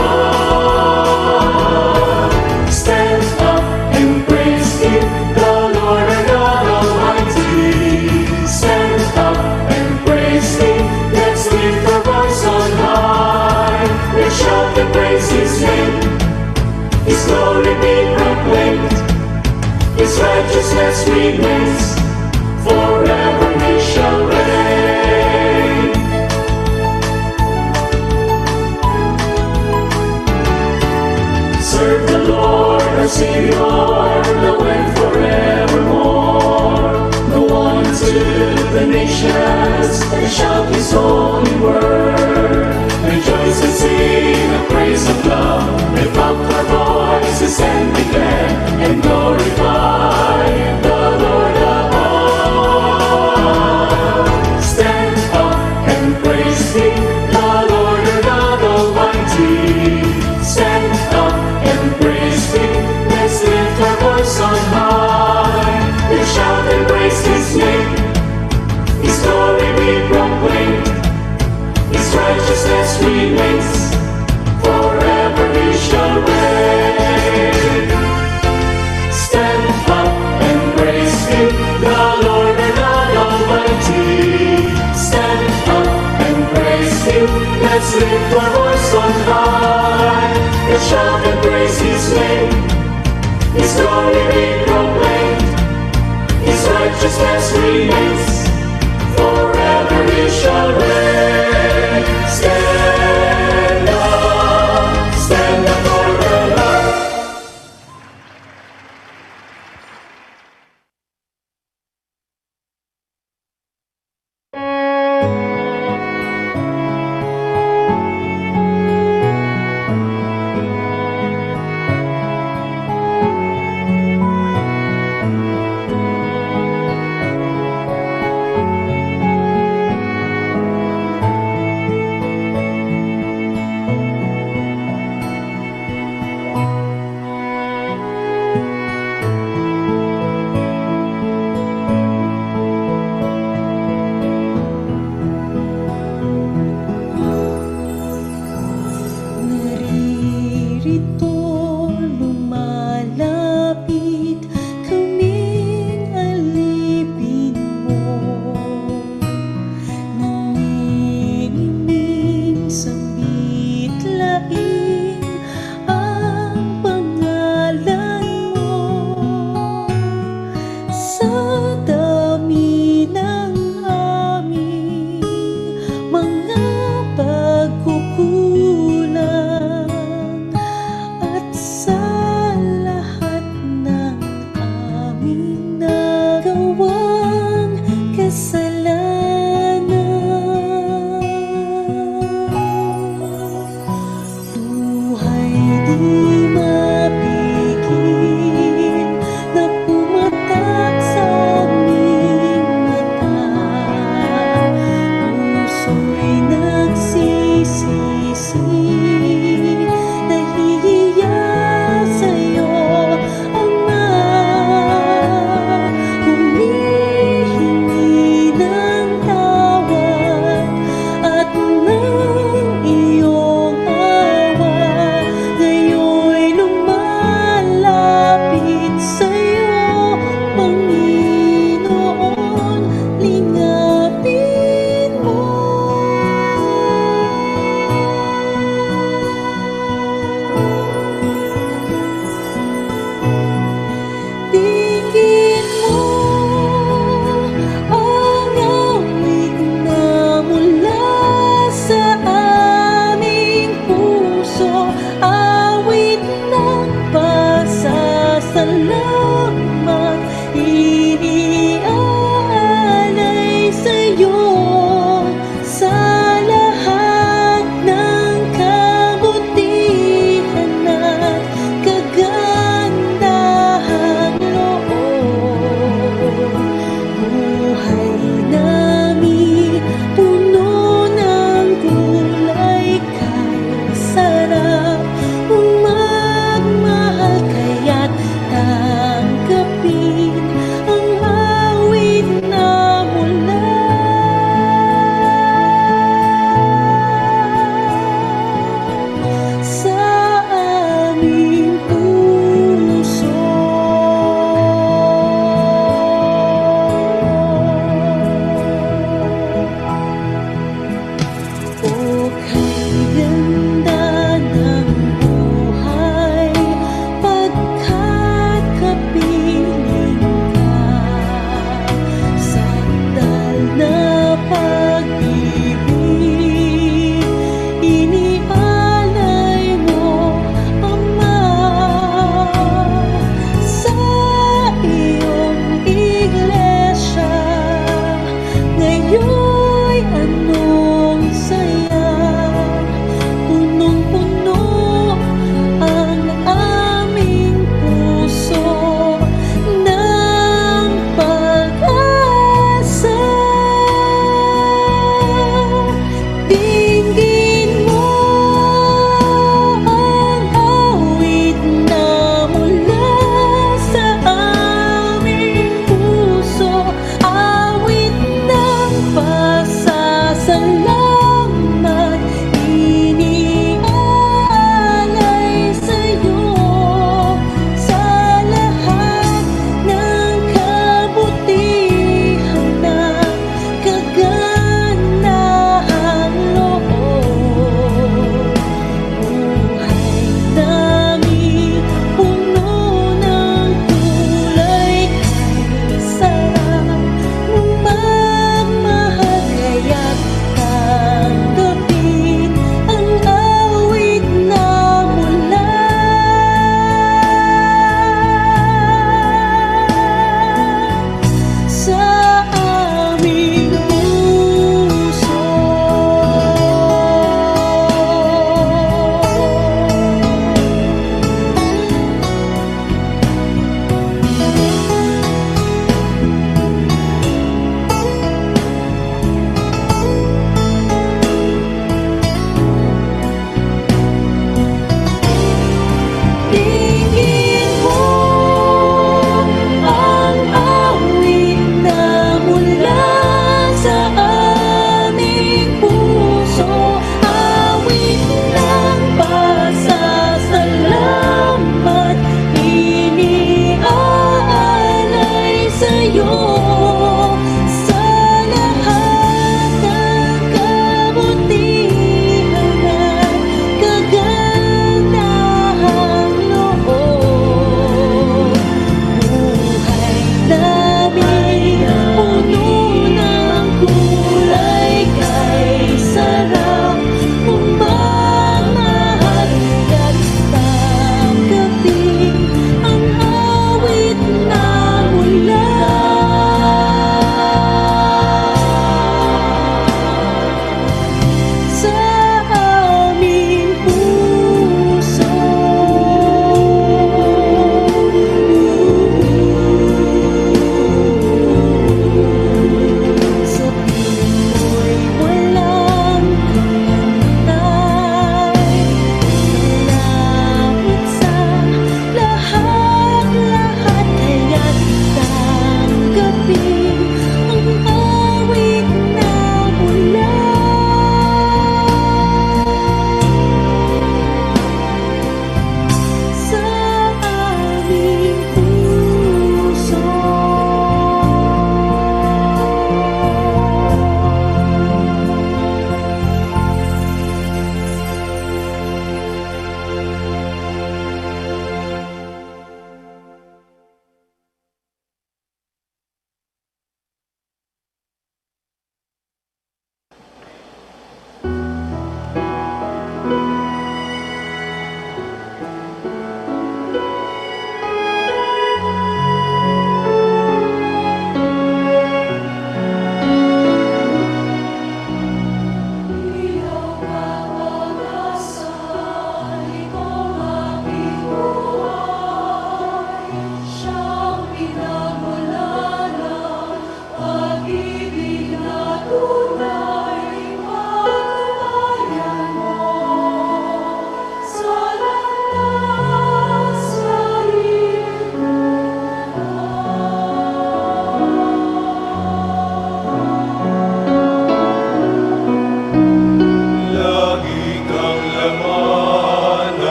Stand up and praise Him, the Lord our God Almighty. Stand up and praise Him, let's lift our voice on high. Let's shout and praise His name, His glory be proclaimed, His righteousness remains, forever He shall reign. Serve the Lord our Savior, now and forevermore. Go on to the nations and shout His holy word. Rejoice and sing a praise of love, lift up our voices and be glad and glorify the Lord above. Stand up and praise Him, the Lord our God Almighty. Stand up and praise Him, let's lift our voice on high. Let's shout and praise His name, His glory be proclaimed, His righteousness remains, forever He shall reign. Stand up and praise Him, the Lord our God Almighty. Stand up and praise Him, let's lift our voice on high. Let's shout and praise His name, His glory be proclaimed, His righteousness remains, forever He shall reign. Stand up for the Lord. Di mapigil na pumatak sa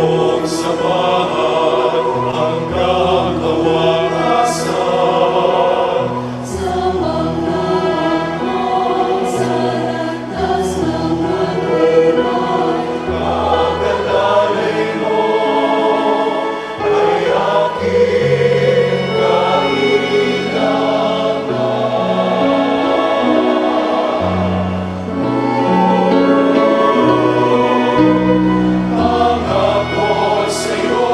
iyong samahan hanggang kawasan. Sa mga sa landas ng buhay, kagandaling mo ay aking kailangan. Ang ako sa'yo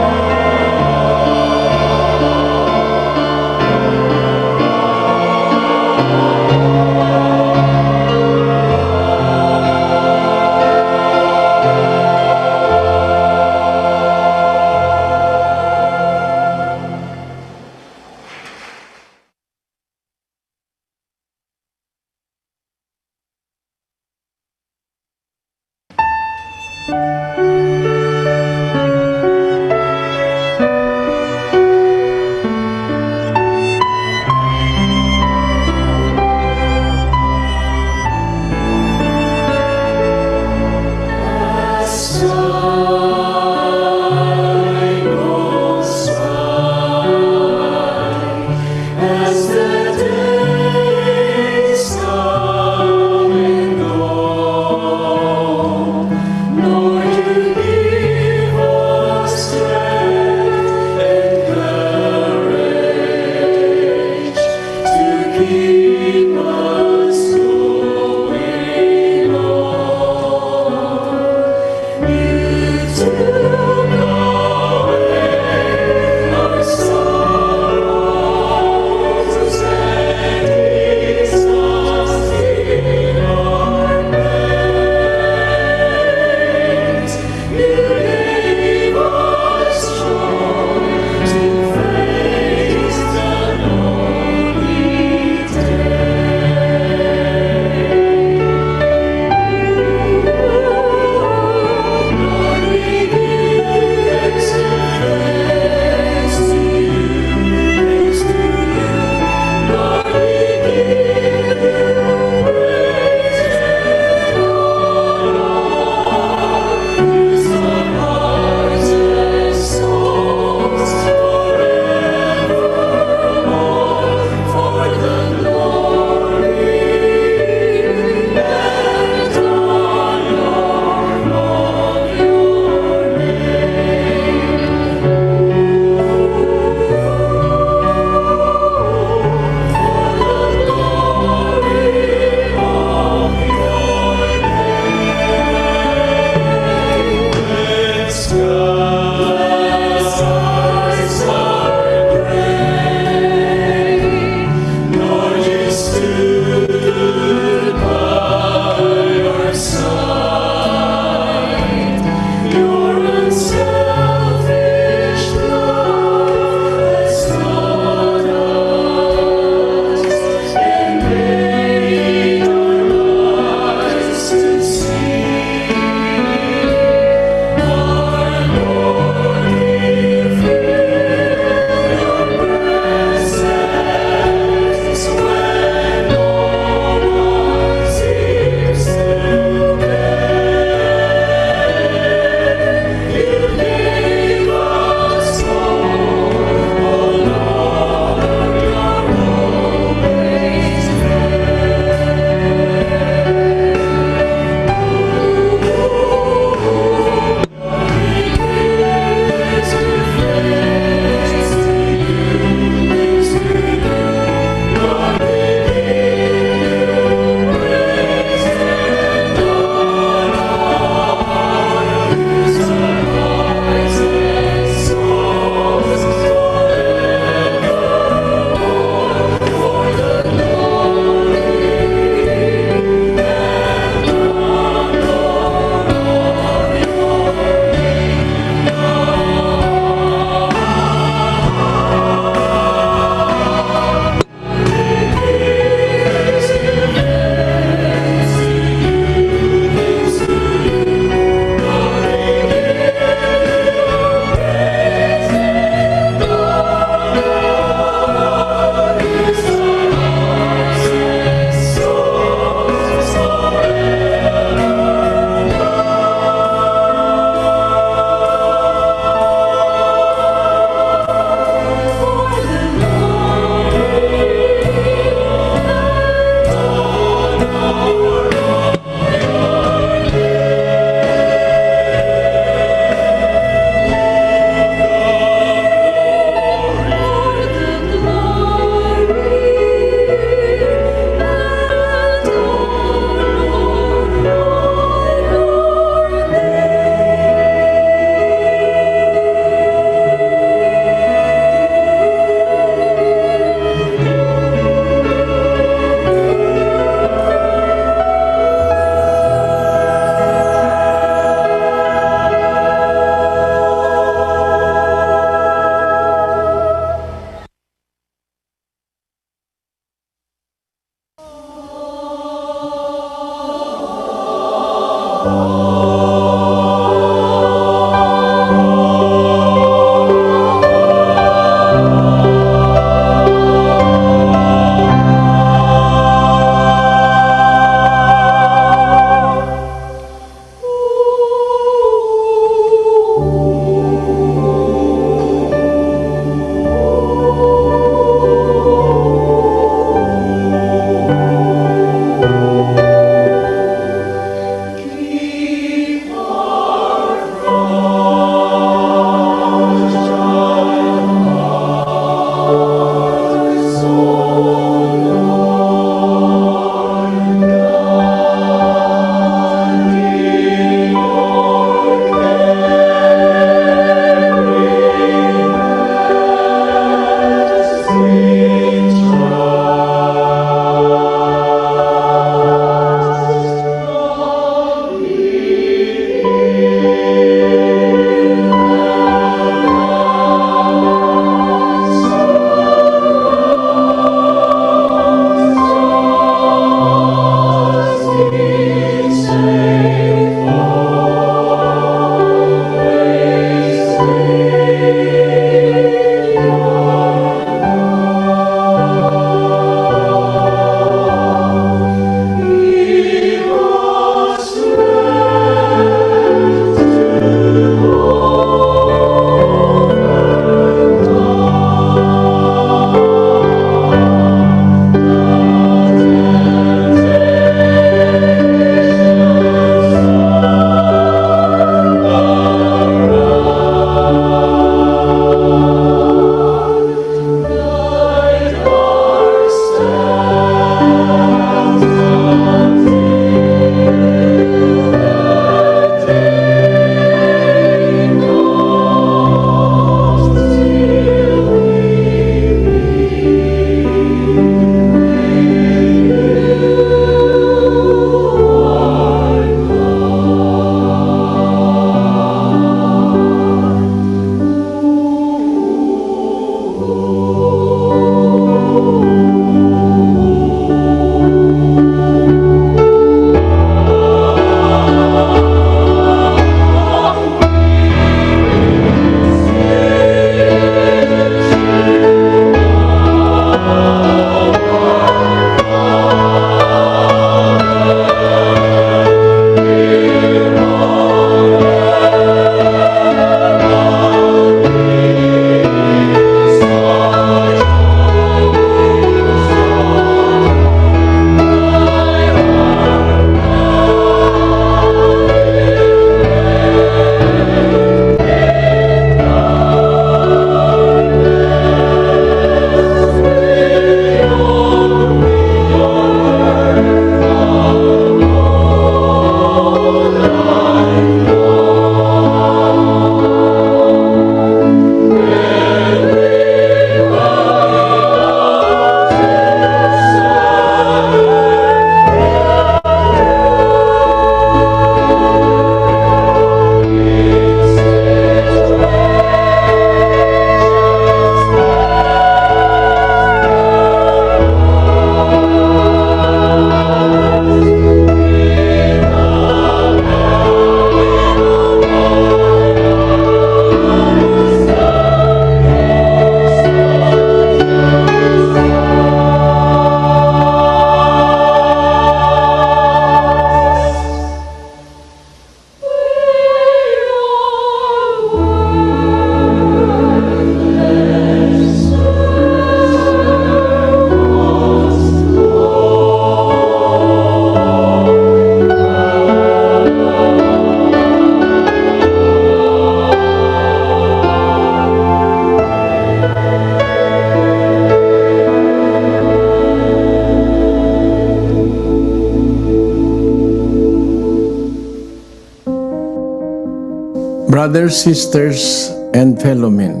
Brothers, sisters, and fellow men,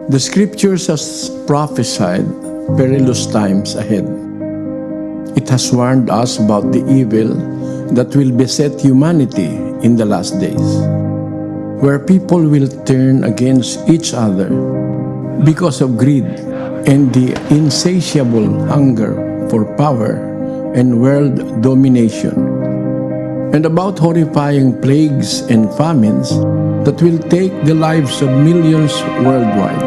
the scriptures has prophesied perilous times ahead. It has warned us about the evil that will beset humanity in the last days, where people will turn against each other because of greed and the insatiable hunger for power and world domination. and about horrifying plagues and famines that will take the lives of millions worldwide.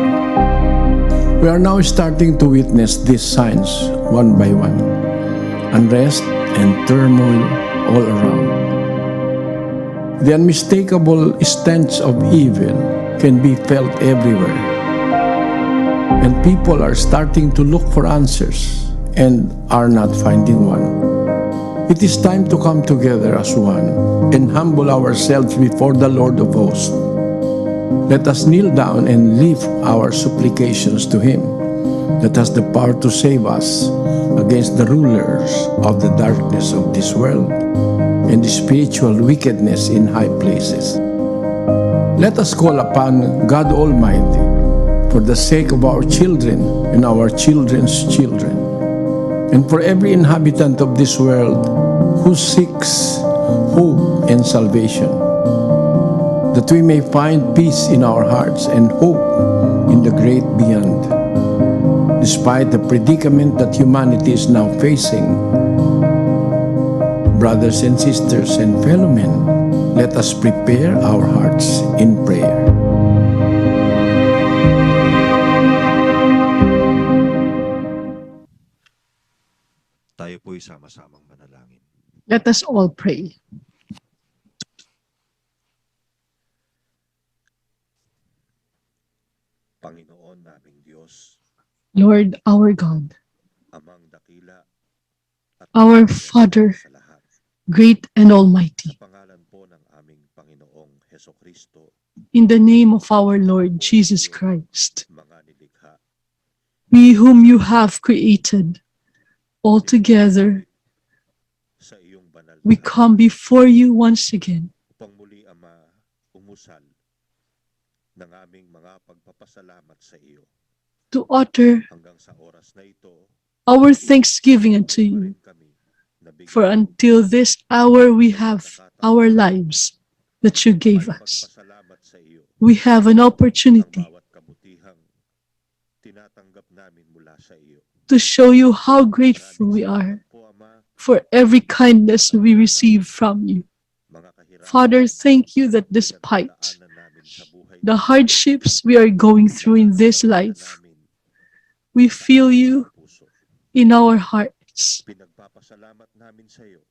We are now starting to witness these signs one by one. Unrest and turmoil all around. The unmistakable stench of evil can be felt everywhere. And people are starting to look for answers and are not finding one. It is time to come together as one and humble ourselves before the Lord of hosts. Let us kneel down and lift our supplications to Him that has the power to save us against the rulers of the darkness of this world and the spiritual wickedness in high places. Let us call upon God Almighty for the sake of our children and our children's children, and for every inhabitant of this world who seeks hope and salvation, that we may find peace in our hearts and hope in the great beyond. Despite the predicament that humanity is now facing, brothers and sisters and fellow men, let us prepare our hearts in prayer. Tayo po'y sama-samang manalangin. Let us all pray. Panginoon naming Diyos, Lord our God, Amang dakila at our Father, sa lahat, great and almighty, pangalan po ng aming Panginoong Heso Kristo, in the name of our Lord Jesus Christ, mga nilikha, we whom you have created, all together, sa iyong banal we come before you once again upang muli, Ama, umusal ng aming mga pagpapasalamat sa iyo. to utter Hanggang sa oras na ito, our thanksgiving unto you. For until this hour we have our lives that you gave us. pasalamat sa iyo We have an opportunity bawat kabutihang tinatanggap namin mula sa iyo. to show you how grateful we are for every kindness we receive from you. Father, thank you that despite the hardships we are going through in this life, we feel you in our hearts. Pinagpapasalamat namin sa iyo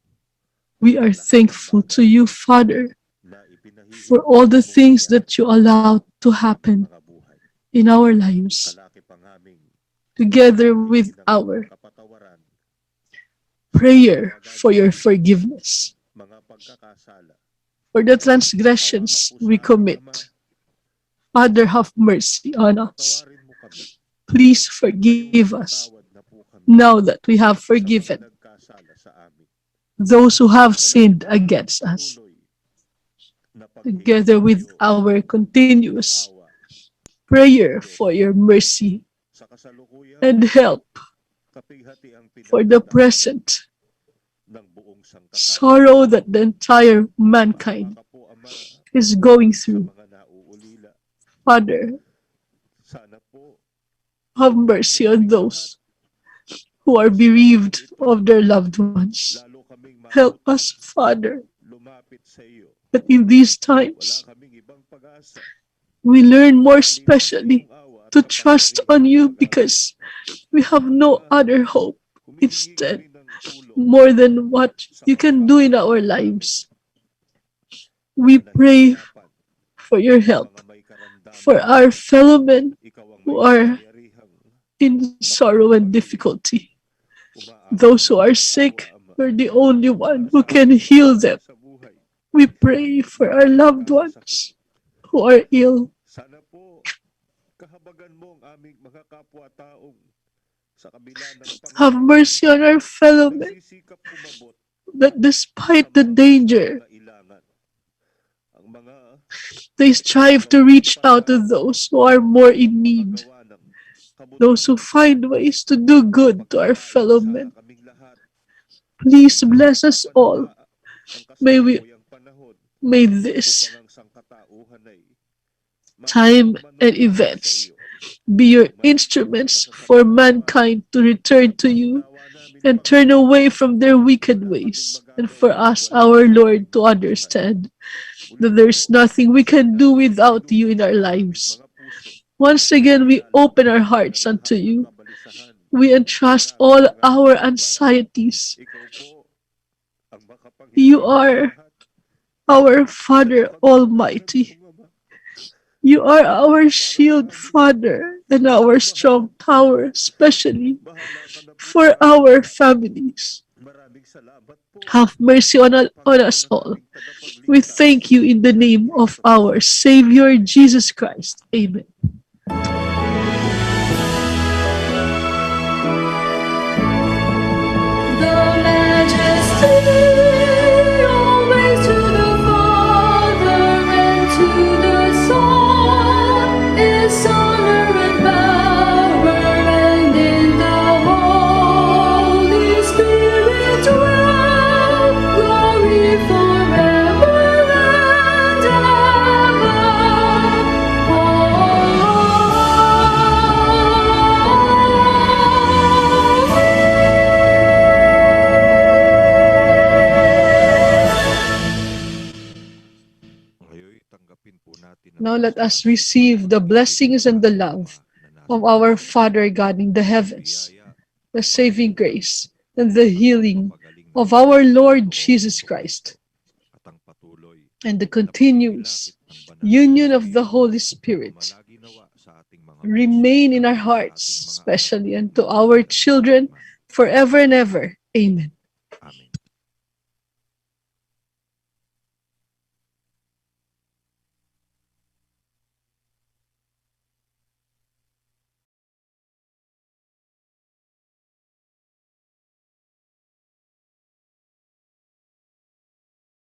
We are thankful to you, Father, for all the things that you allow to happen in our lives, together with our prayer for your forgiveness, mga pagkakasala. for the transgressions we commit. Father, have mercy on us. Please forgive us now that we have forgiven those who have sinned against us, together with our continuous prayer for your mercy and help for the present sorrow that the entire mankind is going through. Father, have mercy on those who are bereaved of their loved ones. Help us, Father, that in these times we learn more especially to trust on you, because we have no other hope instead more than what you can do in our lives. We pray for your help for our fellow men who are in sorrow and difficulty. Those who are sick, you're the only one who can heal them. We pray for our loved ones who are ill. Sana po, kahabagan mo ang aming mga kapwa-taong sa kabila ng Have mercy on our fellow men, pagsisikap kumabot that despite the danger, kailangan. Ang mga they strive to reach out to those who are more in need, those who find ways to do good to our fellow men. Please bless us all. May this time and events be your instruments for mankind to return to you and turn away from their wicked ways, and for us, our Lord, to understand that there is nothing we can do without you in our lives. Once again, we open our hearts unto you. We entrust all our anxieties. You are our Father Almighty. You are our shield, Father, and our strong tower, especially for our families. Have mercy on us all. We thank you in the name of our Savior, Jesus Christ. Amen. Now let us receive the blessings and the love of our Father God in the heavens, the saving grace and the healing of our Lord Jesus Christ, and the continuous union of the Holy Spirit remain in our hearts, especially unto our children forever and ever. Amen.